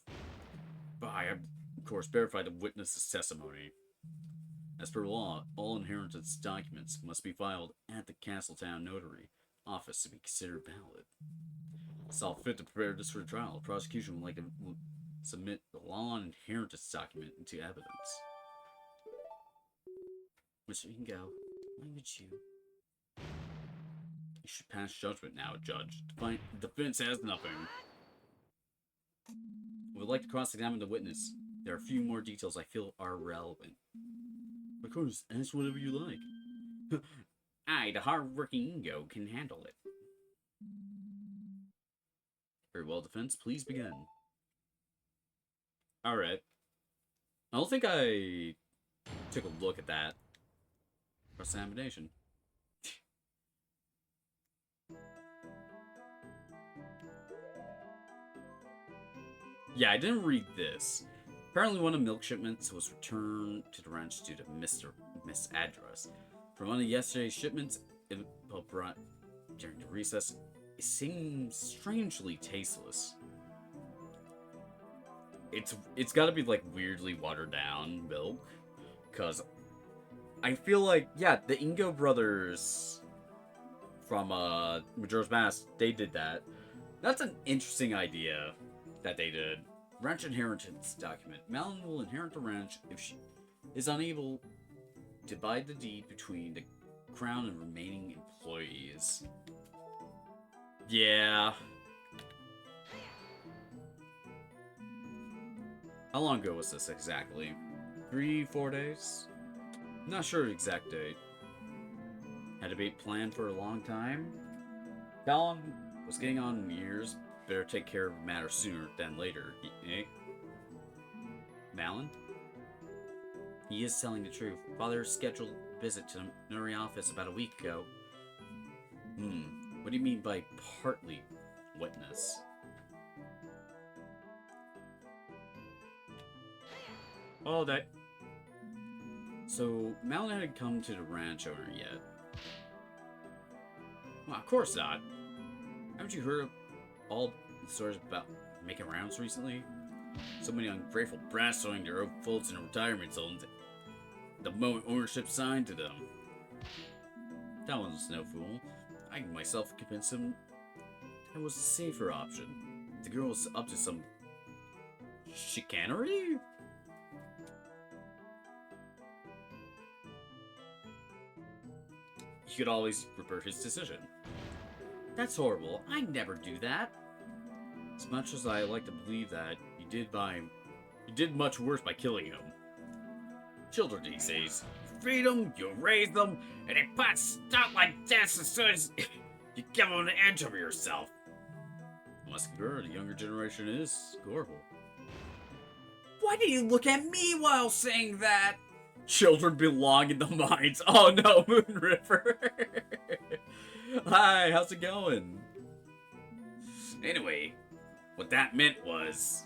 But I have, of course, verified the witness's testimony. As per law, all inheritance documents must be filed at the Castletown Notary office to be considered valid. Saw fit to prepare this for trial. The prosecution would like to submit the law on inheritance document into evidence. Mr. Ingo, why would you? You should pass judgment now, Judge. The defense has nothing. We would like to cross-examine the witness. There are a few more details I feel are relevant. Of course, ask whatever you like. I, the hard-working Ingo, can handle it. Very well, defense. Please begin. Alright. I don't think I took a look at that cross-examination. Yeah, I didn't read this. Apparently one of the milk shipments was returned to the ranch due to misaddress. From one of yesterday's shipments, it brought during the recess, it seems strangely tasteless. It's gotta be like weirdly watered down milk. Cause I feel like, yeah, the Ingo brothers from Majora's Mask, they did that. That's an interesting idea that they did. Ranch inheritance document. Malin will inherit the ranch if she is unable to divide the deed between the crown and remaining employees. Yeah. How long ago was this exactly? 3-4 days? Not sure the exact date. Had to be planned for a long time. Talon was getting on in years. Better take care of the matter sooner than later, eh? Malin? He is telling the truth. Father scheduled a visit to the notary office about a week ago. What do you mean by partly witness? All day. So, Malin hadn't come to the ranch owner yet. Well, of course not. Haven't you heard of all the stories about making rounds recently? So many ungrateful brats throwing their own faults in retirement zones the moment ownership signed to them. That one's no fool. I myself convinced him that was a safer option. The girl was up to some chicanery? He could always revert his decision. That's horrible. I'd never do that. As much as I like to believe that, you did much worse by killing him. Children these days, you feed them, you raise them, and they put stuff like this as soon as you give them an inch of yourself. Muscular, the younger generation is horrible. Why do you look at me while saying that? Children belong in the mines. Oh no, Moon River. Hi, how's it going? Anyway, what that meant was...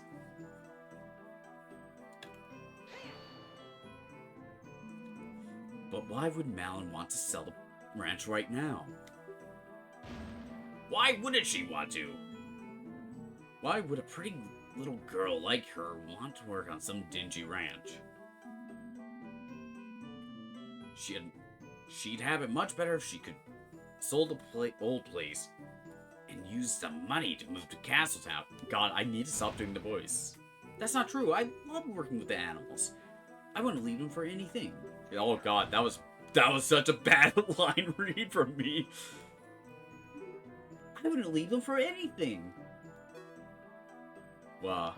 But why would Malon want to sell the ranch right now? Why wouldn't she want to? Why would a pretty little girl like her want to work on some dingy ranch? She'd have it much better if she could sold the old place and use the money to move to Castletown. God, I need to stop doing the voice. That's not true. I love working with the animals. I wouldn't leave them for anything. Oh God, that was such a bad line read from me. I wouldn't leave them for anything. Wow.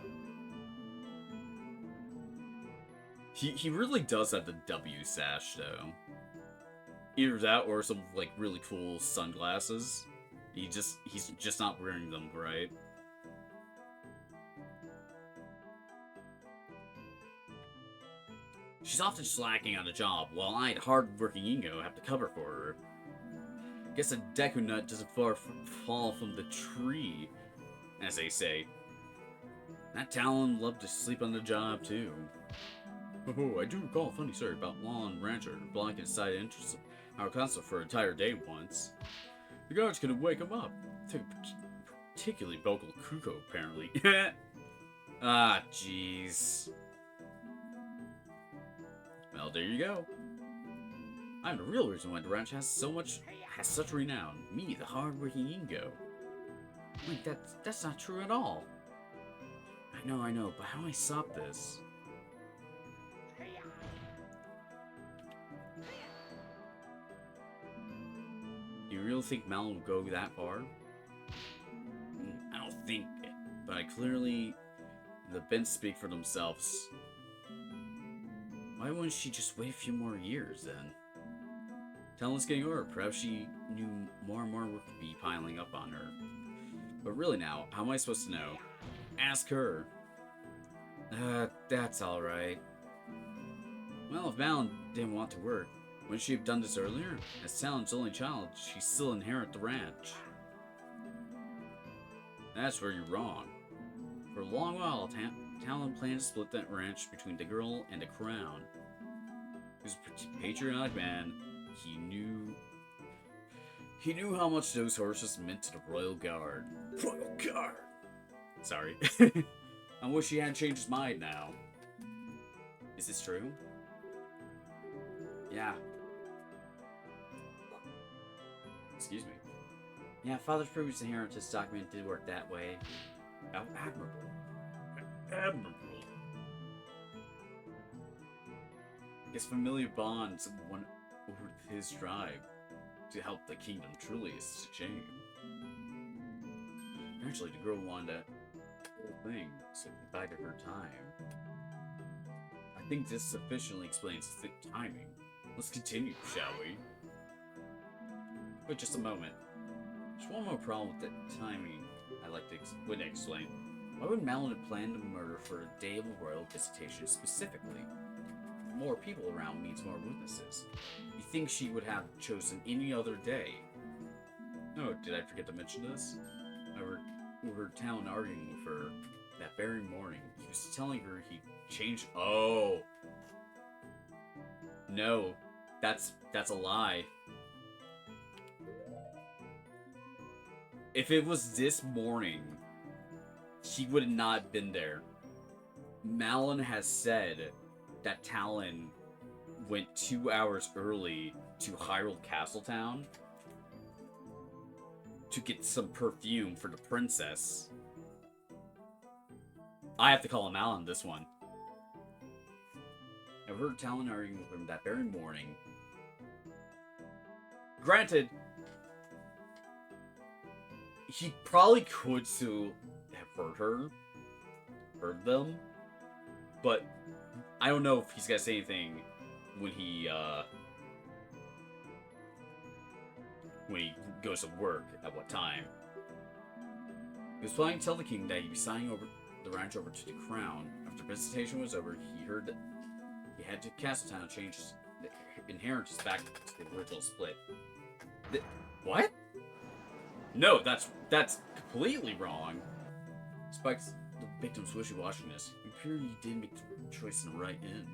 He really does have the W sash though. Either that or some like really cool sunglasses. He's just not wearing them right. She's often slacking on the job, while I'd hard-working Ingo have to cover for her. Guess a Deku nut doesn't fall from the tree, as they say. That Talon loved to sleep on the job too. Oh, I do recall a funny story about Lawn Rancher blocking his side entrance of our console for an entire day once. The guards couldn't wake him up. Took a particularly vocal Kuko, apparently. Ah, jeez. Well, there you go. I'm the real reason why the ranch has such renown. Me, the hard-working Ingo. Wait, that's not true at all. I know, but how do I stop this? You really think Malon will go that far? I don't think it, but the events speak for themselves. Why wouldn't she just wait a few more years, then? Talon's getting over. Perhaps she knew more and more work would be piling up on her. But really now, how am I supposed to know? Ask her. That's alright. Well, if Malon didn't want to work, wouldn't she have done this earlier? As Talon's only child, she still inherit the ranch. That's where you're wrong. For a long while, Talon planned to split that ranch between the girl and the crown. He was a patriotic man. He knew how much those horses meant to the Royal Guard. Royal Guard! Sorry. I wish he hadn't changed his mind now. Is this true? Yeah. Excuse me. Yeah, Father's previous inheritance document did work that way. How admirable. Admirable. His familiar bonds won over his tribe to help the kingdom truly is a shame. Eventually, the girl wanted that whole thing, so he bided her time. I think this sufficiently explains the timing. Let's continue, shall we? Wait just a moment. There's one more problem with the timing I'd like to explain. Why would Malon have planned a murder for a day of a royal visitation specifically? More people around means more witnesses. You think she would have chosen any other day? Oh, did I forget to mention this? We were Talon arguing with her that very morning. He was telling her he changed. Oh, no, that's a lie. If it was this morning, he would have not been there. Malon has said that Talon went 2 hours early to Hyrule Castletown to get some perfume for the princess. I have to call him Malon this one. I heard Talon arguing with him that very morning. Granted, he probably could still have heard them, but I don't know if he's gonna say anything when he goes to work at what time. He was planning to tell the king that he'd be signing over the ranch over to the crown. After visitation was over, he heard that he had to Castletown change the inheritance back to the original split. What? No, that's completely wrong. Despite the victim's wishy-washiness, it appears he did make the choice in the right end.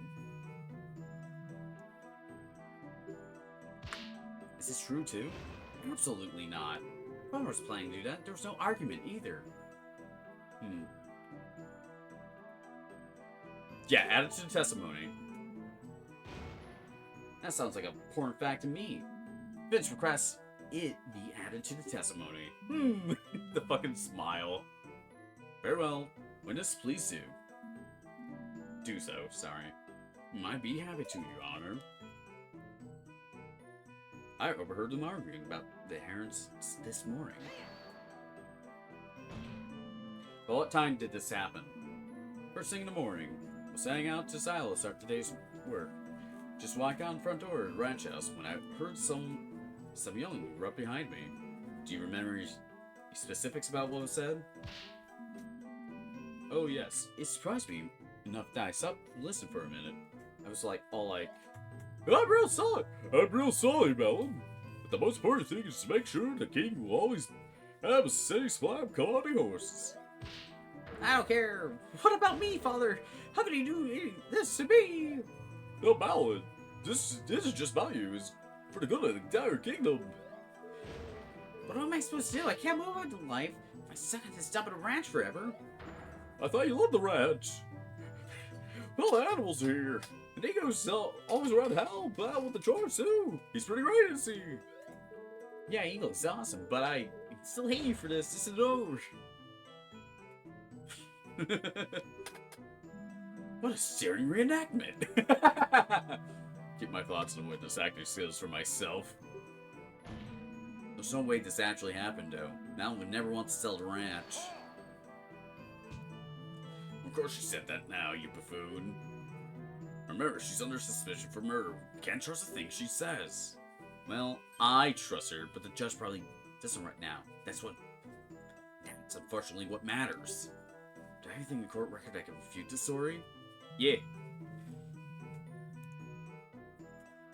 Is this true too? Absolutely not. If I was planning to do that, there was no argument either. Yeah, add it to the testimony. That sounds like a important fact to me. Vince requests it be added to the testimony. The fucking smile. Very well. Witness, please do. Do so, sorry. I'd be happy to, Your Honor. I overheard them arguing about the herons this morning. Well, what time did this happen? First thing in the morning. I was setting out to Silo to start today's work. Just walked out the front door of the ranch house when I heard some yelling right behind me. Do you remember any specifics about what was said? Oh yes, it surprised me enough that I stopped and listened for a minute. I was all like, I'm real sorry, Melon. But the most important thing is to make sure the king will always have a steady supply of quality horses. I don't care. What about me, Father? How can you do this to me? No, Melon, this is just value. It's for the good of the entire kingdom. But what am I supposed to do? I can't move on to life if I suck at this dump at a ranch forever. I thought you loved the ranch. Well, the animals are here. And Nico's always around to help out with the chores, too. He's pretty ready to see. Yeah, Eagle's awesome, but I still hate you for this. This is over. What a stirring reenactment. Keep my thoughts on witness acting skills for myself. There's no way this actually happened, though. Mal would never want to sell the ranch. Of course she said that now, you buffoon. Remember, she's under suspicion for murder. Can't trust a thing she says. Well, I trust her, but the judge probably doesn't right now. That's unfortunately what matters. Do I have anything in the court record that can refute this story? Yeah.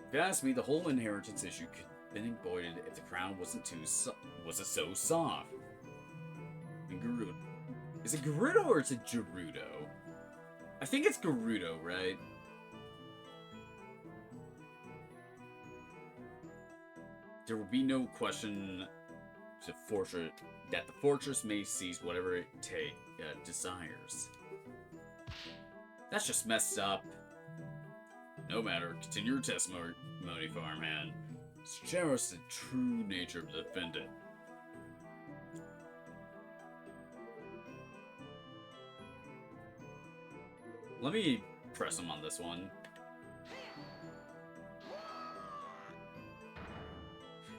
If you ask me, the whole inheritance issue could have been avoided if the crown wasn't so soft. And Gerudo. Is it Gerudo or is it Gerudo? I think it's Gerudo, right? There will be no question that the fortress may seize whatever it desires. That's just messed up. No matter, continue your testimony, farmhand. Show us the true nature of the defendant. Let me press him on this one.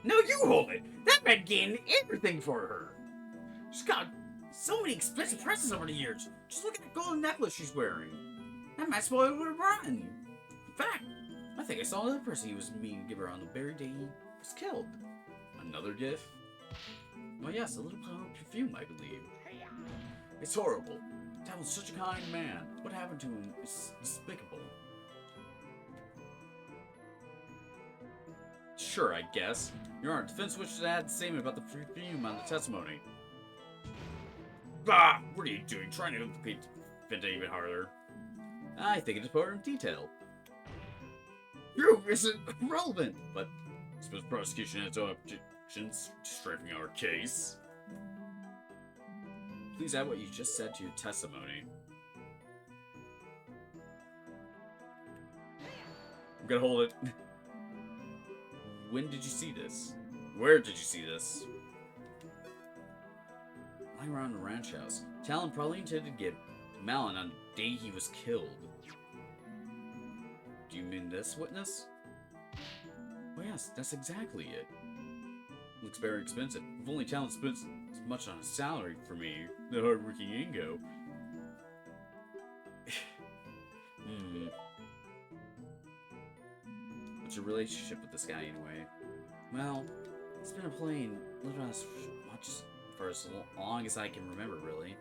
No, you hold it! That man gained everything for her! She's got so many expensive presents over the years. Just look at that golden necklace she's wearing. That might spoil her rotten. In fact, I think I saw another person he was mean to give her on the very day he was killed. Another gift? Oh yes, a little perfume, I believe. It's horrible. That was such a kind man. What happened to him is despicable. Sure, I guess. Your Honor, defense wishes to add the statement about the perfume on the testimony. Bah! What are you doing? Trying to implicate the defendant even harder? I think it is important detail. Proof isn't relevant, but I suppose the prosecution has no objections to strengthening our case. Please add what you just said to your testimony. I'm gonna hold it. When did you see this? Where did you see this? Lying around the ranch house. Talon probably intended to get Malin on the day he was killed. Do you mean this, witness? Oh yes, that's exactly it. Looks very expensive. If only Talon spent as much on a salary for me, the hard-working Ingo. What's your relationship with this guy, anyway? Well, it's been a plain lived on as much for as long as I can remember, really.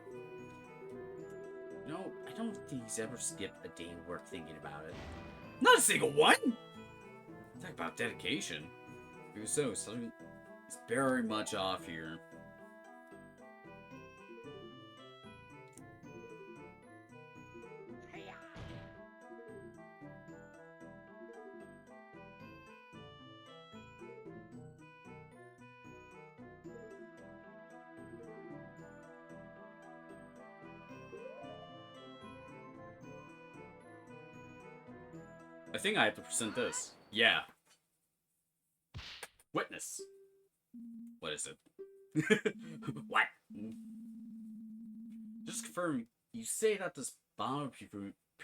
No, I don't think he's ever skipped a day of work thinking about it. Not a single one! Talk about dedication. Even so, something is very much off here. I think I have to present this. Yeah. Witness. What is it? What? Just confirm, you say that this bottle of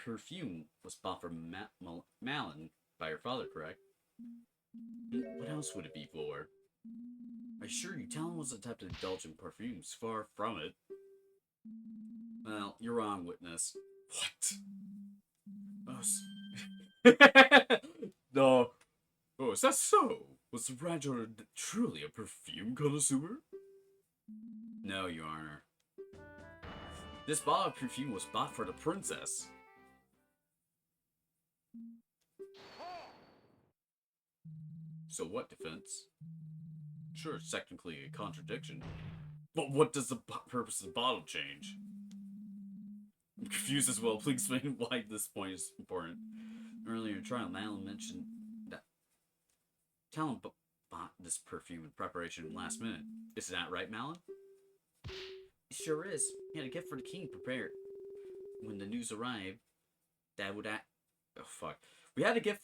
perfume was bought from Malin by your father, correct? What else would it be for? I assure you, Talon was the type to indulge in perfumes. Far from it. Well, you're wrong, witness. What? No. Oh, is that so? Was the Rancher truly a perfume connoisseur? No, Your Honor. This bottle of perfume was bought for the princess. So what, defense? Sure, it's technically a contradiction. But what does the purpose of the bottle change? I'm confused as well. Please explain why this point is important. Earlier in trial, Malin mentioned that Talon bought this perfume in preparation last minute. Isn't that right, Malin? It sure is. He had a gift for the king prepared. When the news arrived, that would oh, fuck. We had a gift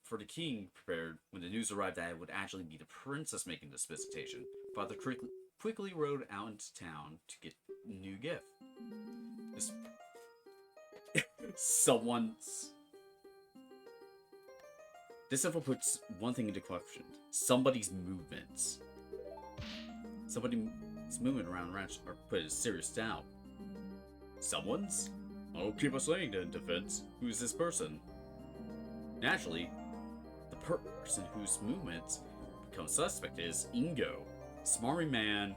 for the king prepared when the news arrived that it would actually be the princess making this visitation. Father quickly rode out into town to get a new gift. This info puts one thing into question. Somebody's movements. Somebody's movement around the ranch are put in serious doubt. Someone's? I'll keep us saying in defense. Who's this person? Naturally, the person whose movements become suspect is Ingo. Smarmy man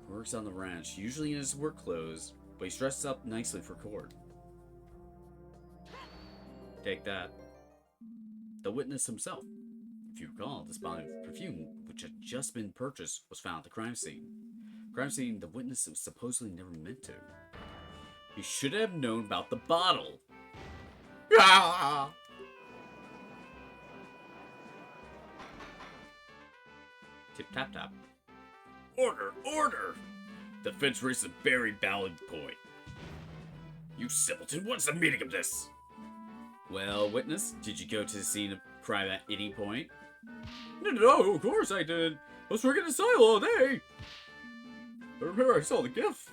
who works on the ranch, usually in his work clothes, but he's dressed up nicely for court. Take that. The witness himself. If you recall, this bottle of perfume, which had just been purchased, was found at the crime scene. Crime scene the witness was supposedly never meant to. He should have known about the bottle. Ah! Tip tap tap. Order! Order! Defense raises a very valid point. You simpleton, what's the meaning of this? Well, witness, did you go to the scene of crime at any point? No, of course I did. I was working in silo all day. I remember I saw the gift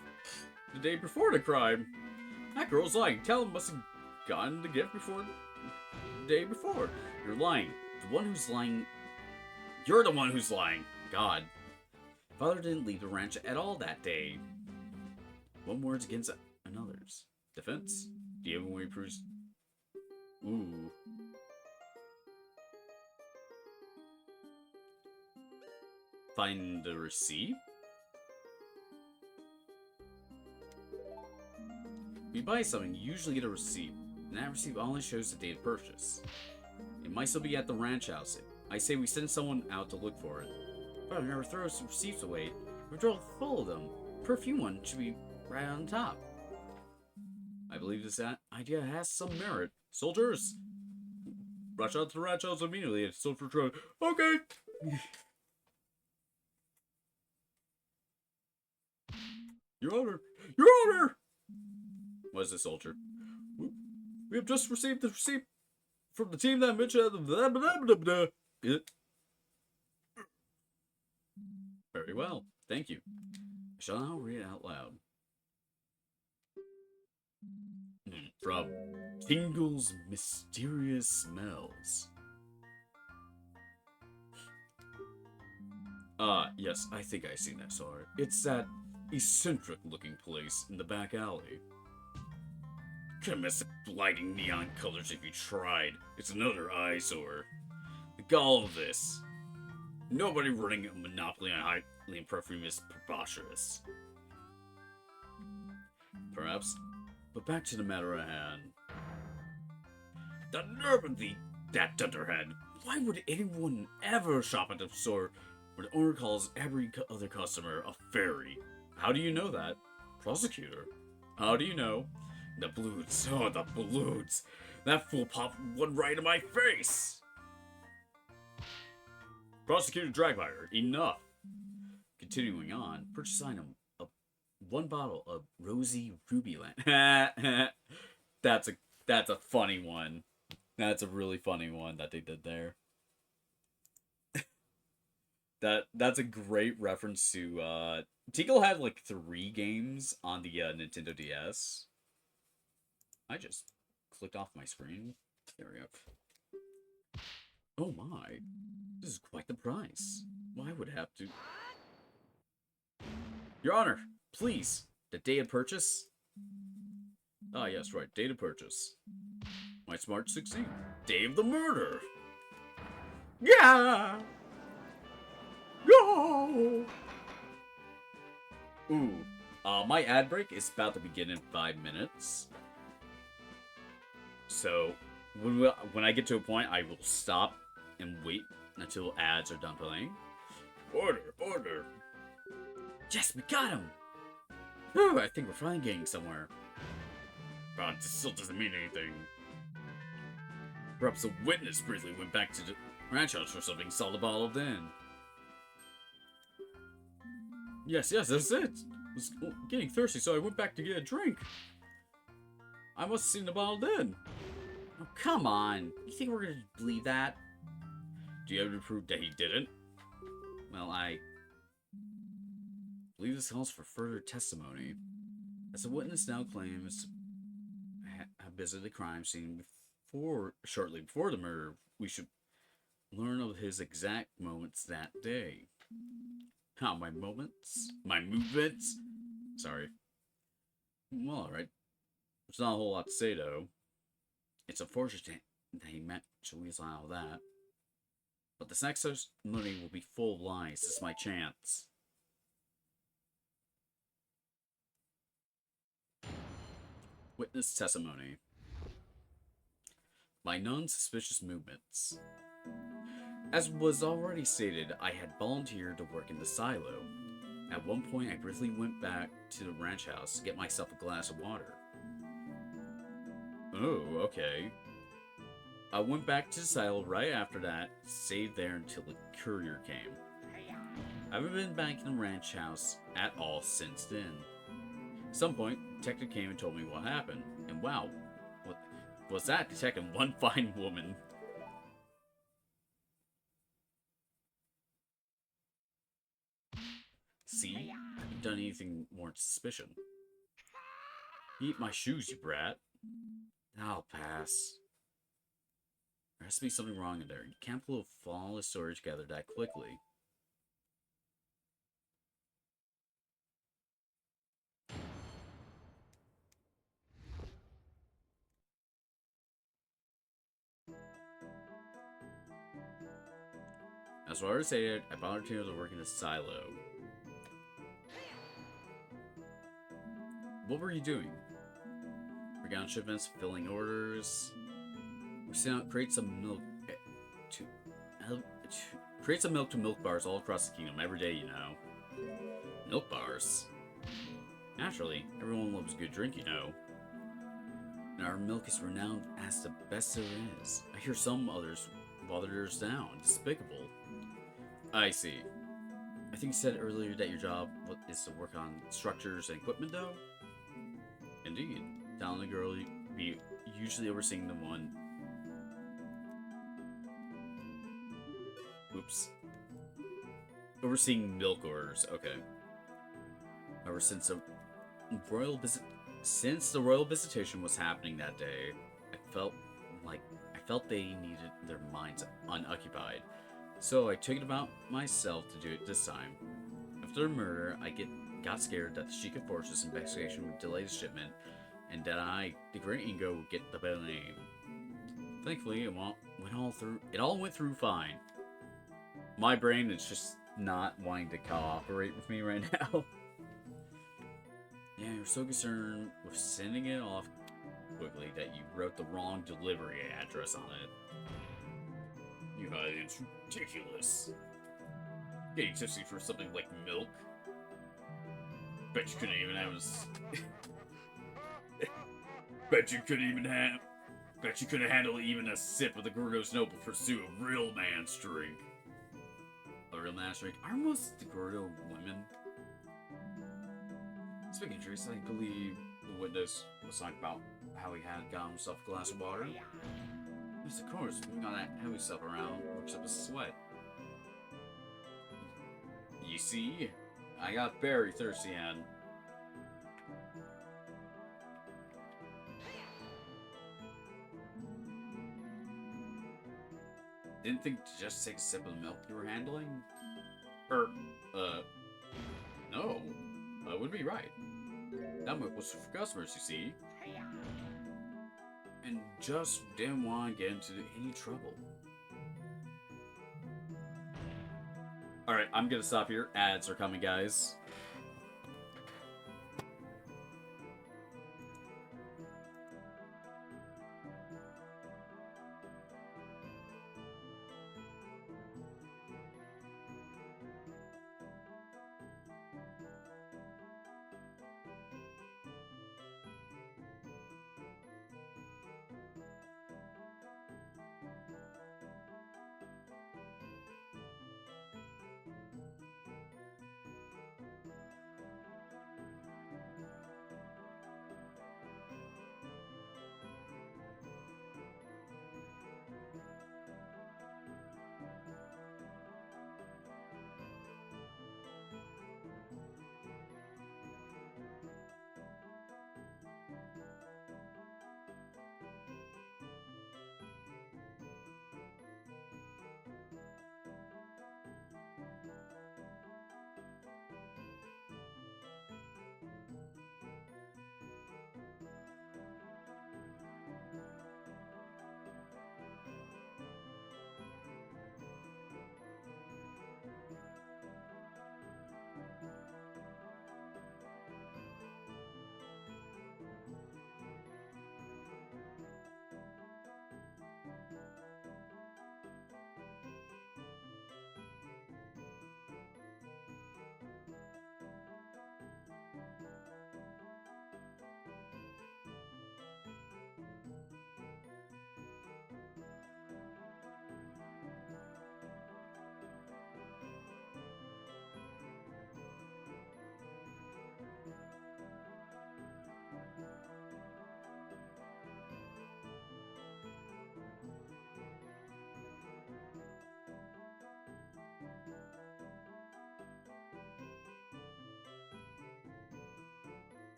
the day before the crime. That girl's lying. Talon must have gotten the gift before the day before. You're lying. The one who's lying. You're the one who's lying. God. Father didn't leave the ranch at all that day. One word's against another's. Defense? Do you have any proofs? Ooh. Find the receipt? We buy something, you usually get a receipt, and that receipt only shows the date of purchase. It might still be at the ranch house. I say we send someone out to look for it. But never throws receipts away. We're drilled full of them. Perfume one should be right on top. I believe this idea has some merit. Soldiers, rush out to the ranch house immediately and still for trade. Okay. Your Honor! Your Honor! What is this, soldier? We have just received the receipt from the team that mentioned it. Very well, thank you. I shall now read it out loud. From Tingle's Mysterious Smells. Yes, I think I've seen that store. It's that eccentric-looking place in the back alley. Couldn't miss the blinding neon colors if you tried. It's another eyesore. The gall of this. Nobody running a monopoly on high-end perfume is preposterous. Perhaps, but back to the matter at hand. The nerve of that dunderhead! Why would anyone ever shop at the store where the owner calls every other customer a fairy? How do you know that? Prosecutor. How do you know? The balloons. Oh, the balloons. That fool popped one right in my face. Prosecutor Dragmire, enough. Continuing on, purchase item of one bottle of rosy ruby land. That's a funny one. That's a really funny one that they did there. That's a great reference to Tingle had like 3 games on the Nintendo DS. I just clicked off my screen. There we go. Oh my. This is quite the price. Why would I have to... Your Honor, please. The date of purchase? Ah, yes, right. Date of purchase. My Smart 16. Day of the murder. Yeah! Go! Ooh. My ad break is about to begin in 5 minutes. So, when I get to a point, I will stop and wait until ads are done playing. Order! Yes, we got him! Whew, I think we're finally getting somewhere. But this still doesn't mean anything. Perhaps a witness briefly went back to the ranch house for something, saw the bottle then. Yes, that's it. I was getting thirsty, so I went back to get a drink. I must have seen the bottle then. Oh, come on. You think we're gonna believe that? Do you have to prove that he didn't? Well, I believe this calls for further testimony. As the witness now claims have visited the crime scene shortly before the murder, we should learn of his exact moments that day. How, my moments? My movements? Sorry. Well, alright. There's not a whole lot to say, though. It's unfortunate that he meant to weasel out of that. But this next testimony will be full of lies. This is my chance. Witness testimony. My non-suspicious movements. As was already stated, I had volunteered to work in the silo. At one point, I briefly went back to the ranch house to get myself a glass of water. Oh, okay. I went back to the silo right after that, stayed there until the courier came. I haven't been back in the ranch house at all since then. At some point, the detective came and told me what happened, and wow, what was that detective one fine woman? See? You've done anything warrant suspicion. Eat my shoes, you brat. I'll pass. There has to be something wrong in there. You can't pull a flawless story together that quickly. As I already stated, I volunteered to work in a silo. What were you doing? Bringing out shipments, filling orders. We sent out crates of milk to milk bars all across the kingdom every day, you know. Milk bars? Naturally, everyone loves good drink, you know. And our milk is renowned as the best there is. I hear some others water theirs down. Despicable. I see. I think you said earlier that your job is to work on structures and equipment, though? Indeed. Talented girl be usually overseeing the one... Oops. Overseeing milk orders. Okay. Ever since the royal visitation was happening that day, I felt they needed their minds unoccupied. So I took it about myself to do it this time. After the murder, I got scared that the Sheikah Forces investigation would delay the shipment, and that the Great Ingo, would get the bad name. Thankfully, it all went through fine. My brain is just not wanting to cooperate with me right now. Yeah, you're so concerned with sending it off quickly that you wrote the wrong delivery address on it. You know, it's ridiculous. Getting tipsy for something like milk. Bet you couldn't even have Bet you couldn't even have. Bet you couldn't handle even a sip of the Gorgo's noble pursuit of real man's drink. A real man's drink? Are most the Gorgo women? Speaking of drinks, I believe the witness was talking about how he had gotten himself a glass of water. Yes, of course, moving all that heavy stuff around works up a sweat. You see, I got very thirsty and... Didn't think to just take a sip of the milk you were handling? No. Would be right. That milk was for customers, you see. And just didn't want to get into any trouble. Alright, I'm gonna stop here. Ads are coming, guys.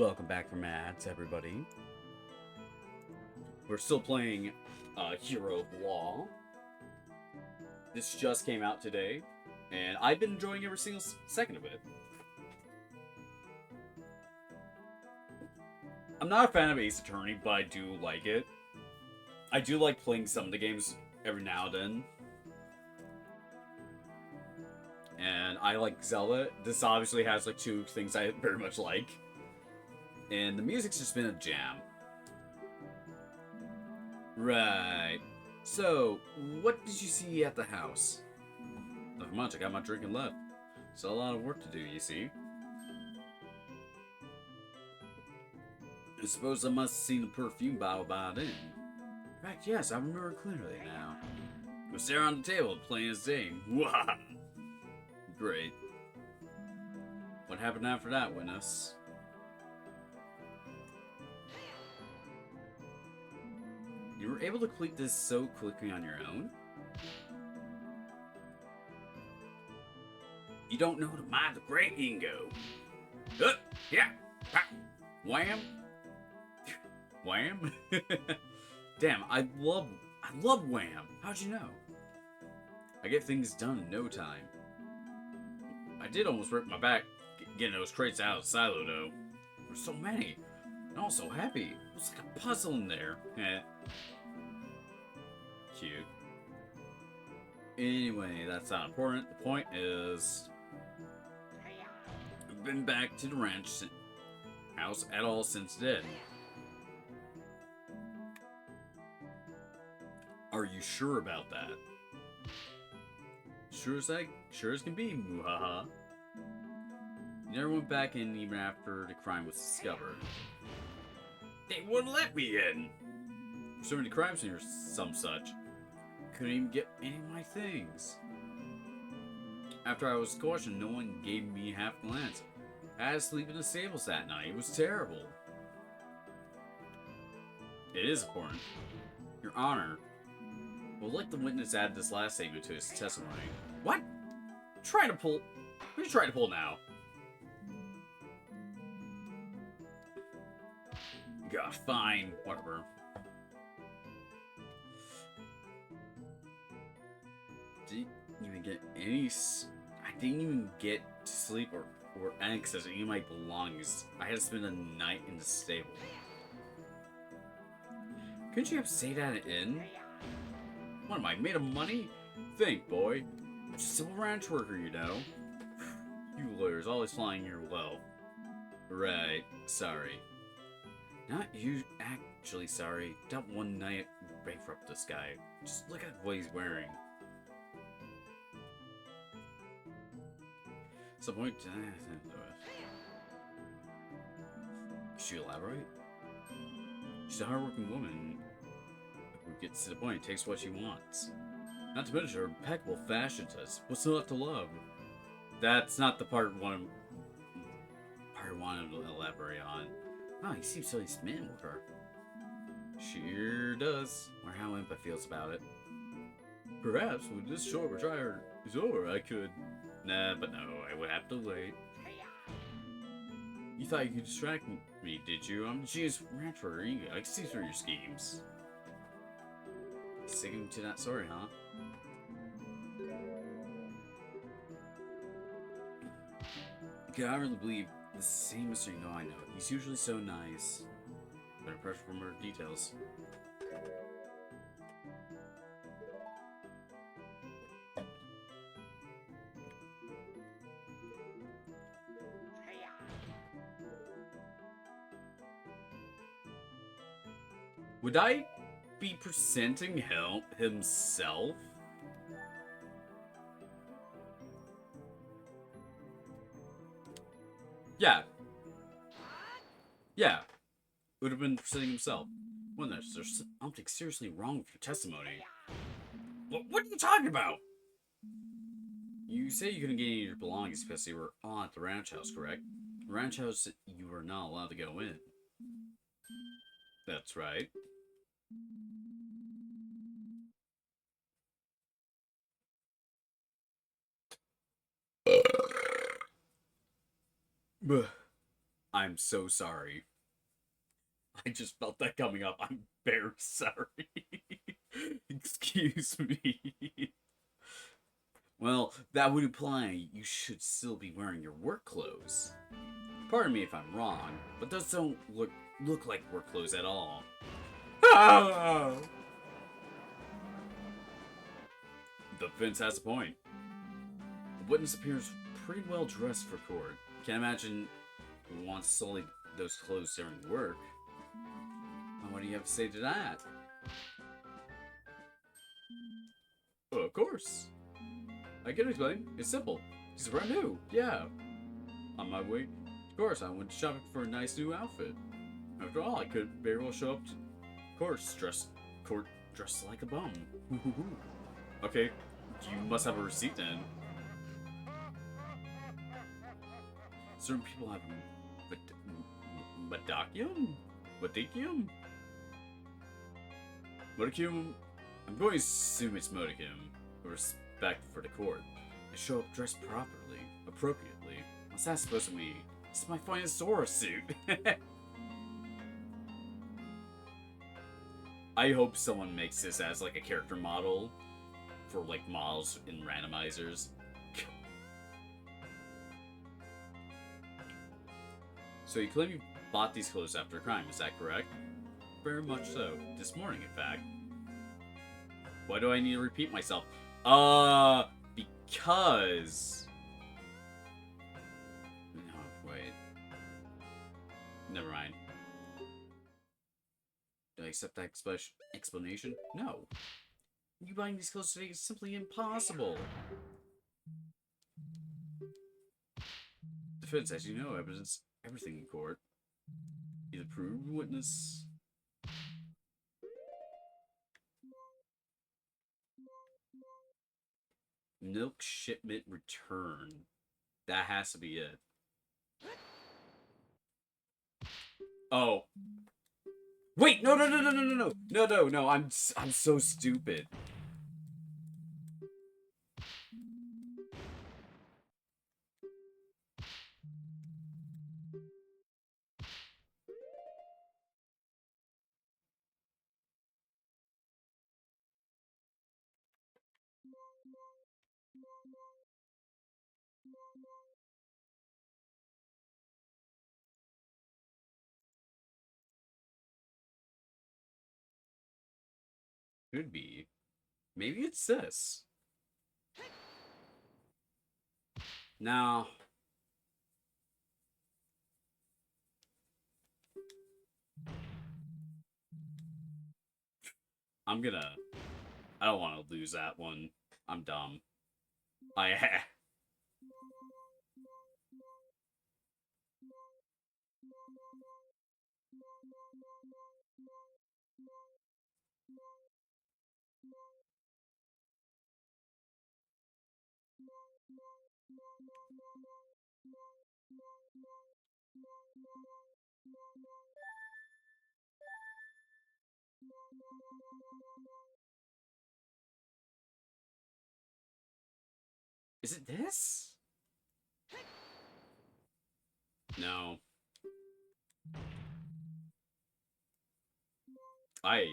Welcome back from ads, everybody. We're still playing Hero of Law. This just came out today, and I've been enjoying every single second of it. I'm not a fan of Ace Attorney, but I do like it. I do like playing some of the games every now and then. And I like Zelda. This obviously has like two things I very much like. And the music's just been a jam. Right. So, what did you see at the house? Nothing much, I got my drinking left. Still a lot of work to do, you see. I suppose I must have seen the perfume bottle by then. In fact, yes, I remember clearly now. He was there on the table playing his game. Wah! Great. What happened after that, witness? You were able to complete this so quickly on your own? You don't know to mind the great Ingo. Yeah. Wham. Wham? Damn, I love Wham. How'd you know? I get things done in no time. I did almost rip my back getting those crates out of the silo, though. There's so many. And all so heavy. It was like a puzzle in there. Cute. Anyway, that's not important. The point is, I've been back to the ranch house at all since then. Are you sure about that? Sure as can be, muhaha. You never went back in even after the crime was discovered. They wouldn't let me in! So many crimes here, some such. Couldn't even get any of my things. After I was cautioned, no one gave me half a glance. I had to sleep in the stables that night. It was terrible. It is important. Your Honor. Well, let the witness add this last statement to his testimony. What? What are you trying to pull now? God, fine. Whatever. Didn't even get any... I didn't even get to sleep or access any of my belongings. I had to spend a night in the stable. Couldn't you have stayed at an inn? What am I, made of money? Think, boy. I'm just a civil ranch worker, you know. You lawyers always flying your wealth. Right, sorry. Not you actually sorry. Don't one night bankrupt this guy. Just look at what he's wearing. Some point. Should you elaborate? She's a hardworking woman who gets to the point, takes what she wants. Not to mention her impeccable fashion sense. What's not to love? That's not the part I wanted to elaborate on. Oh, he seems so smitten with her. Sure does. Wonder how Impa feels about it. Perhaps when this short retire is over, I could. Nah, but no, I would have to wait. You thought you could distract me, did you? I'm the genius rancher. I can see through your schemes. Sticking to that story, huh? I really believe the same Mr. Ingo I know. He's usually so nice. Better pressure for more details. Would I be presenting himself? Yeah. Yeah. Would have been presenting himself. When there's something seriously wrong with your testimony. What are you talking about? You say you couldn't get any of your belongings because you were all at the ranch house, correct? The ranch house you were not allowed to go in. That's right. I'm so sorry. I just felt that coming up. I'm very sorry. Excuse me. Well, that would imply you should still be wearing your work clothes. Pardon me if I'm wrong, but those don't look like work clothes at all. Ah! The fence has a point. The witness appears pretty well dressed for court. Can't imagine he wants solely those clothes during work. What do you have to say to that? Of course. I can explain. It's simple. He's brand new. Yeah. On my way. Of course, I went shopping for a nice new outfit. After all, I could very well show up to court dressed like a bum. Okay, you must have a receipt then. Certain people have Madakium? Modikium? Modikium? I'm going to assume it's Modikium. Respect for the court. I show up dressed properly, appropriately. What's that supposed to mean? This is my finest Sora suit. I hope someone makes this as like a character model for like models in randomizers. So you claim you bought these clothes after a crime, is that correct? Very much so. This morning, in fact. Why do I need to repeat myself? Because... No, wait. Never mind. Do I accept that explanation? No. You buying these clothes today is simply impossible. Defense, as you know, evidence everything in court. Either prove witness. Milk shipment return. That has to be it. Oh. Wait, no. No, I'm so stupid. Could be. Maybe it's this. No. I don't want to lose that one. I'm dumb. I Is it this? No. I...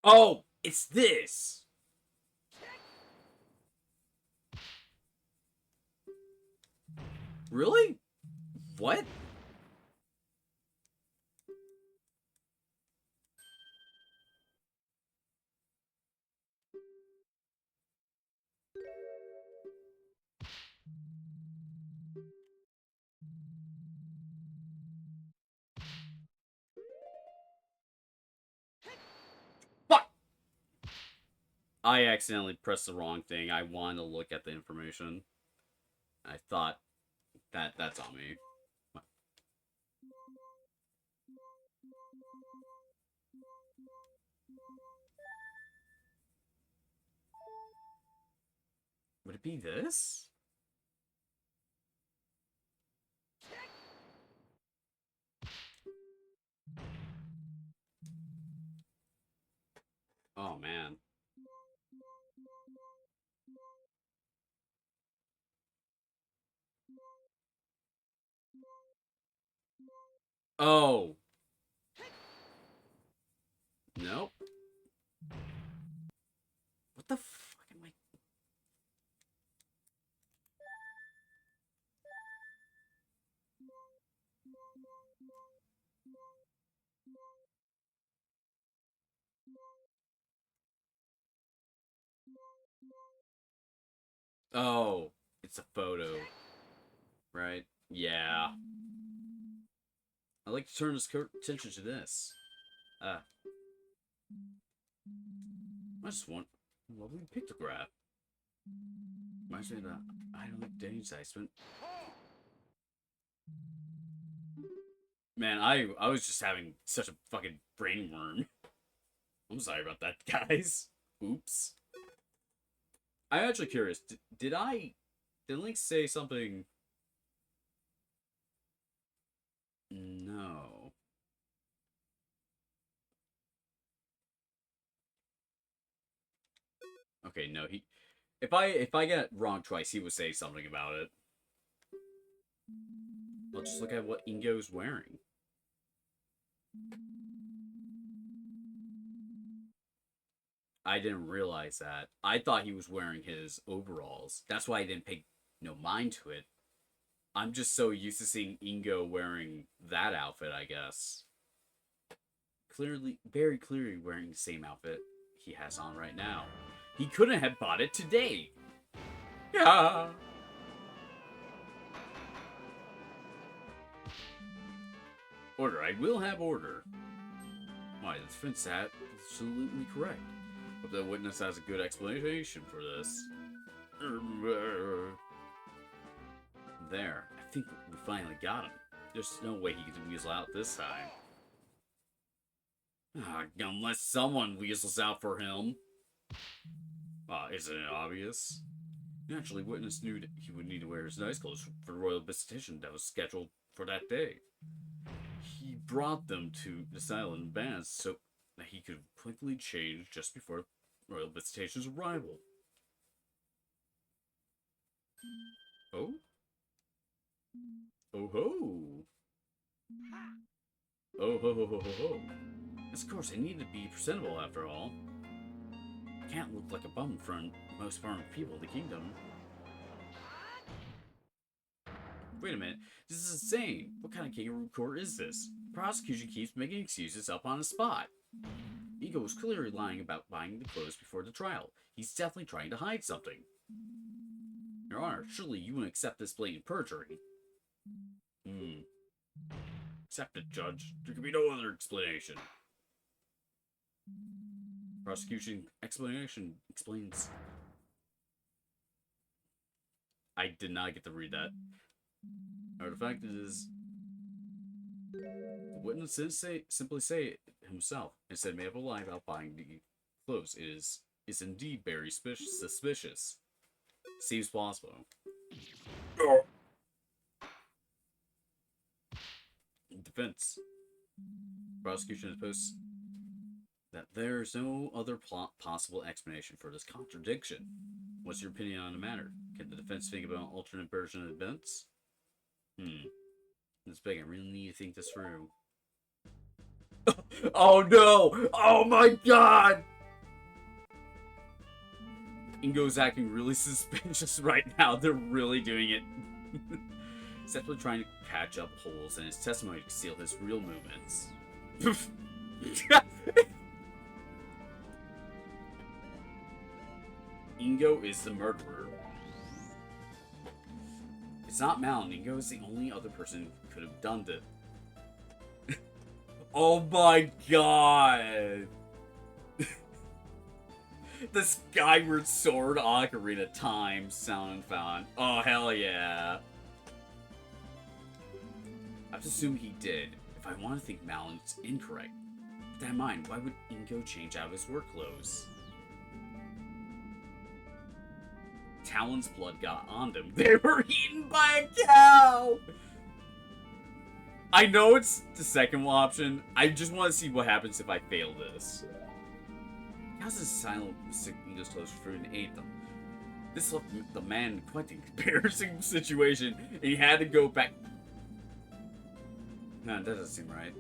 Oh! It's this! Really? What? Fuck! I accidentally pressed the wrong thing. I wanted to look at the information. I thought that's on me. Would it be this? Oh, man. Oh. Nope. What the fuck am I... Oh. It's a photo. Right? Yeah. I'd like to turn his attention to this. I just want a lovely pictograph. Reminds me of the idyllic days I spent. Man, I was just having such a fucking brain worm. I'm sorry about that, guys. Oops. I'm actually curious. Did Link say something? No. Okay, no. If I get it wrong twice, he would say something about it. Let's just look at what Ingo's wearing. I didn't realize that. I thought he was wearing his overalls. That's why I didn't pay no mind to it. I'm just so used to seeing Ingo wearing that outfit, I guess. Clearly, very clearly wearing the same outfit he has on right now. He couldn't have bought it today. Yeah. Order. I will have order. Why, the defense is absolutely correct. But the witness has a good explanation for this. There. I think we finally got him. There's no way he can weasel out this time. Unless someone weasels out for him. Isn't it obvious? Naturally, witness knew that he would need to wear his nice clothes for the royal visitation that was scheduled for that day. He brought them to this island in advance so that he could quickly change just before royal visitation's arrival. Oh? Oh ho! Oh ho ho ho ho ho! Yes, of course, I need to be presentable after all. I can't look like a bum in front of most foreign people of the kingdom. Wait a minute, this is insane. What kind of kangaroo court is this? The prosecution keeps making excuses up on the spot. Ingo was clearly lying about buying the clothes before the trial. He's definitely trying to hide something. Your Honor, surely you wouldn't accept this blatant perjury. Accept it, Judge. There can be no other explanation. Prosecution explanation explains. I did not get to read that. Or the fact is, the witness didn't simply say it himself. Instead, made up a lie about buying the clothes. It is indeed very suspicious. Seems plausible. Defense. Prosecution has posted that there is no other possible explanation for this contradiction. What's your opinion on the matter? Can the defense think about an alternate version of events? This big. I really need to think this through. Oh no! Oh my god! Ingo's acting really suspicious right now. They're really doing it. He's definitely trying to patch up holes in his testimony to conceal his real movements. Ingo is the murderer. It's not Malon. Ingo is the only other person who could have done it. Oh my god! The Skyward Sword Ocarina of Time sound found. Oh, hell yeah. I have to assume he did. If I want to think Malon's incorrect. With that in mind, why would Ingo change out of his work clothes? Talon's blood got on them. They were eaten by a cow! I know it's the second option. I just want to see what happens if I fail this. How's this silent mistook Ingo's clothes for food and ate them? This left the man in quite an embarrassing situation, and he had to go back. Nah, that doesn't seem right.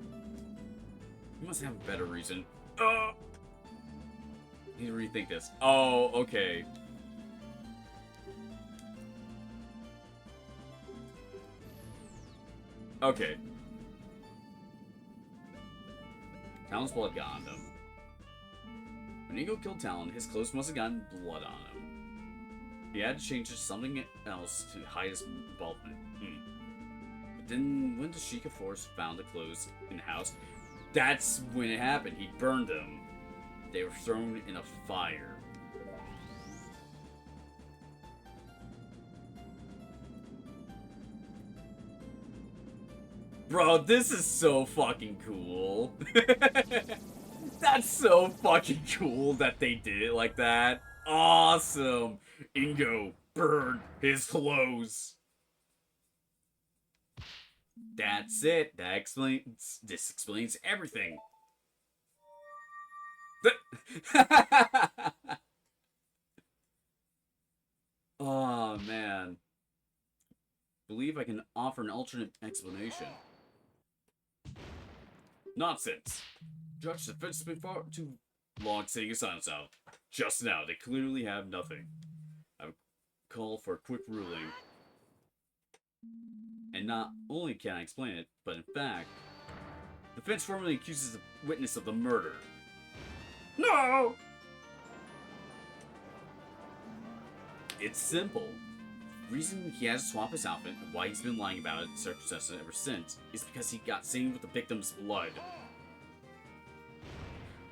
You must have a better reason. Need to rethink this. Oh, okay. Okay. Talon's blood got on him. When Ingo killed Talon, his clothes must have gotten blood on him. He had to change to something else to hide his involvement. But then, when the Sheikah Force found the clothes in the house, that's when it happened. He burned them. They were thrown in a fire. Bro, this is so fucking cool. That's so fucking cool that they did it like that. Awesome. Ingo burned his clothes. That's it. This explains everything. Oh, man. Believe I can offer an alternate explanation. Nonsense. Judge, the defense has been far too long sitting his silence out. Just now, they clearly have nothing. I would call for a quick ruling. And not only can I explain it, but in fact, the defense formally accuses the witness of the murder. No! It's simple. The reason he has to swap his outfit and why he's been lying about it to circumstances ever since is because he got stained with the victim's blood.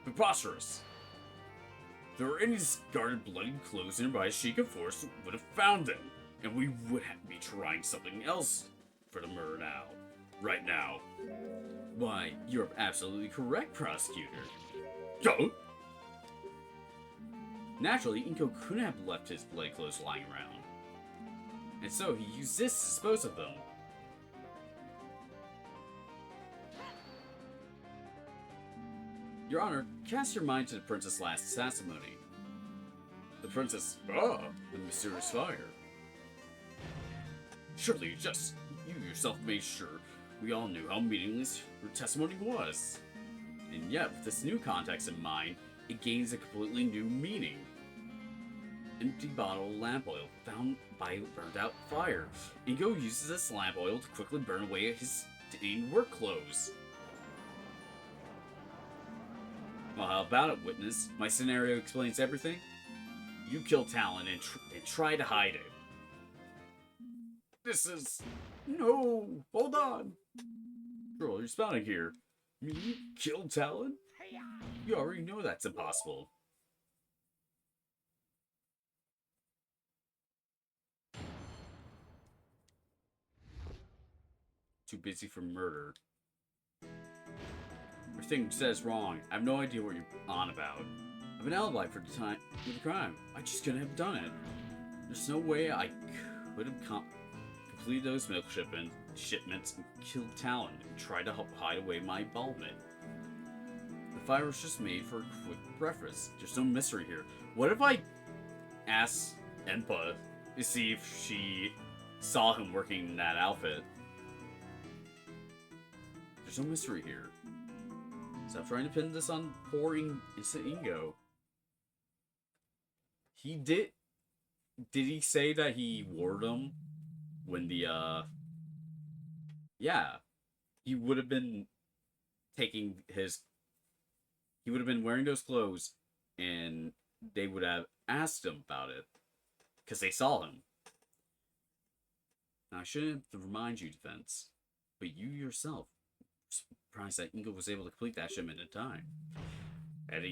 Preposterous. If there were any discarded bloody clothes nearby, Sheikah Force would have found them, and we would be trying something else for the murder now. Right now. Why, you're absolutely correct, prosecutor. Go! Naturally, Inko couldn't have left his bloody clothes lying around. And so he used this to dispose of them. Your Honor, cast your mind to the Princess' last testimony. The Princess, the mysterious fire. Surely you yourself made sure we all knew how meaningless her testimony was. And yet, with this new context in mind, it gains a completely new meaning. Empty bottle of lamp oil found by burned out fire. Ingo uses this lamp oil to quickly burn away his stained work clothes. Well, how about it, witness? My scenario explains everything. You kill Talon and try to hide it. This is... No! Hold on! Girl, you're spouting here. You killed Talon? You already know that's impossible. Too busy for murder. Everything says wrong. I have no idea what you're on about. I have an alibi for the time of the crime. I just couldn't have done it. There's no way I could have completed those milk shipments and killed Talon and tried to hide away my involvement. The fire was just made for a quick breakfast. There's no mystery here. What if I asked Empa to see if she saw him working in that outfit? There's no mystery here. Stop trying to pin this on poor Ingo. He did... Did he say that he wore them when the, Yeah. He would have been taking his... He would have been wearing those clothes, and they would have asked him about it. Because they saw him. Now, I shouldn't have to remind you, defense, but you yourself surprised that Ingo was able to complete that shipment in time. And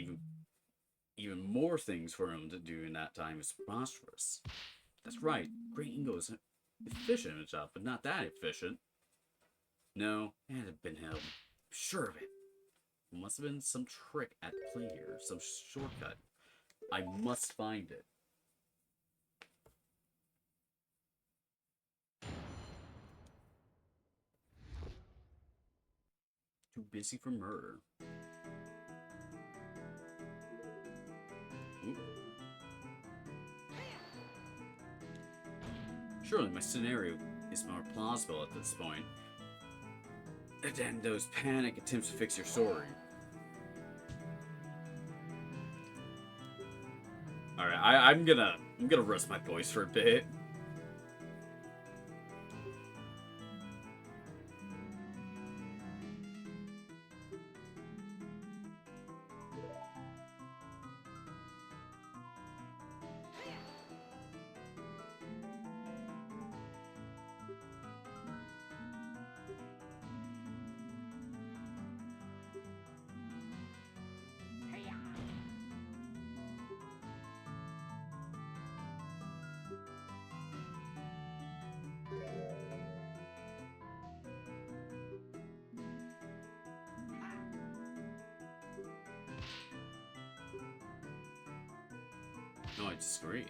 even more things for him to do in that time is preposterous. That's right, Great Ingo is efficient in his job, but not that efficient. No, it had been him. Sure of it. There must have been some trick at play here, some shortcut. I must find it. Too busy for murder. Ooh. Surely my scenario is more plausible at this point. And those panic attempts to fix your story. Alright, I'm gonna rest my voice for a bit. No, I disagree.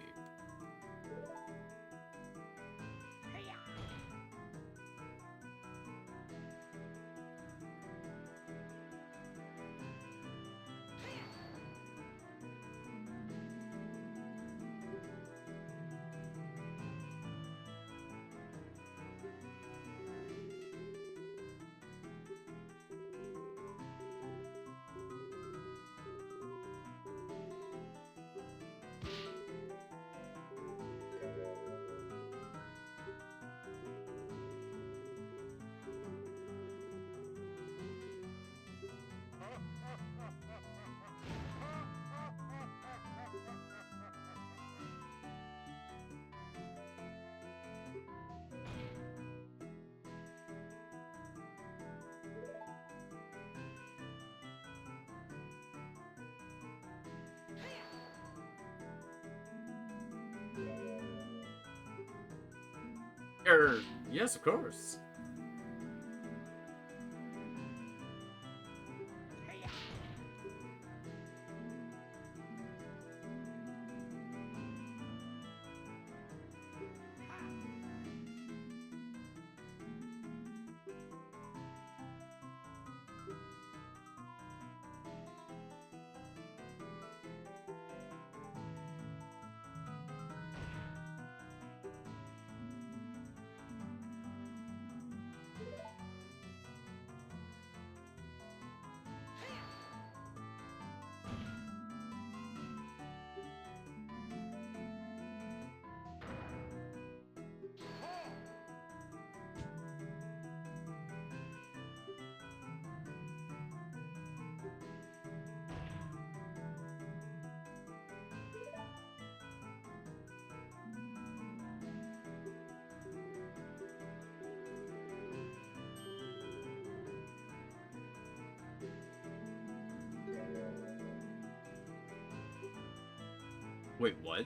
Yes, of course. Wait, what?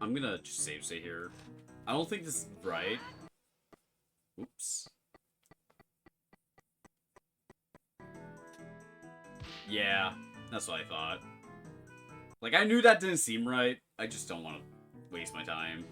I'm gonna just save state here. I don't think this is right. Oops. Yeah, that's what I thought. Like, I knew that didn't seem right. I just don't want to waste my time.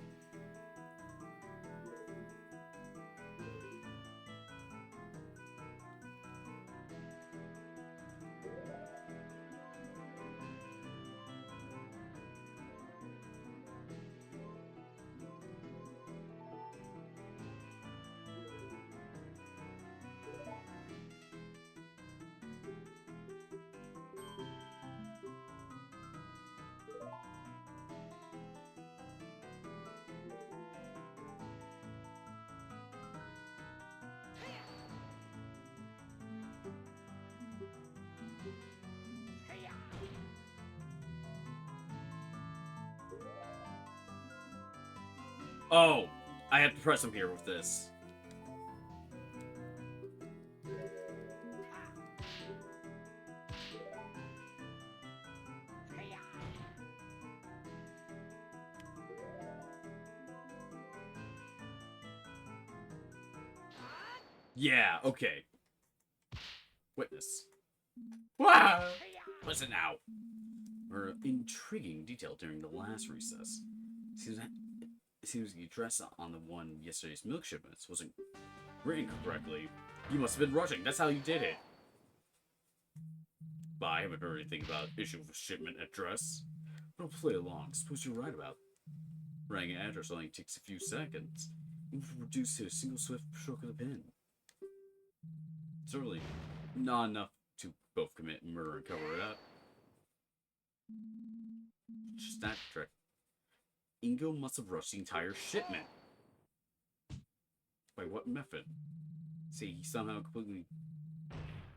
Oh, I have to press him here with this. Yeah, okay. Witness. Wow! Listen now. Her intriguing detail during the last recess. Seems the address on the one yesterday's milk shipments wasn't written correctly. You must have been rushing. That's how you did it. But I haven't heard anything about issue of a shipment address. Don't play along. Suppose you're right about writing an address only takes a few seconds. You can reduce to a single swift stroke of the pen. Certainly not enough to both commit murder and cover it up. Just that trick. Ingo must have rushed the entire shipment. By what method? Say he somehow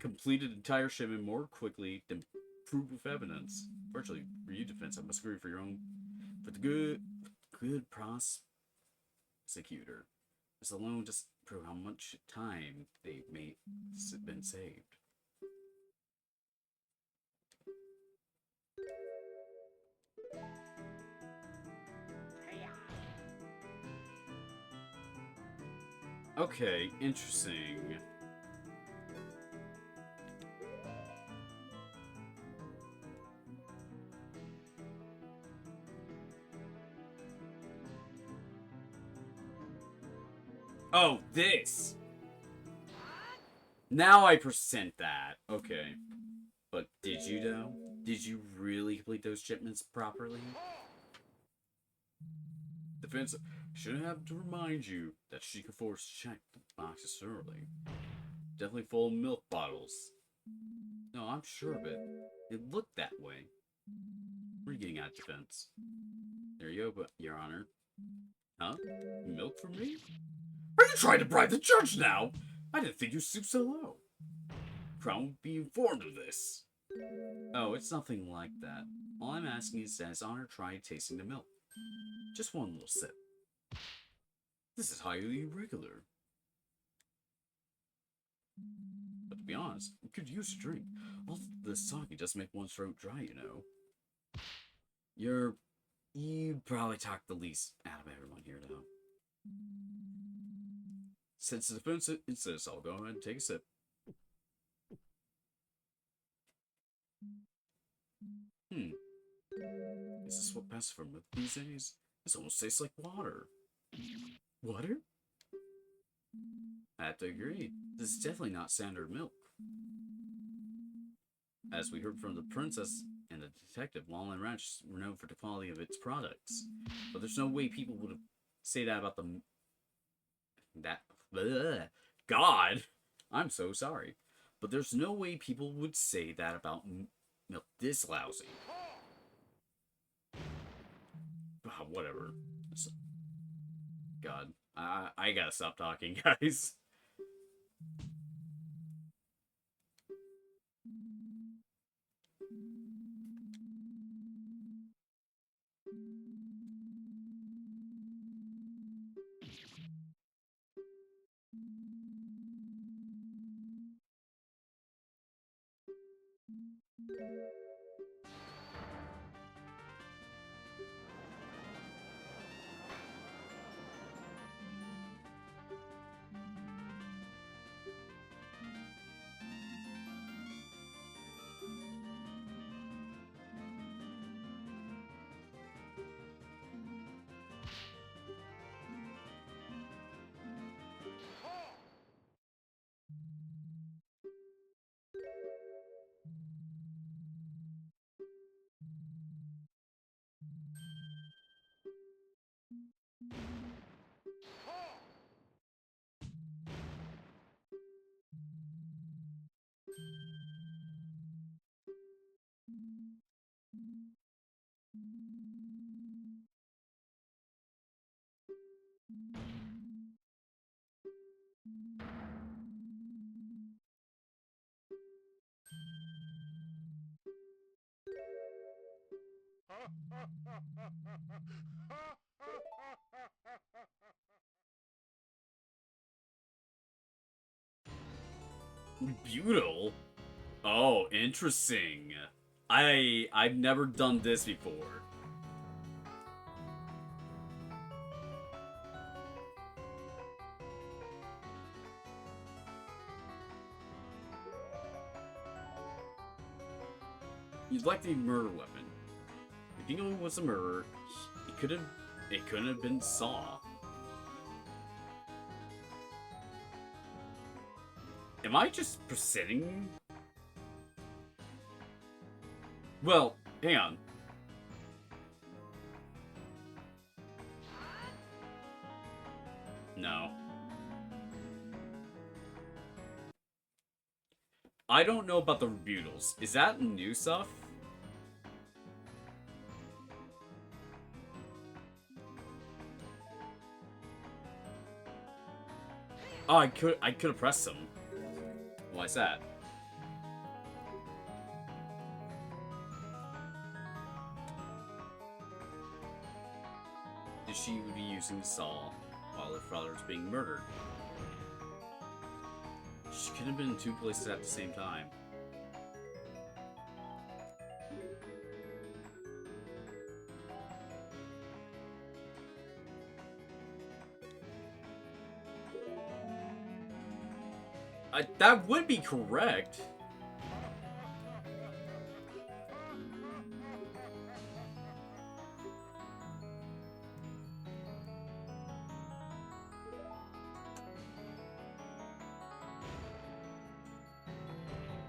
completed the entire shipment more quickly than proof of evidence. Virtually, for you defense, I must agree for your own. For the good prosecutor. This alone just prove how much time they've been saved. Okay, interesting. Oh, this! Now I present that. Okay. But did you, though? Did you really complete those shipments properly? Defense shouldn't have to remind you that she could force check the boxes thoroughly. Definitely full of milk bottles. No, I'm sure of it. It looked that way. What are you getting at, defense? There you go, Your Honor. Huh? Milk for me? Are you trying to bribe the judge now? I didn't think you stooped so low. Crown will be informed of this. Oh, it's nothing like that. All I'm asking is that His Honor try tasting the milk. Just one little sip. This is highly irregular. But to be honest, we could use a drink. All this talking does make one's throat dry, you know. You probably talk the least out of everyone here, though. Since the defense insists, I'll go ahead and take a sip. Is this what passes for milk these days? This almost tastes like water. Water? I have to agree. This is definitely not standard milk. As we heard from the princess and the detective, Lawland Ranch were known for the quality of its products. But there's no way people would say that about God! I'm so sorry. But there's no way people would say that about milk this lousy. Whatever. God. I gotta stop talking, guys. Beautiful. Oh, interesting. I've never done this before. You'd like the murder weapon. If Dingo was a murderer, it couldn't have been Saw. Am I just presenting? Well, hang on. No. I don't know about the Rebutals. Is that new stuff? Oh, I could have pressed them. Why is that? Is she be using Saw while her father is being murdered? She could have been in two places at the same time. That would be correct.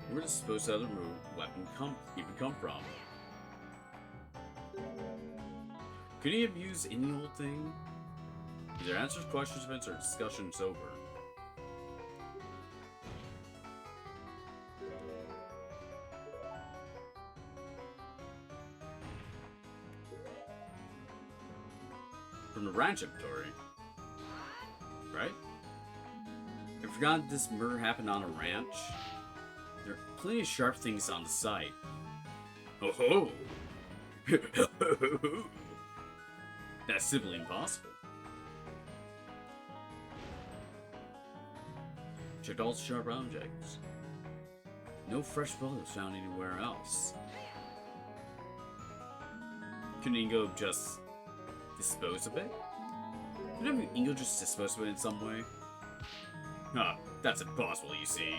Where does supposed the other weapon even come from? Could he have used any old thing? Either answers questions, events, or discussions over. From the ranch inventory, right? I forgot this murder happened on a ranch. There are plenty of sharp things on the site. Oh ho! That's simply impossible. Checked all sharp objects. No fresh bullet was found anywhere else. Couldn't Ingo just dispose of it? Couldn't Ingo just dispose of it in some way? Huh, that's impossible, you see.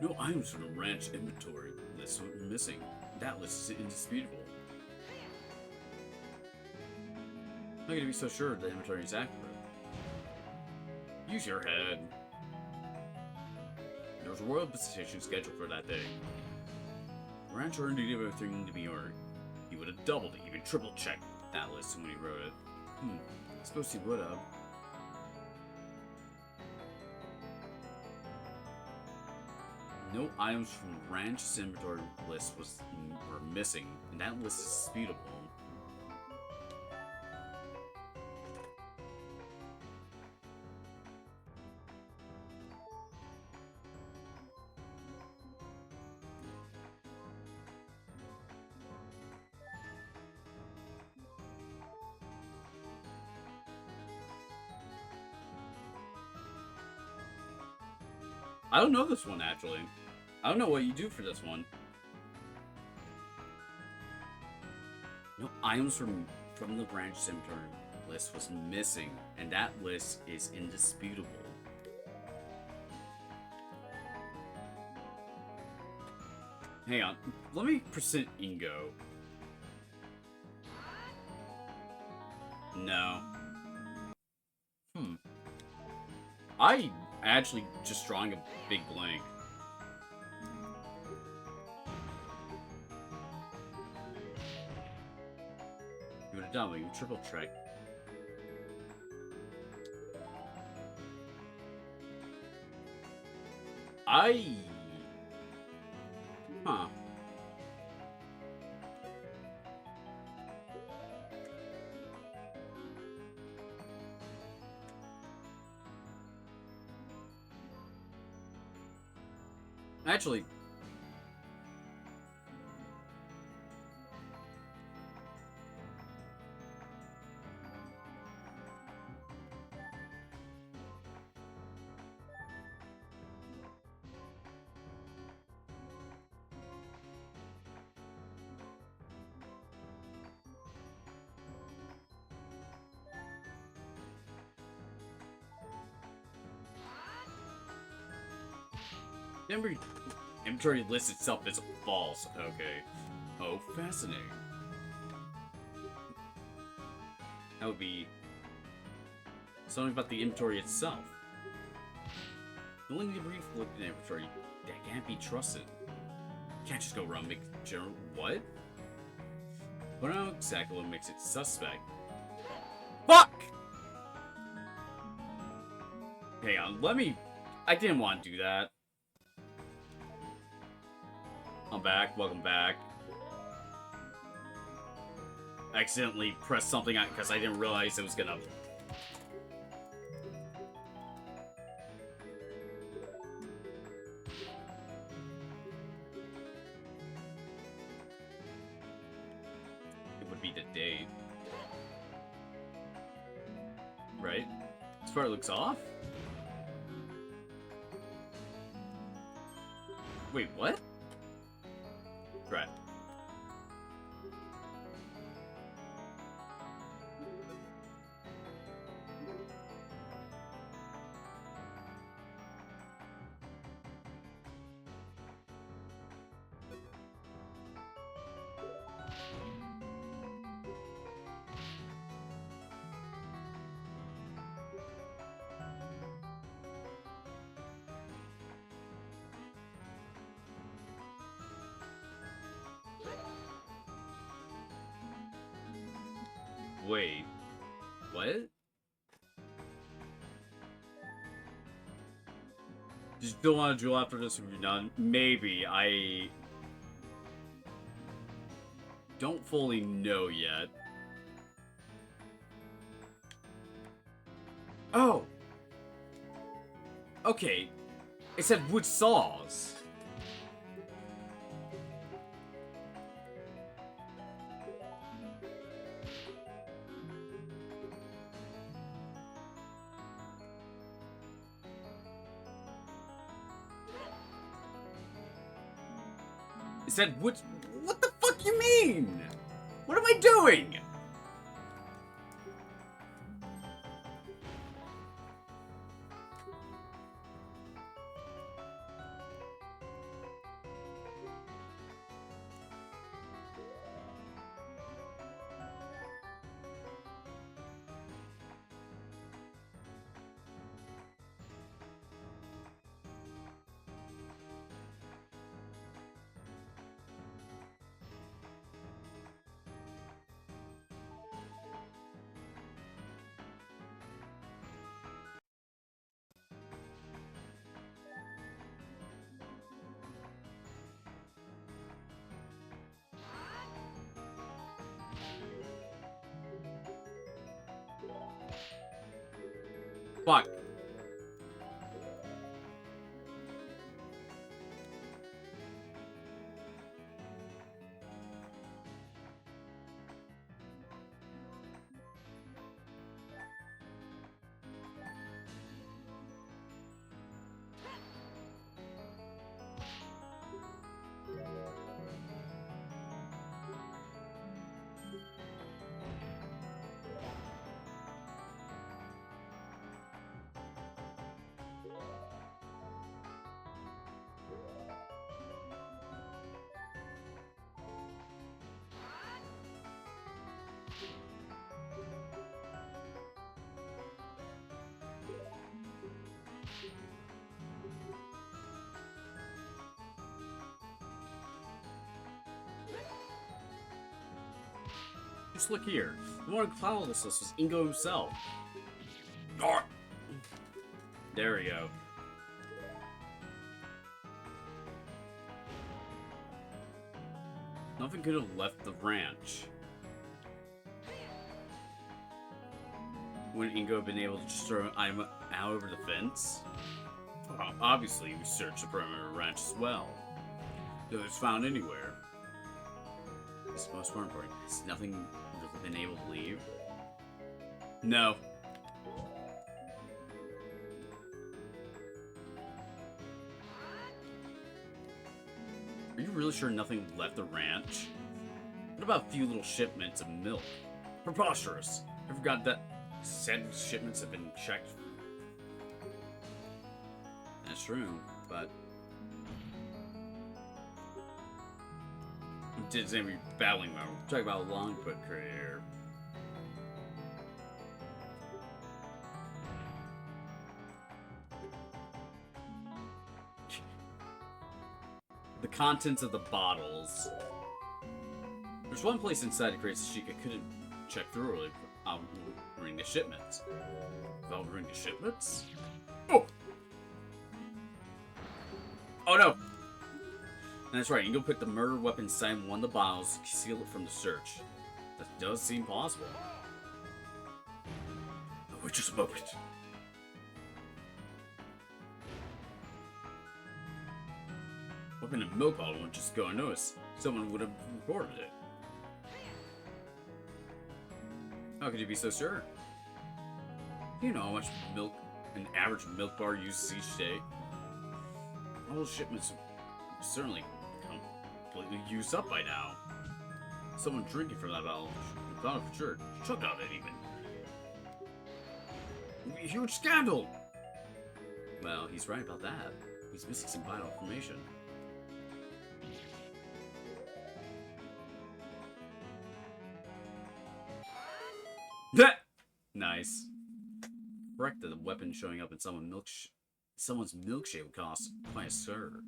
No items from the ranch inventory list were missing. That list is indisputable. How can you be so sure the inventory is accurate? Use your head. There was a royal visitation scheduled for that day. The rancher indeed everything to be ordered. He would have doubled, even triple checked that list when he wrote it. I suppose he would have. No items from the ranch's inventory list were missing, and that list is disputable. I don't know this one, actually. I don't know what you do for this one. No items from the branch inventory list was missing, and that list is indisputable. Hang on, let me present Ingo. No. I actually just drawing a big blank. You would have done, you triple check. Huh. Actually, Inventory lists itself as false. Okay. Oh, fascinating. That would be something about the inventory itself. The only brief look at the inventory that can't be trusted. Can't just go around making general what? But I don't know exactly what makes it suspect. Fuck! Hang on, let me. I didn't want to do that. I'm back. Welcome back. I accidentally pressed something on because I didn't realize it was gonna. It would be the date. Right? This part looks off? Wait, what? Right. Wait. What? Did you still want to duel after this if you're done? Maybe. I don't fully know yet. Oh! Okay. It said wood saws. It said wood. What the fuck you mean? What am I doing? Fuck. Just look here. The one who clouded this list was Ingo himself. Arr! There we go. Nothing could have left the ranch. Wouldn't Ingo have been able to just throw an item out over the fence? Well, obviously, we searched the perimeter of the ranch as well. Though it's found anywhere. This is the most important. Has nothing really been able to leave? No. Are you really sure nothing left the ranch? What about a few little shipments of milk? Preposterous! I forgot that said shipments have been checked. That's true, but Didn't say we battling mode. Talk about Longfoot career. The contents of the bottles. There's one place inside the crates Sheikah couldn't check through earlier without reading the shipments. Without reading the shipments? Oh! Oh no! And that's right, you can go pick the murder weapon inside one of the bottles, conceal it from the search. That does seem possible. Oh, wait just a moment. Weapon in a milk bottle wouldn't just go unnoticed. Someone would have reported it. How could you be so sure? You know how much milk an average milk bar uses each day? All those shipments certainly completely used up by now. Someone drinking from that bottle found it for sure. Chugged out it even. A huge scandal! Well, he's right about that. He's missing some vital information. Nice. Correct that the weapon showing up in someone's milkshake would cost quite a stir.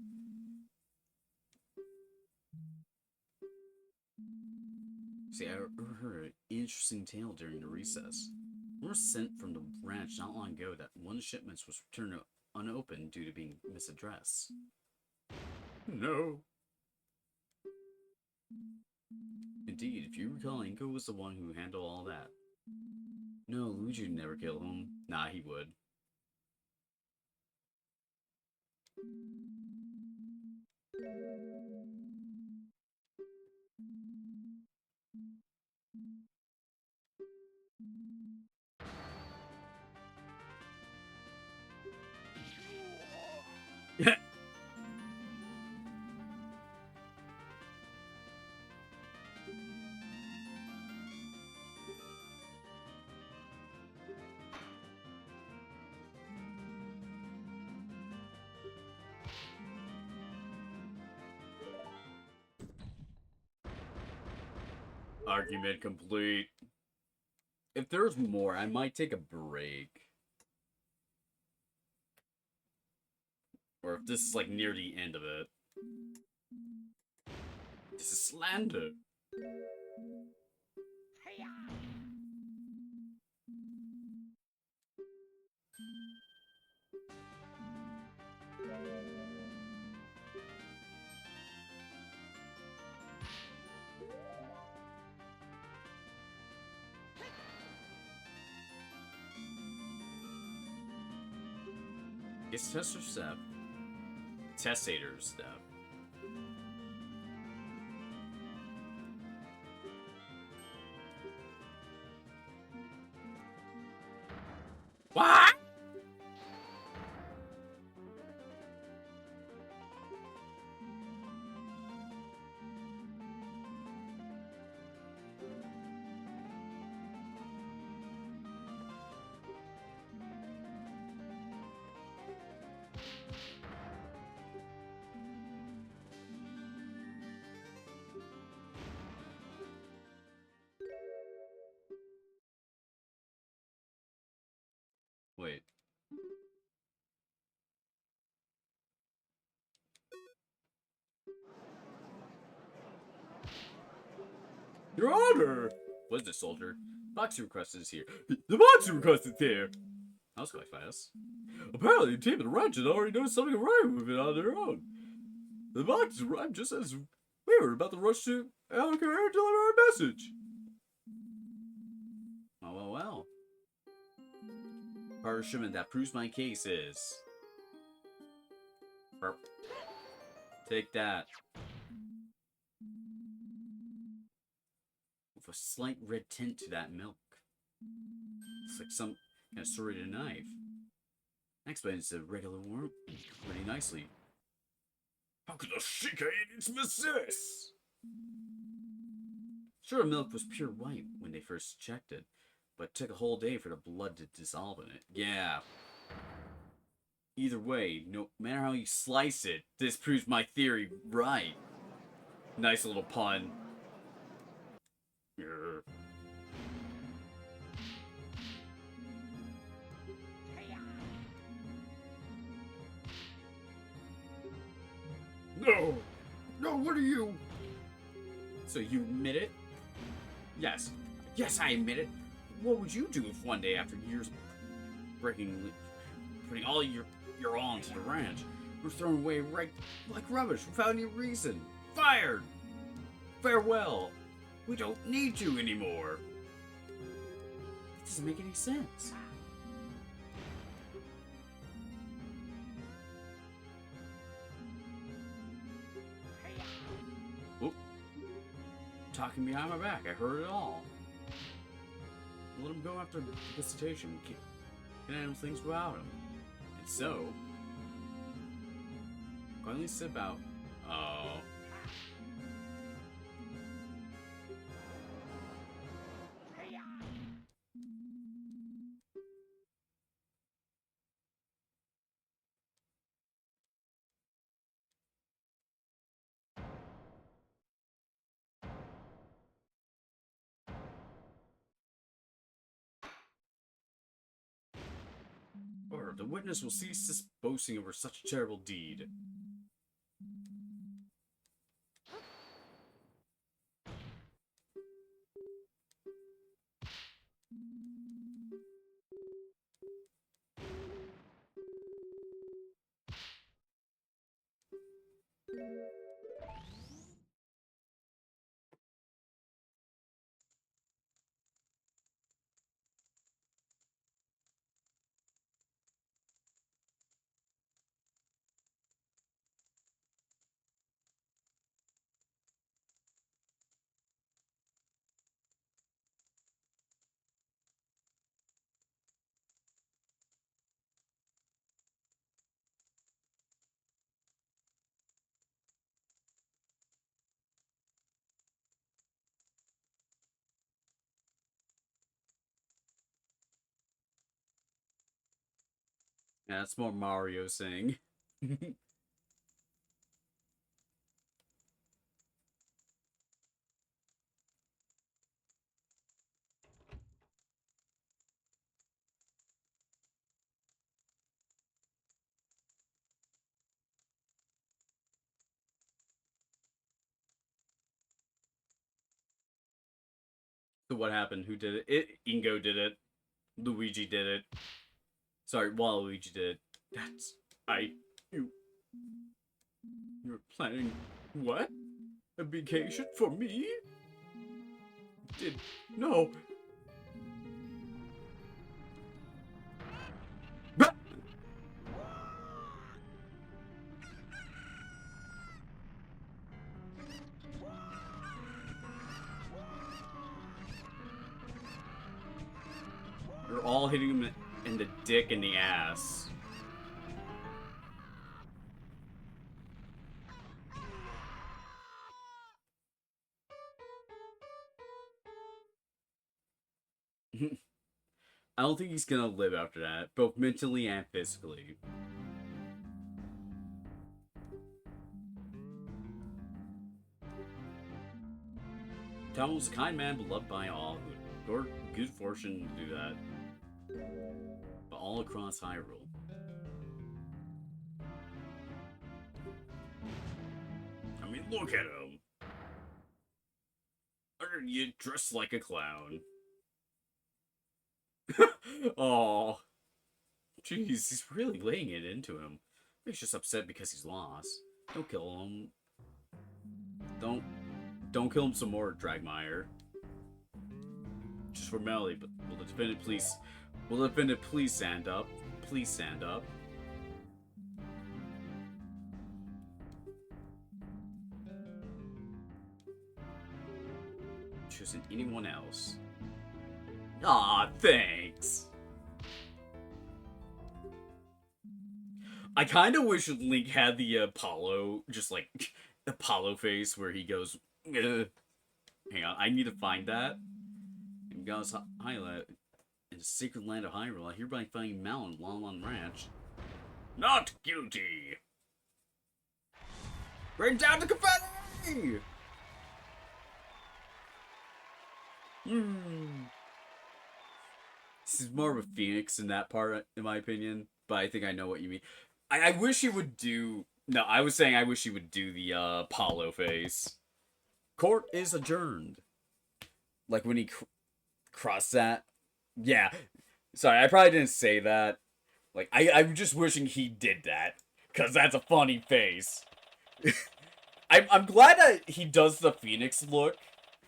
See, I heard an interesting tale during the recess. We were sent from the branch not long ago that one of the shipments was returned unopened due to being misaddressed. No. Indeed, if you recall, Inko was the one who handled all that. No, Luigi would never kill him. Nah, he would. Argument complete. If there's more, I might take a break. Or if this is like near the end of it. This is slander. It's tester step. Testator step. What? Wait. Your Honor! What is this, soldier? Boxing request is here. The boxing request is here! That was quite fast. Apparently, the team of the Ratchet already knows something wrong with it on their own. The box arrived just as we were about to rush to Albuquerque and deliver our message. Well. Part of the shipment that proves my case is... Burp. Take that. With a slight red tint to that milk. It's like some kind of serrated knife. That explains the regular worm pretty nicely. How could the Sheikah idiots miss this? Sure, the milk was pure white when they first checked it, but it took a whole day for the blood to dissolve in it. Yeah. Either way, no matter how you slice it, this proves my theory right. Nice little pun. Grr. No! No, what are you? So you admit it? Yes. Yes, I admit it. What would you do if one day, after years of putting all your all into the ranch, were thrown away right like rubbish without any reason? Fired! Farewell! We don't need you anymore! It doesn't make any sense. Whoop. Talking behind my back, I heard it all. Let him go after the station. Can handle things without him. And so, finally sip out. Oh. Or the witness will cease this boasting over such a terrible deed. Yeah, that's more Mario saying. So what happened? Who did it? Ingo did it. Luigi did it. Sorry, Waluigi did it. That's... You... You're planning... What? A vacation for me? No. You're all hitting him in the dick and the ass. I don't think he's gonna live after that, both mentally and physically. Tom was a kind man beloved by all who had good fortune to do that. But all across Hyrule. I mean, look at him. You dressed like a clown. Oh, jeez, he's really laying it into him. He's just upset because he's lost. Don't kill him. Don't kill him some more, Dragmire. Just for Melly, but will the defendant please stand up? Please stand up. Choosing anyone else. Aw, thanks. I kind of wish Link had the Apollo, just like Apollo face where he goes, ugh. Hang on, I need to find that. And God's highlight in the sacred land of Hyrule, I hereby find Malon, Lon Lon Ranch. Not guilty. Bring down the confetti! This is more of a phoenix in that part, in my opinion. But I think I know what you mean. I wish he would do... No, I was saying I wish he would do the Apollo face. Court is adjourned. Like when he crossed that. Yeah. Sorry, I probably didn't say that. Like, I'm just wishing he did that. Because that's a funny face. I'm glad that he does the Phoenix look.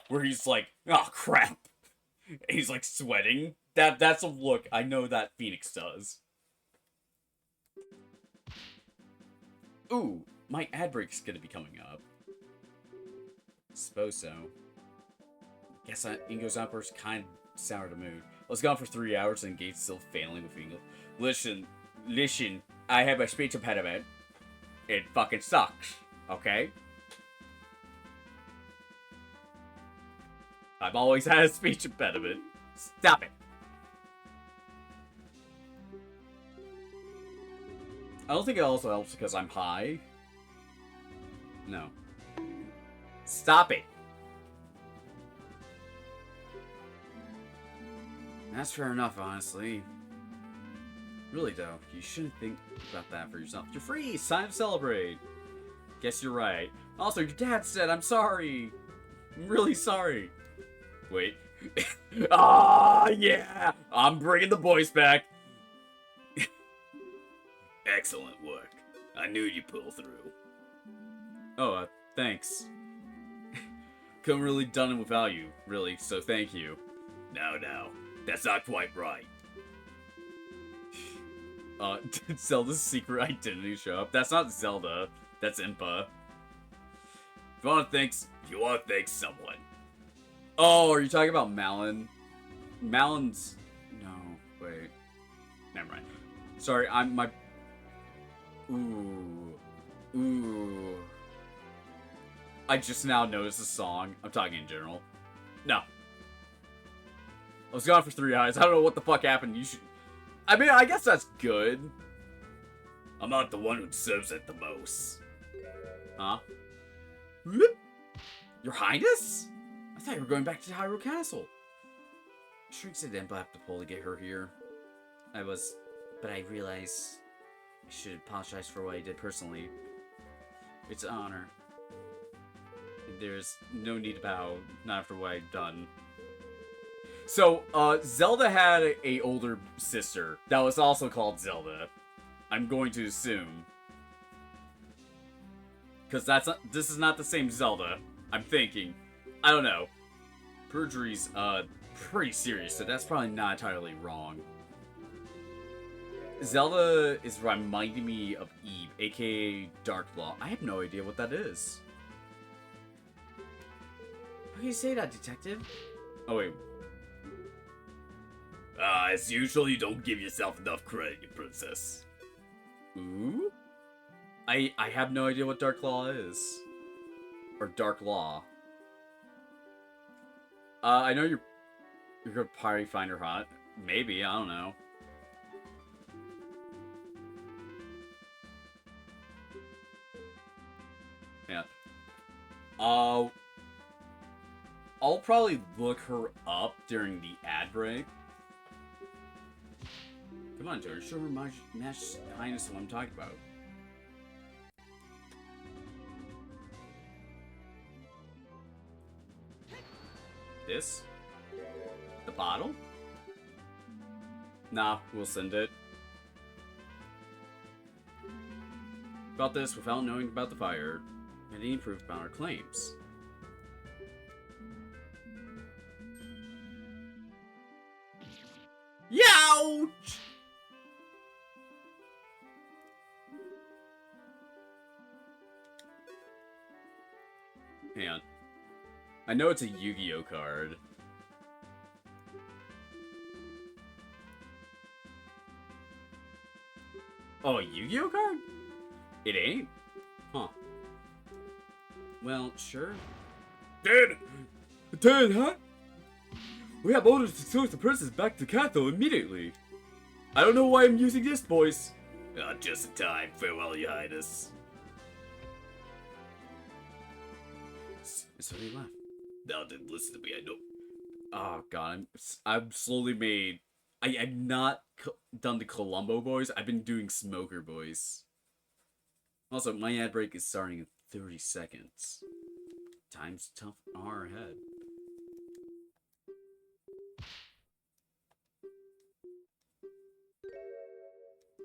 Where he's like, oh crap. And he's like sweating. That's a look I know that Phoenix does. Ooh, my ad break's gonna be coming up. Suppose so. Guess that Ingo's outburst kind of soured the mood. Let's go on for 3 hours and Gate's still failing with Ingo. Listen, I have a speech impediment. It fucking sucks, okay? I've always had a speech impediment. Stop it. I don't think it also helps because I'm high. No. Stop it. That's fair enough, honestly. Really, though, you shouldn't think about that for yourself. You're free! It's time to celebrate! Guess you're right. Also, your dad said I'm sorry! I'm really sorry. Wait. Ah, yeah! I'm bringing the boys back! Excellent work. I knew you'd pull through. Oh, thanks. Couldn't really done it without you, really, so thank you. No, that's not quite right. Did Zelda's secret identity show up? That's not Zelda. That's Impa. If you want to thank someone. Oh, are you talking about Malon? Malon's... No, wait. Never mind. Sorry, Ooh. I just now noticed the song. I'm talking in general. No. I was gone for 3 hours. I don't know what the fuck happened. You should... I mean, I guess that's good. I'm not the one who deserves it the most. Huh? Your Highness? I thought you were going back to Hyrule Castle. Shrink said Impa have to pull to get her here. But I realized I should apologize for what I did personally. It's an honor. There's no need to bow, not after what I've done. So, Zelda had a older sister that was also called Zelda. I'm going to assume. Because this is not the same Zelda, I'm thinking. I don't know. Perjury's, pretty serious, so that's probably not entirely wrong. Zelda is reminding me of Eve, aka Darklaw. I have no idea what that is. How can you say that, detective? Oh, wait. As usual, you don't give yourself enough credit, princess. Ooh? I have no idea what Darklaw is. Or Darklaw. I know you're gonna probably find her hot. Maybe, I don't know. Yeah. I'll probably look her up during the ad break. Come on, George. Show her my Highness what I'm talking about. This? The bottle? Nah, we'll send it. About this without knowing about the fire and any proof about our claims. Youch! Hang on. I know it's a Yu-Gi-Oh card. Oh, a Yu-Gi-Oh card? It ain't? Huh. Well, sure. Dad, huh? We have orders to took the princess back to Kato immediately. I don't know why I'm using this, boys. Just in time. Farewell, Your Highness. So he left. Now didn't listen to me, I know. Oh god, I'm slowly made. I've not done the Columbo voice. I've been doing Smoker voice. Also, my ad break is starting in 30 seconds. Time's tough on our head.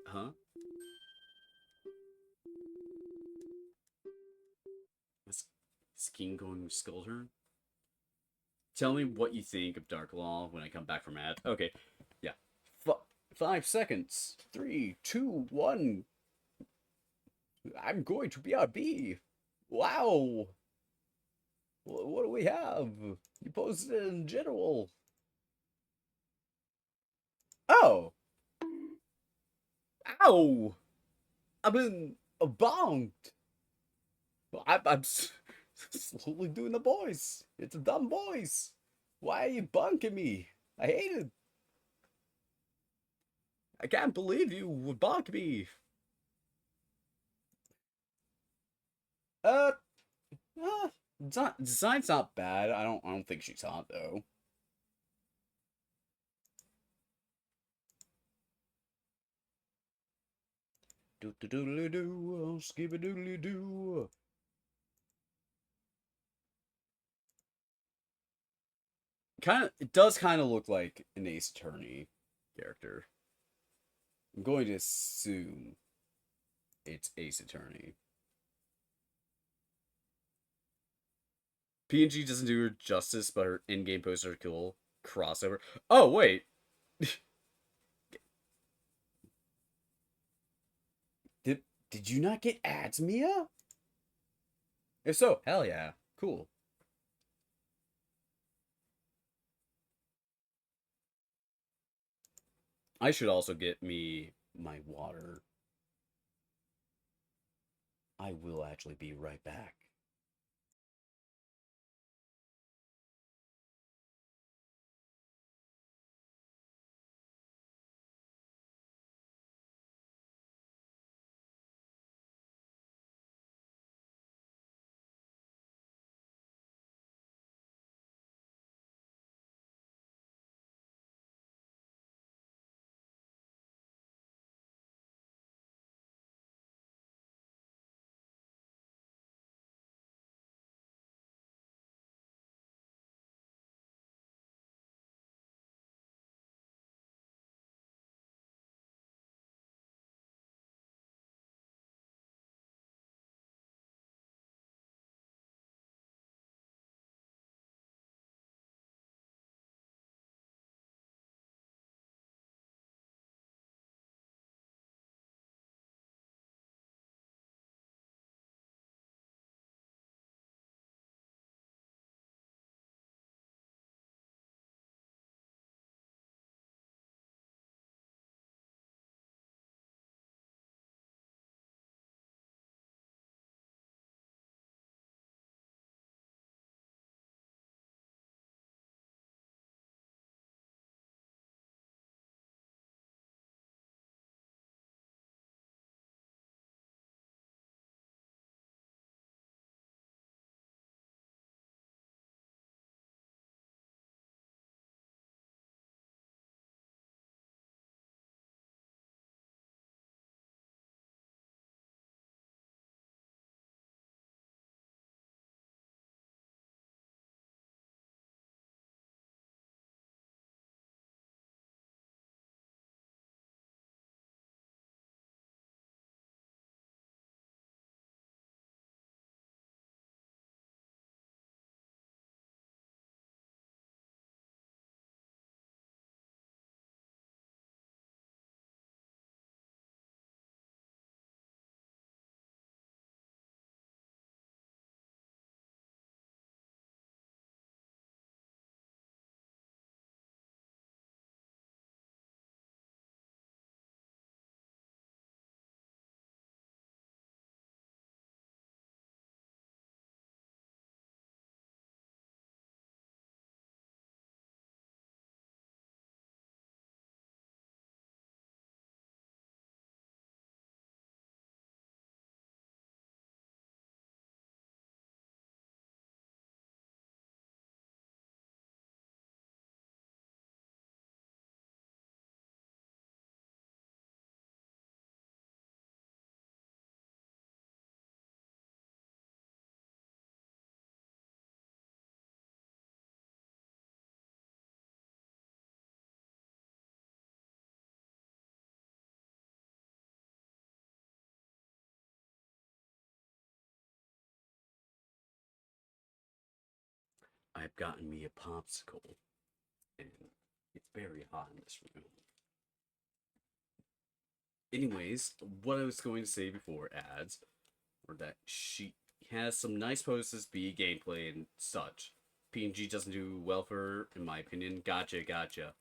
Huh? Is King going to scold her? Tell me what you think of Dark Law when I come back from ad. Okay, yeah. 5 seconds. 3, 2, 1. I'm going to BRB. Wow. What do we have? You posted it in general. Oh. Ow. I've been bonked. I'm slowly doing the voice. It's a dumb voice. Why are you bunking me? I hate it. I can't believe you would bonk me. Uh, design's not bad. I don't think she's hot though. Do do doodly doo, skibby doodly doo. It does kind of look like an Ace Attorney character. I'm going to assume it's Ace Attorney. PNG doesn't do her justice, but her in-game posters are cool. Crossover. Oh wait. Did you not get ads, Mia? If so, hell yeah. Cool. I should also get me my water. I will actually be right back. I've gotten me a popsicle, and it's very hot in this room. Anyways, what I was going to say before ads were that she has some nice poses, be gameplay and such. PNG doesn't do well for her, in my opinion. Gotcha, gotcha.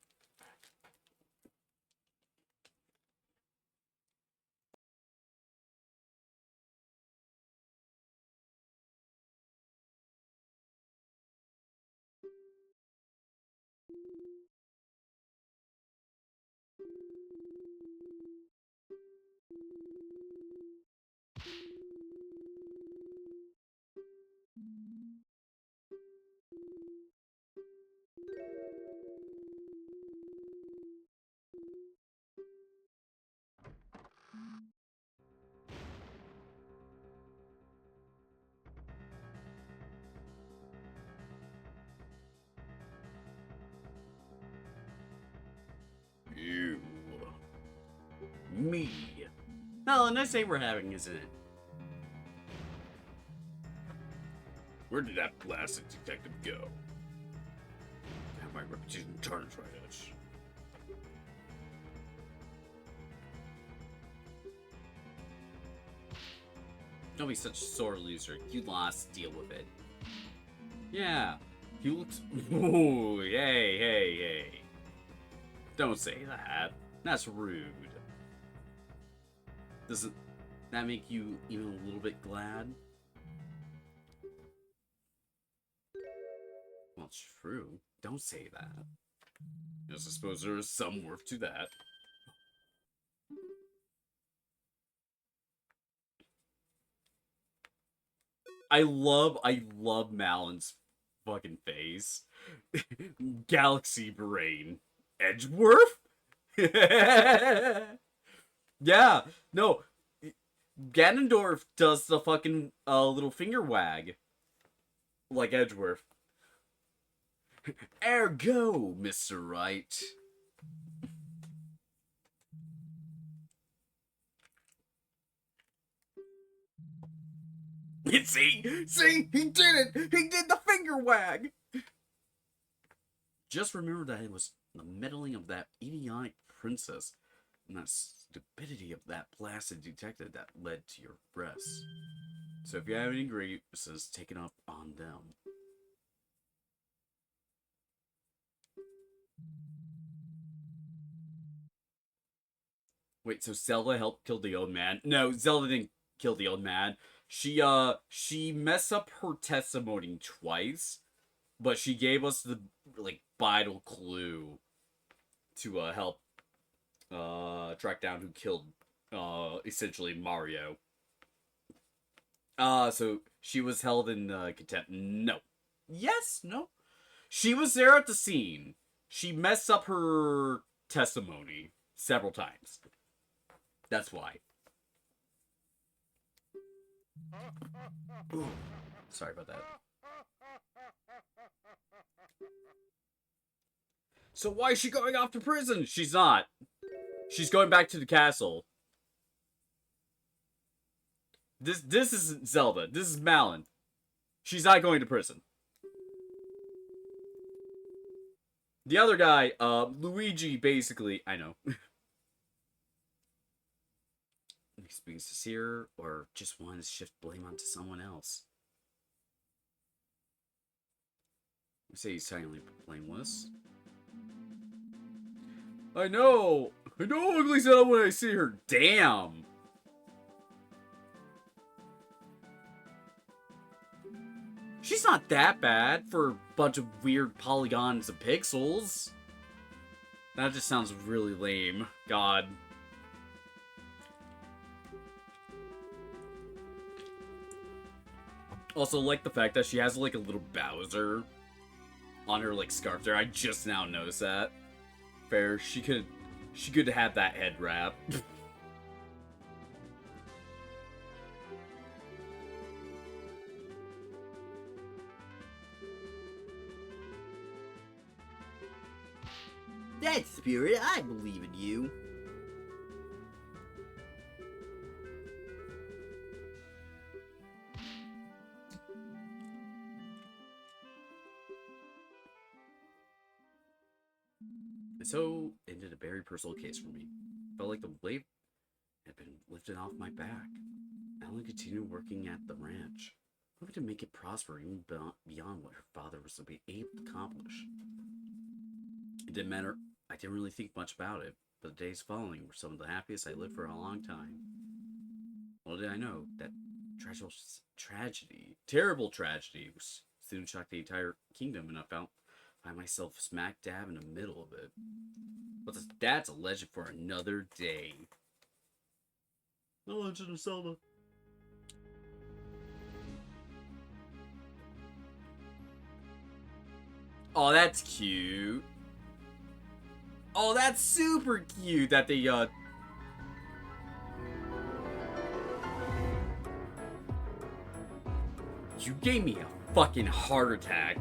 You. Me. Well, a nice day we're having, isn't it? Where did that blasted detective go? Have my reputation tarnished right us. Don't be such a sore loser. You lost, deal with it. Yeah, you look. Ooh, hey. Don't say that. That's rude. Doesn't that make you even a little bit glad? Well, it's true. Don't say that. Yes, I suppose there is some worth to that. I love Malon's fucking face. Galaxy Brain. Edgeworth? Yeah, no. Ganondorf does the fucking little finger wag. Like Edgeworth. Ergo, Mr. Right. See, he did it. He did the finger wag. Just remember that it was the meddling of that idiotic princess and that stupidity of that blasted detective that led to your arrest. So if you have any grievances, take it up on them. Wait, so Zelda helped kill the old man? No, Zelda didn't kill the old man. She messed up her testimony twice, but she gave us the like vital clue to help track down who killed essentially Mario. So she was held in contempt. No. Yes, no. She was there at the scene. She messed up her testimony several times. That's why. Ooh, sorry about that. So why is she going off to prison? She's not. She's going back to the castle. This isn't Zelda. This is Malon. She's not going to prison. The other guy, Luigi, basically, I know. He's being sincere or just wanting to shift blame onto someone else. I say he's silently blameless. I know ugly Zelda when I see her. Damn. She's not that bad for a bunch of weird polygons and pixels. That just sounds really lame. God. Also, like the fact that she has like a little Bowser on her like scarf there. I just now noticed that. Fair. She could have that head wrap. That spirit, I believe in you. so ended a very personal case for me. Felt like the weight had been lifted off my back. Ellen continued working at the ranch, hoping to make it prosper even beyond what her father was to be able to accomplish. It didn't matter. I didn't really think much about it, but the days following were some of the happiest I lived for a long time. Little did I know that terrible tragedy, soon shocked the entire kingdom, and I found myself smack dab in the middle of it. But that's a legend for another day. The Legend of Zelda. Oh, that's cute. Oh, that's super cute that they, You gave me a fucking heart attack.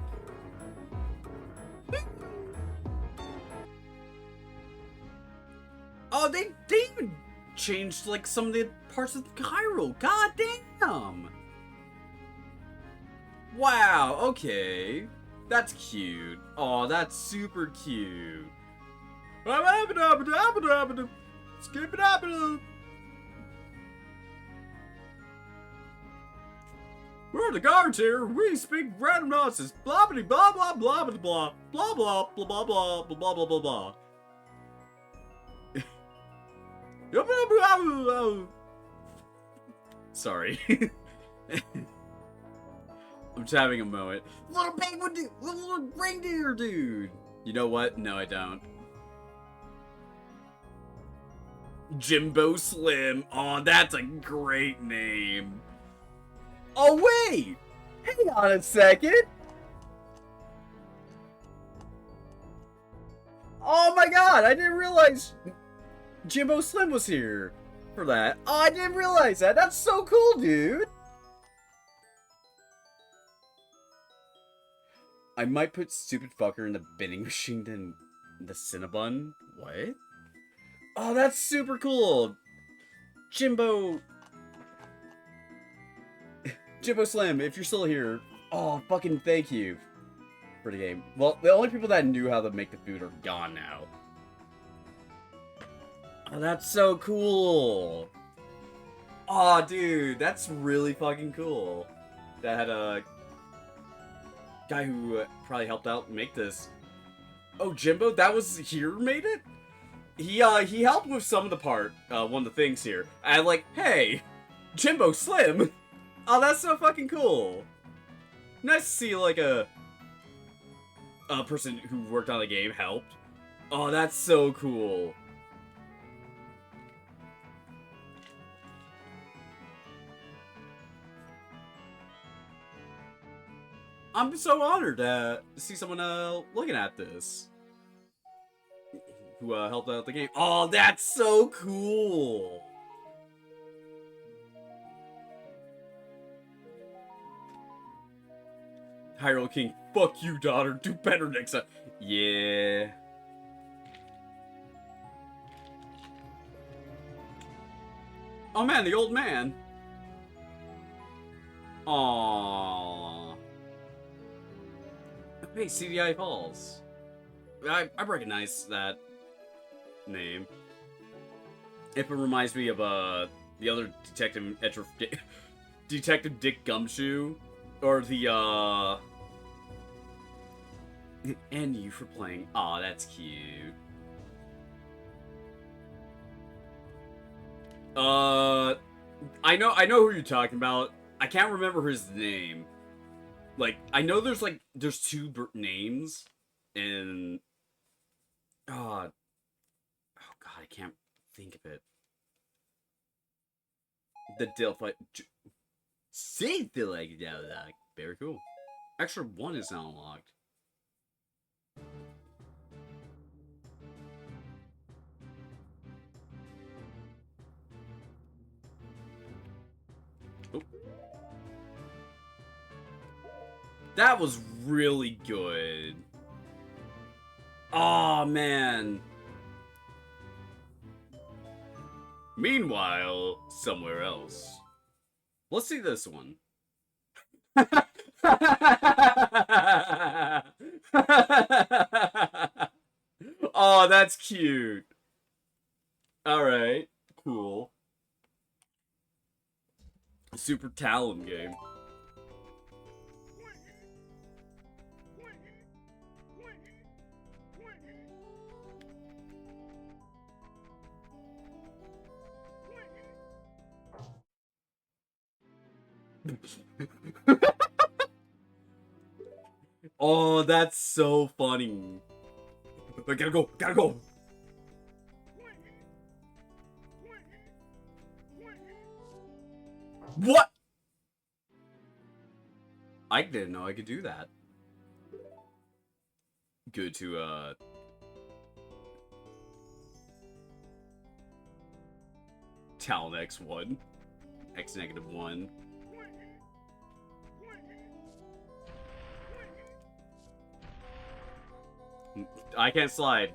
Oh, they even changed, like, some of the parts of Hyrule. God damn! Wow, okay. That's cute. Oh, that's super cute. Skip it up. We're the guards here. We speak random nonsense. Blah blah blah blah blah blah blah blah blah blah blah blah blah blah blah blah. Sorry. I'm just having a moment. Little penguin dude, little reindeer dude. You know what? No, I don't. Jimbo Slim. Oh, that's a great name. Oh, wait! Hang on a second! Oh my god, I didn't realize Jimbo Slim was here for that. Oh, I didn't realize that. That's so cool, dude! I might put stupid fucker in the vending machine than the Cinnabon. What? Oh, that's super cool! Jimbo Slim, if you're still here, oh, fucking thank you for the game. Well, the only people that knew how to make the food are gone now. Oh, that's so cool. Oh, dude, that's really fucking cool. That had a guy who probably helped out make this. Oh, Jimbo, that was here made it? He helped with some of the one of the things here. And like, hey, Jimbo Slim. Oh, that's so fucking cool. Nice to see, like, a person who worked on the game helped. Oh, that's so cool. I'm so honored to see someone looking at this. Who helped out the game. Oh, that's so cool. Hyrule King, fuck you, daughter. Do better next time. Yeah. Oh man, the old man. Aww. Hey, CDI Falls. I recognize that name. If it reminds me of the other Detective Dick Gumshoe, or the and you for playing. Aw, that's cute. I know who you're talking about. I can't remember his name. Like, I know there's two names, and oh god, I can't think of it. The Delphi. Save the like that. Very cool. Extra 1 is now unlocked. Oh. That was really good. Oh man. Meanwhile, somewhere else. Let's see this one. Oh, that's cute. Alright, cool. Super Talon game. Oh, that's so funny. I gotta go, gotta go. What? I didn't know I could do that. Good to, Talon X1. X-1. I can't slide.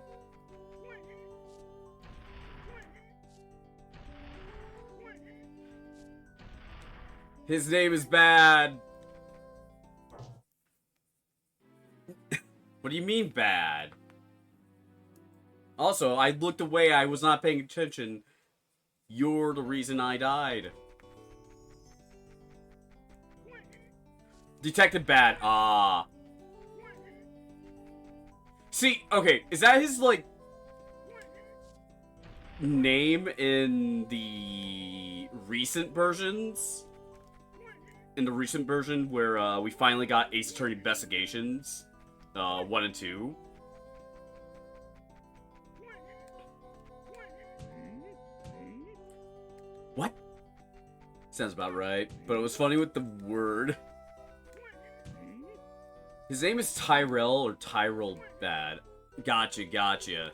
His name is bad. What do you mean bad? Also, I looked away. I was not paying attention. You're the reason I died. Detected bad. Ah. See, okay, is that his, like, name in the recent versions? In the recent version where we finally got Ace Attorney Investigations 1 and 2. What? Sounds about right, but it was funny with the word. His name is Tyrell or Tyrell Bad. Gotcha, gotcha.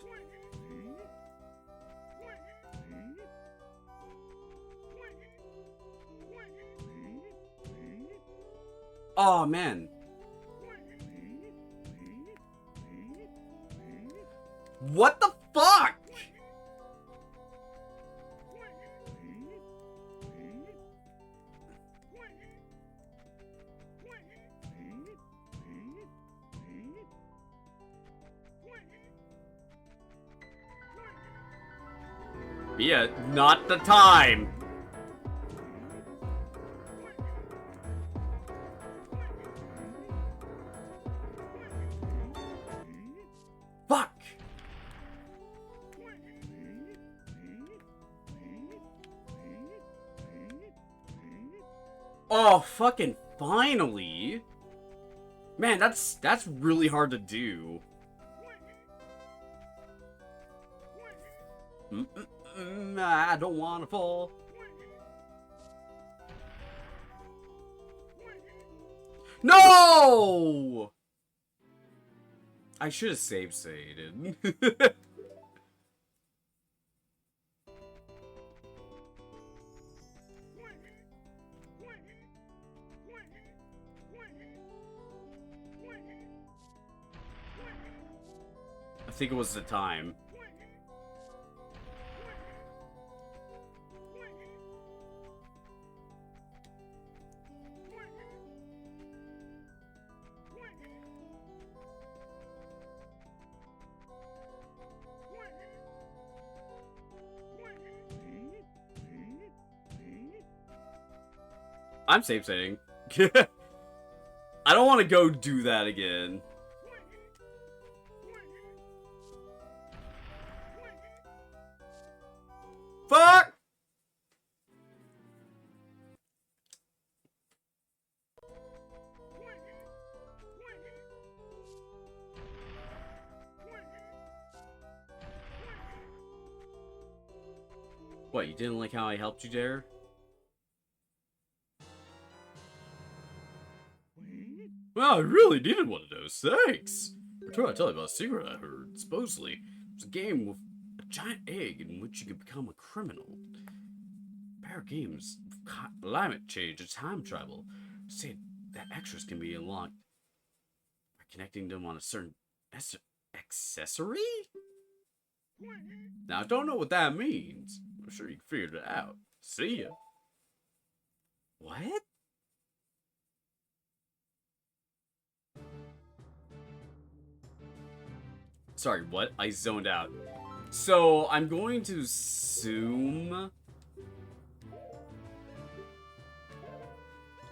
Oh man. What the fuck? Yeah, not the time. Fuck. Oh, fucking finally. Man, that's really hard to do. I don't want to fall. No! I should have saved Satan. I think it was the time. I'm safe saying. I don't want to go do that again. Fuck! What, you didn't like how I helped you there? Well, I really needed one of those. Thanks. I'm trying to tell you about a secret I heard. Supposedly, it's a game with a giant egg in which you can become a criminal. Pair games, climate change, and time travel. Say that extras can be unlocked by connecting them on a certain accessory? Now, I don't know what that means. I'm sure you figured it out. See ya. What? Sorry, what? I zoned out. So, I'm going to assume...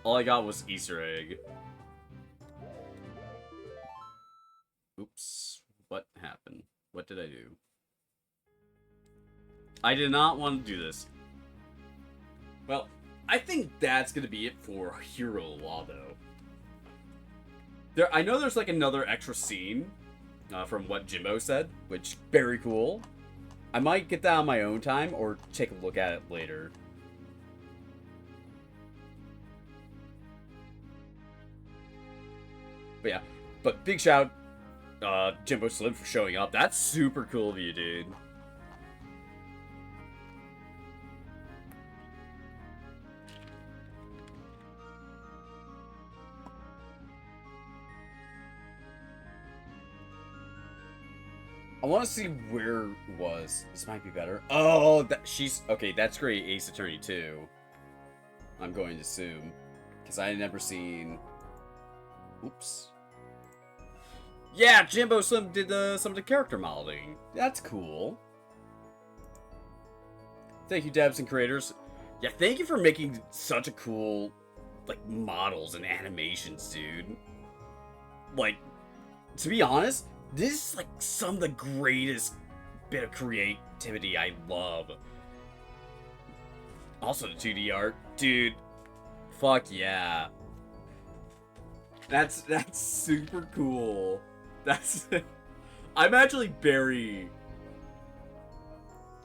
All I got was Easter egg. Oops. What happened? What did I do? I did not want to do this. Well, I think that's going to be it for Hero Law, though. I know there's like another extra scene from what Jimbo said, which very cool. I might get that on my own time or take a look at it later. But yeah, but big shout Jimbo Slim for showing up. That's super cool of you, dude. I want to see where it was. This might be better. Oh, she's... Okay, that's great. Ace Attorney 2. I'm going to assume. Because I had never seen... Oops. Yeah, Jimbo Slim did some of the character modeling. That's cool. Thank you, devs and creators. Yeah, thank you for making such a cool, like, models and animations, dude. Like, to be honest, this is, like, some of the greatest bit of creativity I love. Also, the 2D art. Dude, fuck yeah. That's super cool. That's... I'm actually very...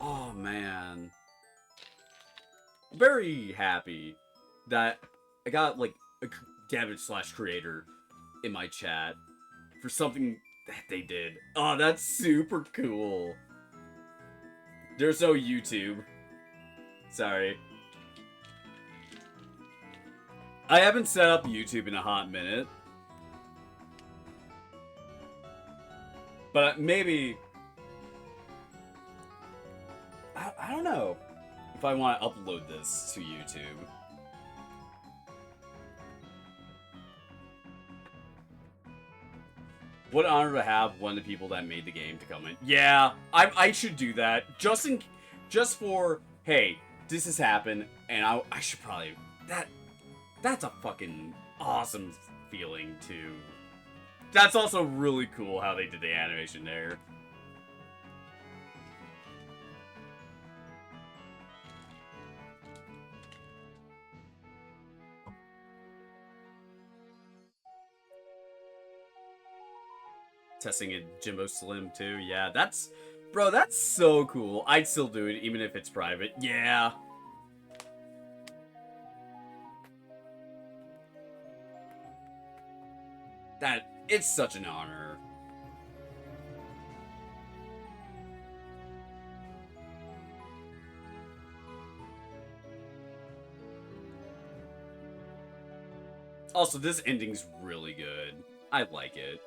Oh, man. Very happy that I got, like, a dev/creator in my chat for something that they did. Oh, that's super cool. There's no YouTube. Sorry. I haven't set up YouTube in a hot minute. But maybe... I don't know if I want to upload this to YouTube. What an honor to have one of the people that made the game to come in. Yeah, I should do that. Just for, hey, this has happened, and I should probably... That's a fucking awesome feeling, too. That's also really cool how they did the animation there. Testing in Jimbo Slim, too. Yeah, that's... Bro, that's so cool. I'd still do it, even if it's private. Yeah. It's such an honor. Also, this ending's really good. I like it.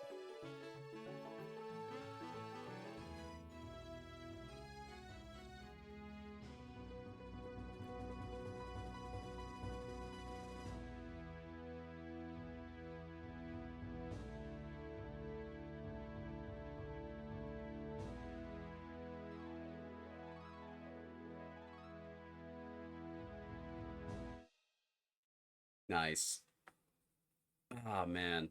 Nice. Ah, man.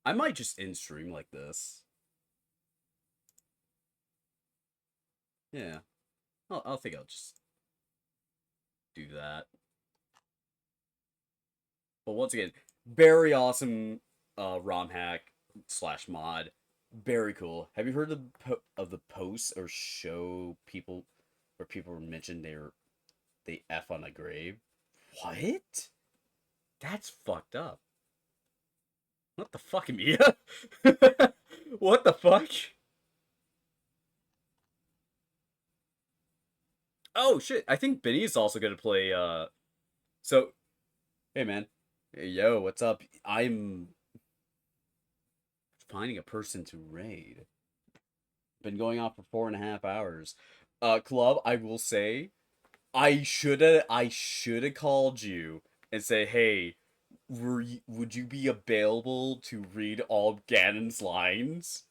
I might just end stream like this. Yeah. I'll think I'll just do that. But once again, very awesome ROM hack/mod. Very cool. Have you heard of the posts or show people where people mentioned they F on a grave? What? That's fucked up. What the fuck, Mia? What the fuck? Oh shit! I think Benny is also gonna play. So, hey man, hey, yo, what's up? I'm finding a person to raid. Been going on for 4.5 hours. Club, I will say, I shoulda called you and say, hey, would you be available to read all Ganon's lines?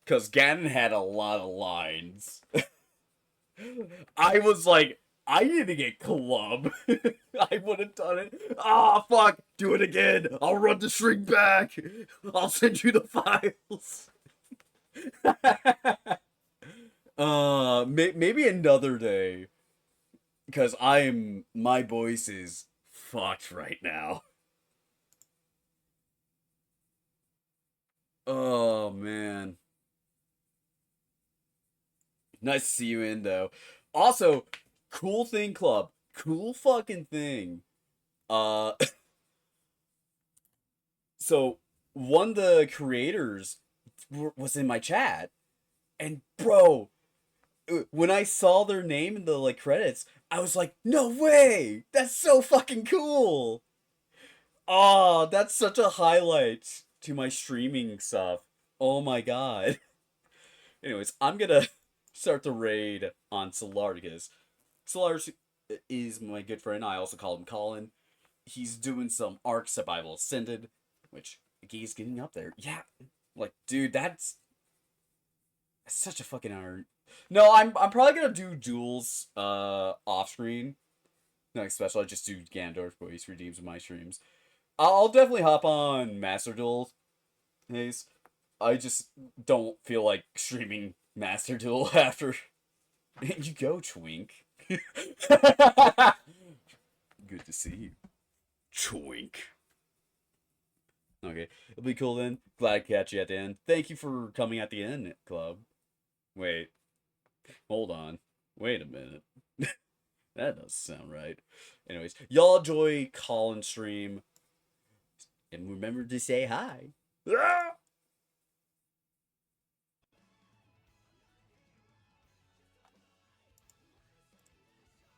Because Ganon had a lot of lines. I was like, I need to get club. I would have done it. Ah, fuck. Do it again. I'll run the string back. I'll send you the files. Maybe another day. Because my voice is fucked right now. Oh, man. Nice to see you in, though. Also, cool thing, club. Cool fucking thing. Uh, so one of the creators was in my chat, and bro, when I saw their name in the like credits, I was like, no way! That's so fucking cool! Oh, that's such a highlight to my streaming stuff. Oh my god. Anyways, I'm gonna start the raid on Solarticus. Solaris is my good friend. I also call him Colin. He's doing some Ark Survival Ascended, which he's getting up there. Yeah, like dude, that's such a fucking honor. No, I'm probably gonna do duels off screen. Nothing special. I just do Ganondorf voice redeems in my streams. I'll definitely hop on Master Duel. Haze. I just don't feel like streaming Master Duel after. You go, Twink. Good to see you, Twink. Okay, it'll be cool then. Glad to catch you at the end. Thank you for coming at the end, club. Wait, hold on. Wait a minute. That doesn't sound right. Anyways, y'all enjoy Colin stream. And remember to say hi. Ah!